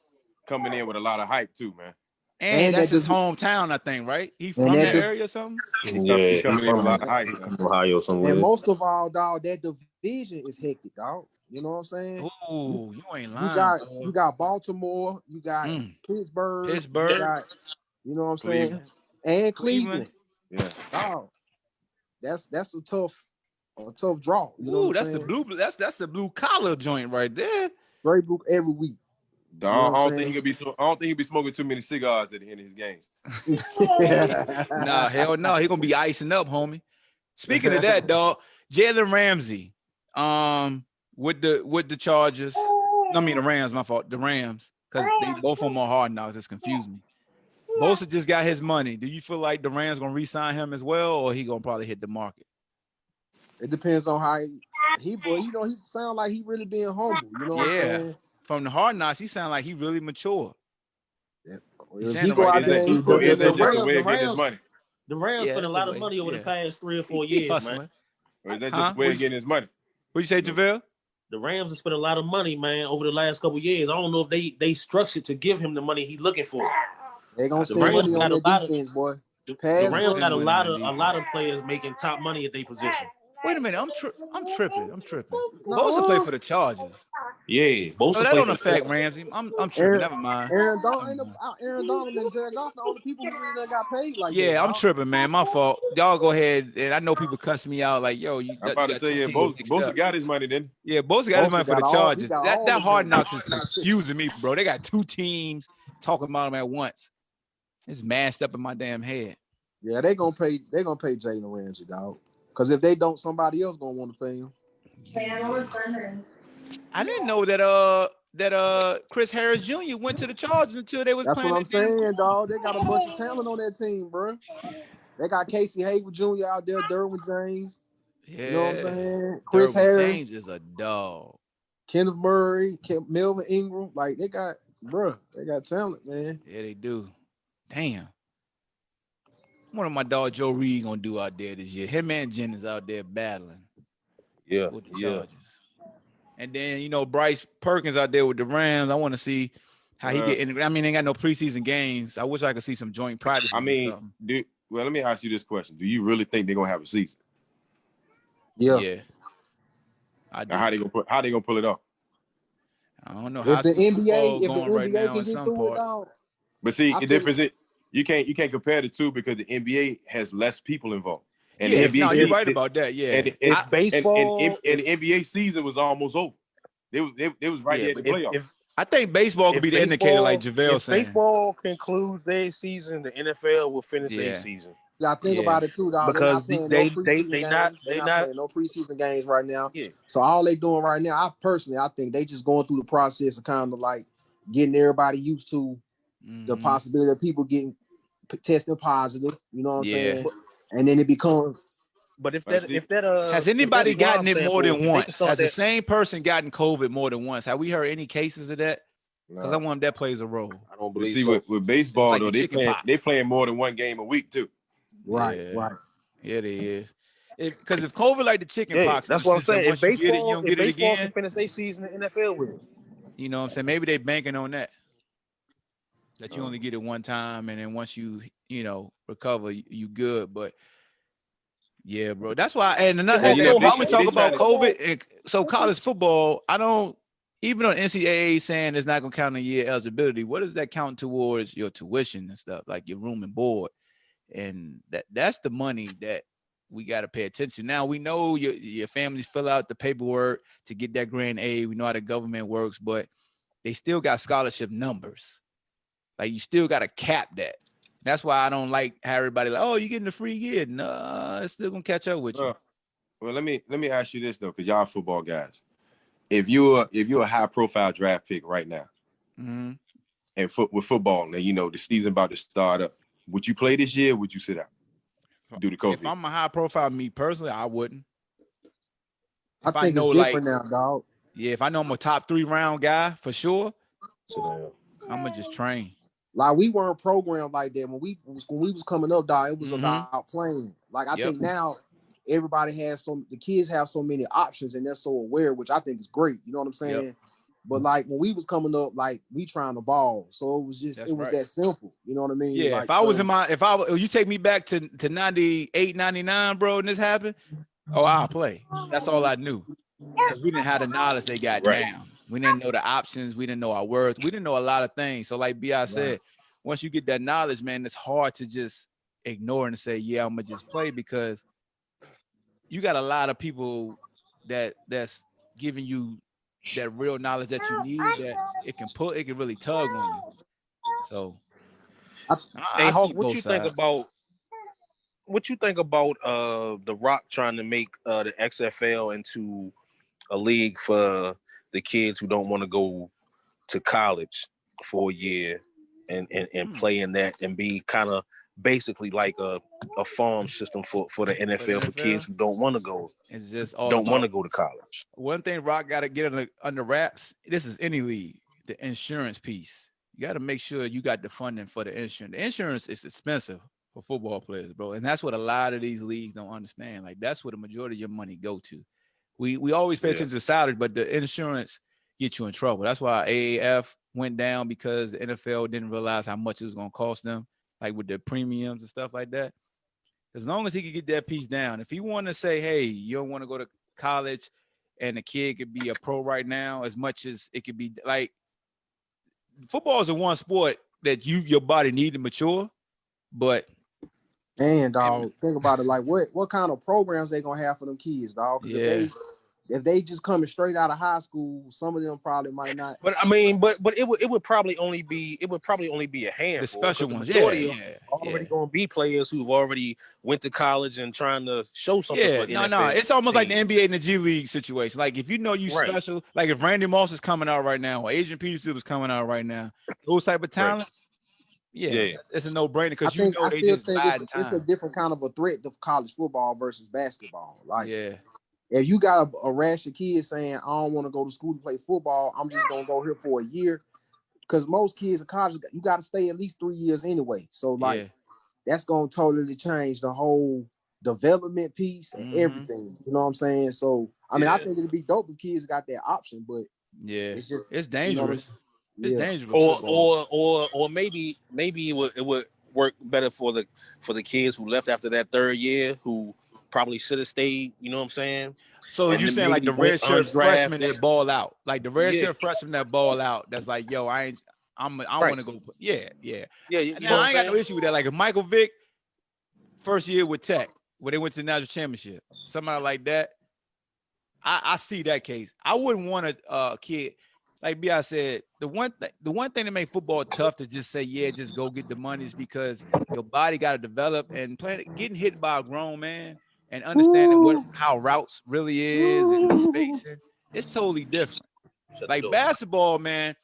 coming in with a lot of hype too, man. And that's his hometown, I think, right? He from that area or something? Yeah, he coming in with a lot of hype. He's from Ohio somewhere. And most of all, dog, that division is hectic, dog. You know what I'm saying? Ooh, you ain't lying. You got Baltimore, you got Pittsburgh. You know what I'm saying? And Cleveland. Yeah. Dog. That's a tough draw. You know that's the blue. That's the blue collar joint right there. Straight blue every week. I don't think he'll be smoking too many cigars at the end of his games. Nah, hell no. He gonna be icing up, homie. Speaking of that, dog, Jalen Ramsey, with the Chargers. I mean the Rams, my fault. The Rams, because they both of them are hard knocks. It's confused me. Bosa just got his money. Do you feel like the Rams gonna re-sign him as well, or he gonna probably hit the market? It depends on how he sound like he really being humble. You know what I'm saying? From the hard knocks, he sound like he really mature. The Rams spent a lot of money over the past 3 or 4 years, man. Or is that just a way of getting his money? What you say, JaVale? The Rams have spent a lot of money, man, over the last couple of years. I don't know if they structured to give him the money he's looking for. They gonna spend money on their defense, boy. The Rams got a lot of players making top money at their position. Wait a minute, I'm tripping. Bosa play for the Chargers. Yeah, Bosa Oh, that played don't for the affect Colts. Ramsey. I'm tripping. Never mind. Aaron Never mind. Donald and Jared Goff, the only people who really done got paid like that. Yeah, I'm Dog. tripping, man. My fault. Y'all go ahead. And I know people cussing me out like, yo, you I'm about to got say, two yeah, teams mixed Bosa up. got his money then. Yeah, Bosa got his money for the He Chargers. got That all the Hard money. Knocks is confusing me, bro. They got two teams talking about them at once. It's mashed up in my damn head. Yeah, they gonna pay Jalen Ramsey, dog. Because if they don't, somebody else gonna want to pay him. Yeah. I didn't know that Chris Harris Jr. went to the Chargers until they was That's playing what I'm that damn saying, dog. They got a bunch of talent on that team, bro. They got Casey Hayward Jr. out there, Derwin James. Yeah. You know what I'm saying? Chris Derwin Harris, James is a dog. Kenneth Murray, Melvin Ingram. Like they got talent, man. Yeah, they do. Damn. What am my dog Joe Reed gonna do out there this year? Him and Jennings out there battling. Yeah, With the Chargers. And then, Bryce Perkins out there with the Rams. I want to see how he get in. I mean, they got no preseason games. I wish I could see some joint practices or something. Let me ask you this question. Do you really think they're going to have a season? Yeah. I do. Now, how they gonna pull it off? I don't know. If the NBA NBA can get through it, dog. But see, the difference is you can't compare the two because the NBA has less people involved. And yeah, the NBA, you're right about that. Yeah, and baseball and the NBA season was almost over. They was right there at the playoffs. I think baseball could be the indicator, like JaVale saying. If baseball concludes their season, the NFL will finish their season. Yeah, I think about it too, dog. Because they're not playing no preseason games right now. Yeah. So all they doing right now, I think they just going through the process of kind of like getting everybody used to the possibility of people getting testing positive. You know what I'm saying? And then it becomes. But if that has anybody gotten it more than once? Has the same person gotten COVID more than once? Have we heard any cases of that? Because I want that plays a role. I don't believe so. With baseball like though, they playing more than one game a week too. Right. Yeah, they is. Because if COVID like the chicken pox, that's what I'm saying. If baseball again, can finish their season, the NFL will. You know what I'm saying? Maybe they banking on that. That you only get it one time, and then once you recover, you good. But yeah, bro, that's why. And another, how we talk about COVID. So college football, even on NCAA saying it's not gonna count a year eligibility. What does that count towards your tuition and stuff, like your room and board? And that's the money that we got to pay attention. Now we know your families fill out the paperwork to get that grant aid. We know how the government works, but they still got scholarship numbers. Like you still got to cap that. That's why I don't like how everybody like, oh, you getting a free year. No, it's still gonna catch up with you. Well, let me ask you this though, because y'all football guys. If you're a high profile draft pick right now, and with football, and the season about to start up, would you play this year? Or would you sit out? Do the COVID? If I'm a high profile, me personally, I wouldn't. I think it's different now, dog. Yeah, if I know I'm a top 3 round guy for sure, I'm gonna just train. Like we weren't programmed like that when we was coming up, dog. It was about playing. Like I think now everybody the kids have so many options and they're so aware, which I think is great. You know what I'm saying? Yep. But like when we was coming up, like we trying to ball, so it was just that simple. You know what I mean? Yeah. Like, if you take me back to 98, 99, bro, and this happened, I'll play. That's all I knew. Because we didn't have the knowledge they got now. We didn't know the options. We didn't know our worth. We didn't know a lot of things. So like B.I. said, once you get that knowledge, man, it's hard to just ignore and say, yeah, I'm gonna just play, because you got a lot of people that's giving you that real knowledge that you need, that it can really tug on you. So hey, Hawk, what you think about The Rock trying to make the XFL into a league for the kids who don't want to go to college for a year and play in that and be kind of basically like a farm system for the NFL for kids who don't want to go. It's just don't want to go to college. One thing Rock got to get under wraps. This is any league, the insurance piece. You got to make sure you got the funding for the insurance. The insurance is expensive for football players, bro, and that's what a lot of these leagues don't understand. Like that's where the majority of your money go to. We always pay attention to salaries, but the insurance gets you in trouble. That's why AAF went down, because the NFL didn't realize how much it was going to cost them, like with the premiums and stuff like that. As long as he could get that piece down, if he want to say, hey, you don't want to go to college and a kid could be a pro right now as much as it could be like football is the one sport that your body need to mature, but and dog, think about it, like what kind of programs they gonna have for them kids, dog? Because if they just coming straight out of high school, some of them probably might not. But I mean, but it would probably only be a handful. The special ones, majority already gonna be players who've already went to college and trying to show something for NFL. No, it's almost like the NBA and the G League situation. Like if you know you special, like if Randy Moss is coming out right now, or Adrian Peterson was coming out right now, those type of talents, it's a no-brainer because you know they just biding time. It's a different kind of a threat to college football versus basketball. Like if you got a rash of kids saying, I don't want to go to school to play football, I'm just going to go here for a year. Because most kids in college, you got to stay at least 3 years anyway. So, like, that's going to totally change the whole development piece and everything. You know what I'm saying? So, I mean, I think it'd be dope if kids got that option, but it's dangerous. You know, it's dangerous. Or maybe it would work better for the kids who left after that third year who probably should have stayed, you know what I'm saying? So you're saying like the red shirt freshmen that ball out, like the red shirt freshmen that ball out, that's like, yo, I want to go. I ain't got no issue with that. Like if Michael Vick first year with Tech, where they went to the national championship, somebody like that, I see that case. I wouldn't want a kid. Like B.I. said, the one thing that make football tough to just say, just go get the money is because your body got to develop, and getting hit by a grown man and understanding how routes really is and the spacing, it's totally different. Like basketball, man,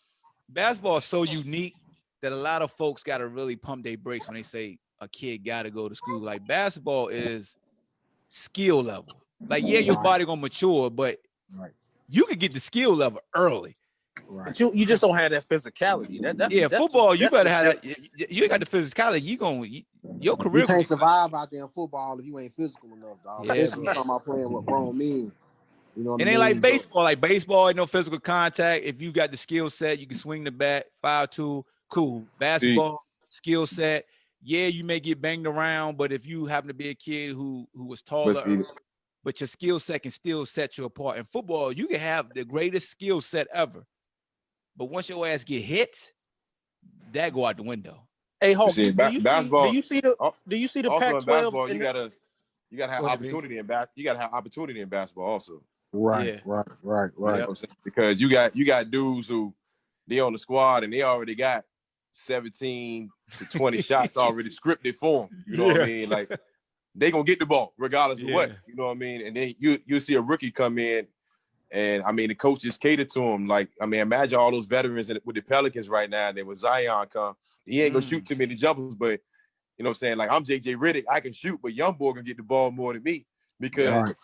basketball is so unique that a lot of folks got to really pump their brakes when they say a kid got to go to school. Like basketball is skill level. Like, your body gonna mature, but you could get the skill level early. But you just don't have that physicality. That's football. You better have that. You got the physicality. Your career. You can't survive out there in football if you ain't physical enough, dog. Especially talking about playing with grown men. You know what I mean? It ain't like baseball. Like baseball, ain't no physical contact. If you got the skill set, you can swing the bat, 5'2", cool. Basketball, skill set. Yeah, you may get banged around, but if you happen to be a kid who was taller, but your skill set can still set you apart. In football, you can have the greatest skill set ever, but once your ass get hit, that go out the window. Hey, Hulk, basketball. Do you see the Pac-12? Basketball, you gotta have opportunity in You gotta have opportunity in basketball also. Right. You know what I'm saying? Because you got dudes who they on the squad and they already got 17 to 20 shots already scripted for them. You know what I mean? Like they gonna get the ball regardless of what. You know what I mean? And then you see a rookie come in, and I mean the coaches cater to him. Like, I mean, imagine all those veterans with the Pelicans right now. And then when Zion come, he ain't gonna shoot too many jumpers, but you know what I'm saying? Like, I'm JJ Redick, I can shoot, but young boy gonna get the ball more than me because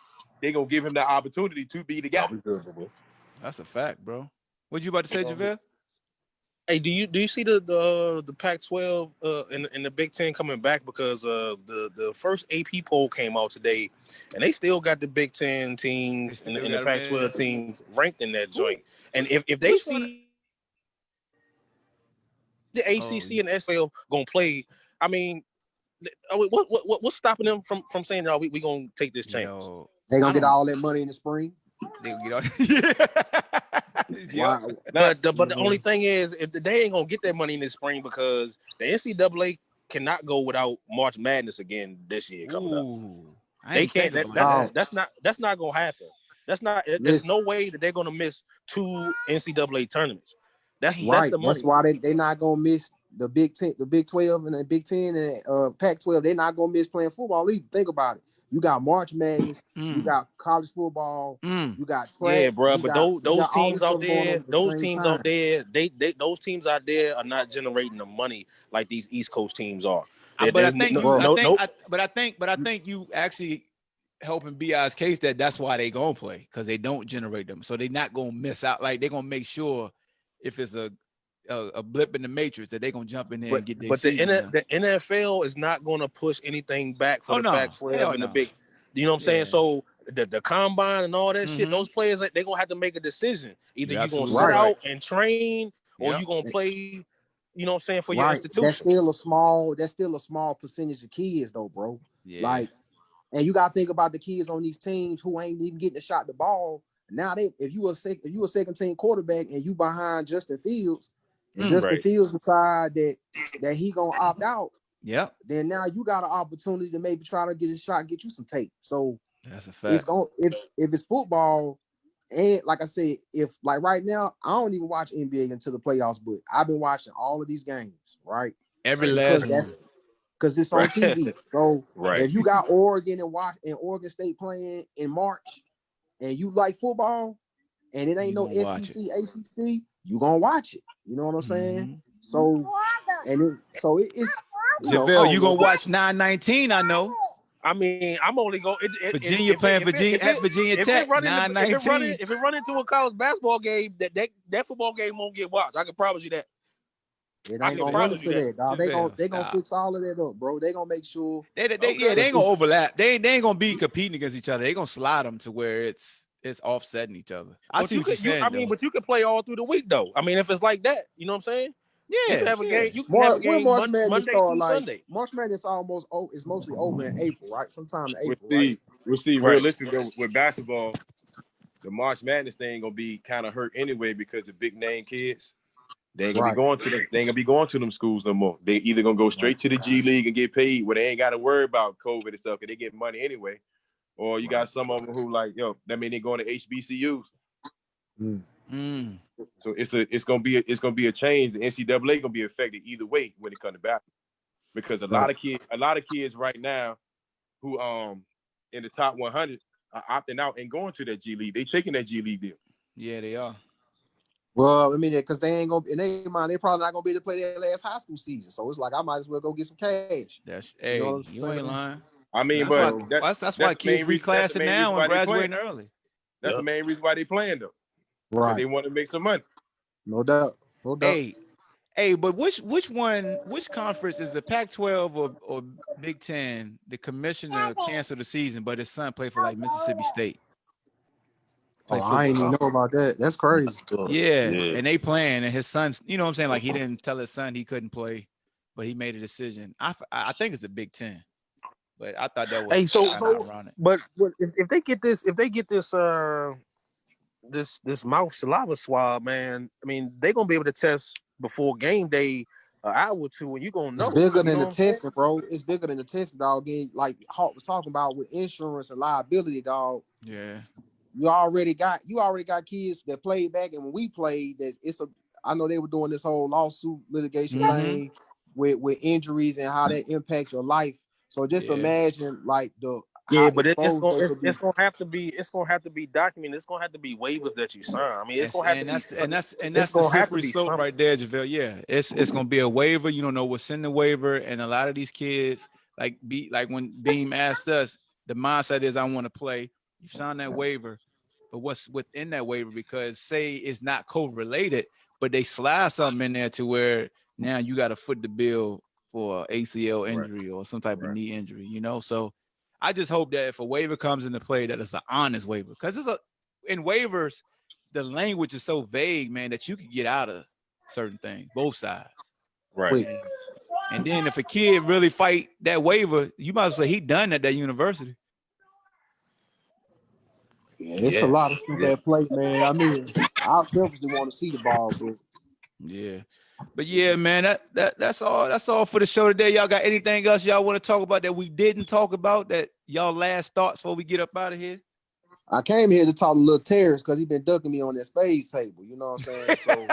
they gonna give him that opportunity to be the guy. That's a fact, bro. What you about to say, JaVale? Hey, do you see the Pac-12 and the Big Ten coming back because the first AP poll came out today, and they still got the Big Ten teams and the Pac-12 teams ranked in that joint. And if they see the ACC and the SL gonna play, I mean, what's stopping them from saying, "No, we gonna take this chance"? They gonna get all that money in the spring. They gonna get all. But the only thing is, if they ain't gonna get that money in the spring because the NCAA cannot go without March Madness again this year coming up. They can't. That's not gonna happen. There's no way that they're gonna miss 2 NCAA tournaments. That's the money. That's why they not gonna miss the Big 10, the Big 12, and the Big 10 and Pac-12. They're not gonna miss playing football either. Think about it. You got March Madness, you got college football, you got track. Bro. But those teams out there, those teams out there are not generating the money like these East Coast teams are. But I think you actually helping BI's case that's why they gonna play, because they don't generate them, so they're not gonna miss out. Like they're gonna make sure if it's a blip in the matrix that they're gonna jump in there and get their season. But the NFL is not gonna push anything back for the Pac-12 and the big. You know what I'm saying? So the combine and all that shit, those players, they're gonna have to make a decision. Either you're gonna sit out and train, or you're gonna play. You know what I'm saying, for your institution. That's still a small percentage of kids though, bro. Yeah. Like, and you gotta think about the kids on these teams who ain't even getting a shot the ball. Now if you a second team quarterback and you behind Justin Fields, and Justin Right. Fields decide that he gonna opt out, Yep. then now you got an opportunity to maybe try to get a shot, get you some tape. So That's a it's fact. going if it's football, and like I said, if like right now, I don't even watch NBA until the playoffs, but I've been watching all of these games, right? Every Because last one. because it's on Right. TV. So Right. if you got Oregon and Oregon State playing in March, and you like football, and it ain't You no gonna watch SEC, ACC, you gonna watch it. You know what I'm saying? Mhm. So it's you know, I JaVale, don't you know. gonna watch 919? I know. I mean, I'm only going. Virginia playing Virginia at Virginia Tech. If 919. it run into a college basketball game, that football game won't get watched. I can promise you that. It I ain't can gonna run promise into you that. that, dog. JaVale, They gonna stop. fix all of that up, bro. They gonna make sure. They Okay. ain't gonna overlap. They ain't gonna be competing against each other. They gonna slide them to where it's offsetting each other. I see what you're saying, though. but you could play all through the week though. I mean, if it's like that, you know what I'm saying? You Yeah, can have a game. You can have When a game March Madness Monday start, through like Sunday. March Madness is mostly over in April, right? Sometime in April, We'll see. Right. Realistically, though, with basketball, the March Madness thing gonna be kind of hurt anyway because the big name kids they ain't gonna be going to them. They ain't gonna be going to them schools no more. They either gonna go straight to the G League and get paid, where they ain't got to worry about COVID and stuff, because they get money anyway. Or you got some of them who like, yo, that mean they going to HBCUs. So it's gonna be a change. The NCAA gonna be affected either way when it comes to basketball, because a lot of kids right now who in the top 100 are opting out and going to that G League. They taking that G League deal. Yeah, they are. Well, I mean, because they ain't gonna in their mind, they probably not gonna be able to play their last high school season. So it's like I might as well go get some cash. That's You know what I'm you saying? ain't lying. I mean, That's but why that's why kids free classing now and graduating playing. early. That's the main reason why they playing though. Right. They want to make some money. No doubt. Hey, but which conference is the Pac-12 or Big Ten? The commissioner canceled the season, but his son played for like Mississippi State. I ain't even know about that. That's crazy. Yeah, and they playing, and his son's, you know what I'm saying? Like he didn't tell his son he couldn't play, but he made a decision. I think it's the Big Ten, but I thought that was Hey, so ironic. but if they get this this mouth saliva swab, man, I mean, they're gonna be able to test before game day an hour or two, and you're gonna know. It's bigger you than know the testing, bro. It's bigger than the testing, dog. Again, like Hawk was talking about with insurance and liability, dog. Yeah. You already got kids that played back, and when we played, I know they were doing this whole lawsuit litigation thing with injuries and how that impacts your life. So just imagine like but it's gonna have to be documented. It's gonna have to be waivers that you sign. I mean, it's gonna have to be that's the slippery slope right there, JaVale. Yeah, it's gonna be a waiver. You don't know what's in the waiver, and a lot of these kids like when Beam asked us, the mindset is I want to play. You sign that waiver, but what's within that waiver? Because say it's not COVID related, but they slide something in there to where now you got to foot the bill for ACL injury or some type of knee injury. You know, so. I just hope that if a waiver comes into play, that it's an honest waiver. Because in waivers, the language is so vague, man, that you could get out of certain things, both sides. Right. And then if a kid really fight that waiver, you might as well say he done at that university. Yeah, it's a lot of people at play, man. I mean, I selfishly want to see the ball, but But yeah, man, that's all for the show today. Y'all got anything else y'all want to talk about that we didn't talk about, that y'all last thoughts before we get up out of here? I came here to talk to Lil Terrence because he been ducking me on that spades table. You know what I'm saying? So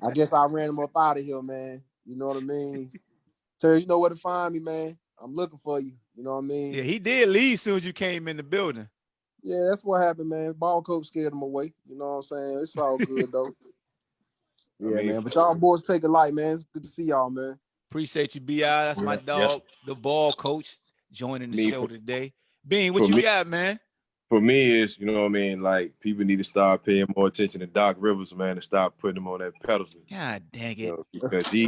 I guess I ran him up out of here, man. You know what I mean? Terrence, you know where to find me, man. I'm looking for you. You know what I mean? Yeah, he did leave as soon as you came in the building. Yeah, that's what happened, man. Ball coach scared him away. You know what I'm saying? It's all good, though. Yeah, man. But y'all boys take it light, man. It's good to see y'all, man. Appreciate you, B.I. That's my dog, the ball coach, joining the show today. Bean, what you got, man? For me, is, you know what I mean, like, people need to start paying more attention to Doc Rivers, man, and stop putting him on that pedestal. God dang it. You know, because he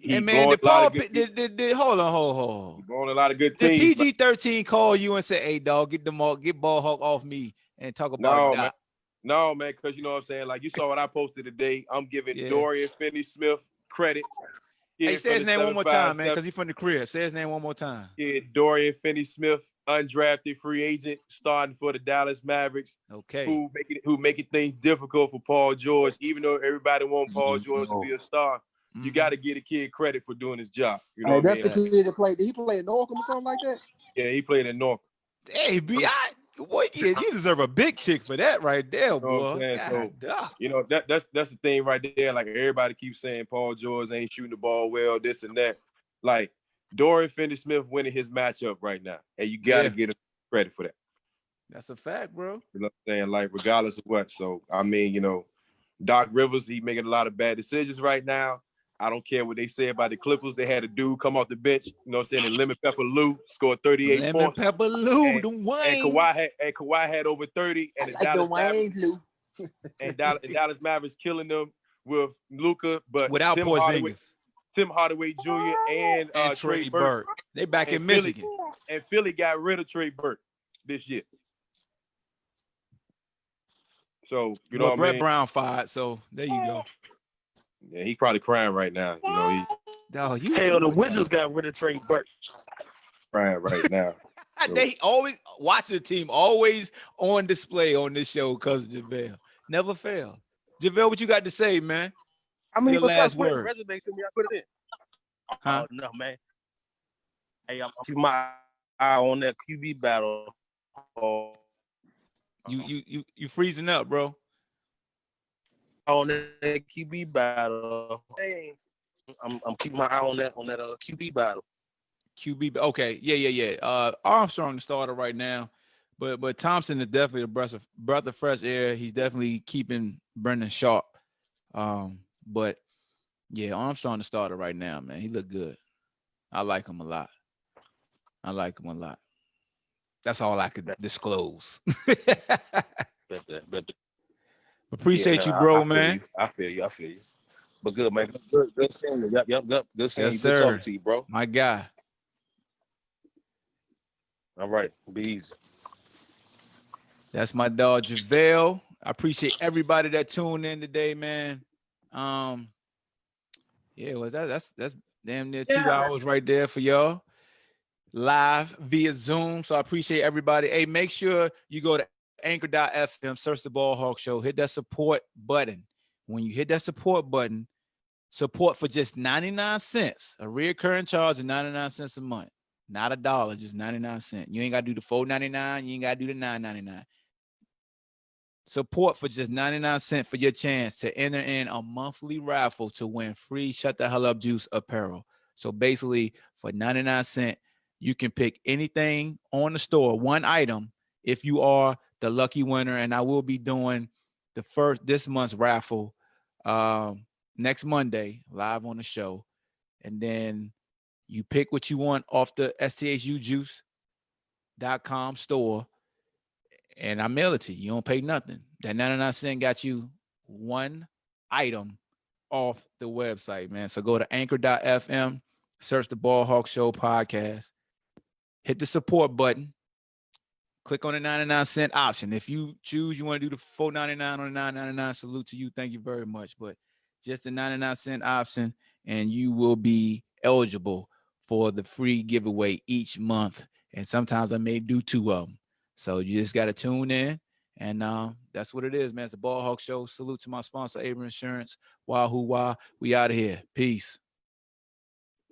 hey, man, blowing a lot of good, hold on. He blowing a lot of good teams. Did PG-13 call you and say, hey, dog, get BallHawk off me and talk about Doc? No, man, because you know what I'm saying? Like, you saw what I posted today. I'm giving Dorian Finney-Smith credit. kid Hey, say from his the name one more time, man, 757. because he's from the crib. Say his name one more time. Kid Dorian Finney-Smith, undrafted free agent, starting for the Dallas Mavericks. Okay. Who making things difficult for Paul George, even though everybody want Paul George to be a star. You got to give a kid credit for doing his job. You know what I That's mean? the kid that played. Did he play in Norcom or something like that? Yeah, he played in Norfolk. Hey, B.I., boy, you deserve a big chick for that right there, You know what boy. I'm saying? So, you know, that's the thing right there. Like, everybody keeps saying Paul George ain't shooting the ball well, this and that. Like, Dorian Finney-Smith winning his matchup right now, and you got to get him credit for that. That's a fact, bro. You know what I'm saying? Like, regardless of what. So, I mean, you know, Doc Rivers, he making a lot of bad decisions right now. I don't care what they say about the Clippers. They had a dude come off the bench, you know what I'm saying, and Lemon Pepper Lou scored 38 Lemon points. Pepper Lou, and, the Wayne. And Kawhi had over 30. And Dallas Mavericks killing them with Luka, but without Porzingis. Tim Hardaway Jr. and Trey Burke. They back in Michigan. And Philly got rid of Trey Burke this year. So, you know what I mean? Brett Brown fired, so there you go. Yeah, he probably crying right now. You know, the Wizards got rid of Trey Burke. Crying right now. So. They always watch the team, always on display on this show because of JaVale. Never fail. JaVale, what you got to say, man? I mean, your last word. Resume to me, I put it in. Huh? Oh no, man. Hey, I'm keeping my eye on that QB battle. You freezing up, bro. On that QB battle. I'm keeping my eye on that QB battle. QB, okay, yeah. Armstrong the starter right now, but Thompson is definitely a breath of fresh air. He's definitely keeping Brendan sharp. But yeah, Armstrong the starter right now, man. He look good. I like him a lot. That's all I could disclose. Appreciate you, bro, man. I feel you. But good, man. Good seeing you. Yep. Good seeing you. Good talking to you, bro. My guy. All right. Be easy. That's my dog, JaVale. I appreciate everybody that tuned in today, man. That's damn near 2 hours right there for y'all. Live via Zoom. So I appreciate everybody. Hey, make sure you go to anchor.fm, search the BallHawk Show, hit that support button. When you hit that support button, support for just 99 cents, a recurring charge of 99 cents a month. Not $1, just 99 cents. You ain't got to do the $4.99. You ain't got to do the $9.99. Support for just 99 cents for your chance to enter in a monthly raffle to win free Shut the Hell Up Juice apparel. So basically, for 99 cents, you can pick anything on the store, one item, if you are the lucky winner. And I will be doing this month's raffle next Monday, live on the show. And then you pick what you want off the sthujuice.com store, and I mail it to you. You don't pay nothing. That 99 cents got you one item off the website, man. So go to anchor.fm, search the BallHawk Show podcast, hit the support button, click on the 99 cent option. If you choose, you want to do the $4.99 or the $9.99, salute to you. Thank you very much. But just the 99 cent option, and you will be eligible for the free giveaway each month. And sometimes I may do 2 of them. So you just got to tune in. And that's what it is, man. It's the BallHawk Show. Salute to my sponsor, Able Insurance. Wahoo, wah. We out of here. Peace.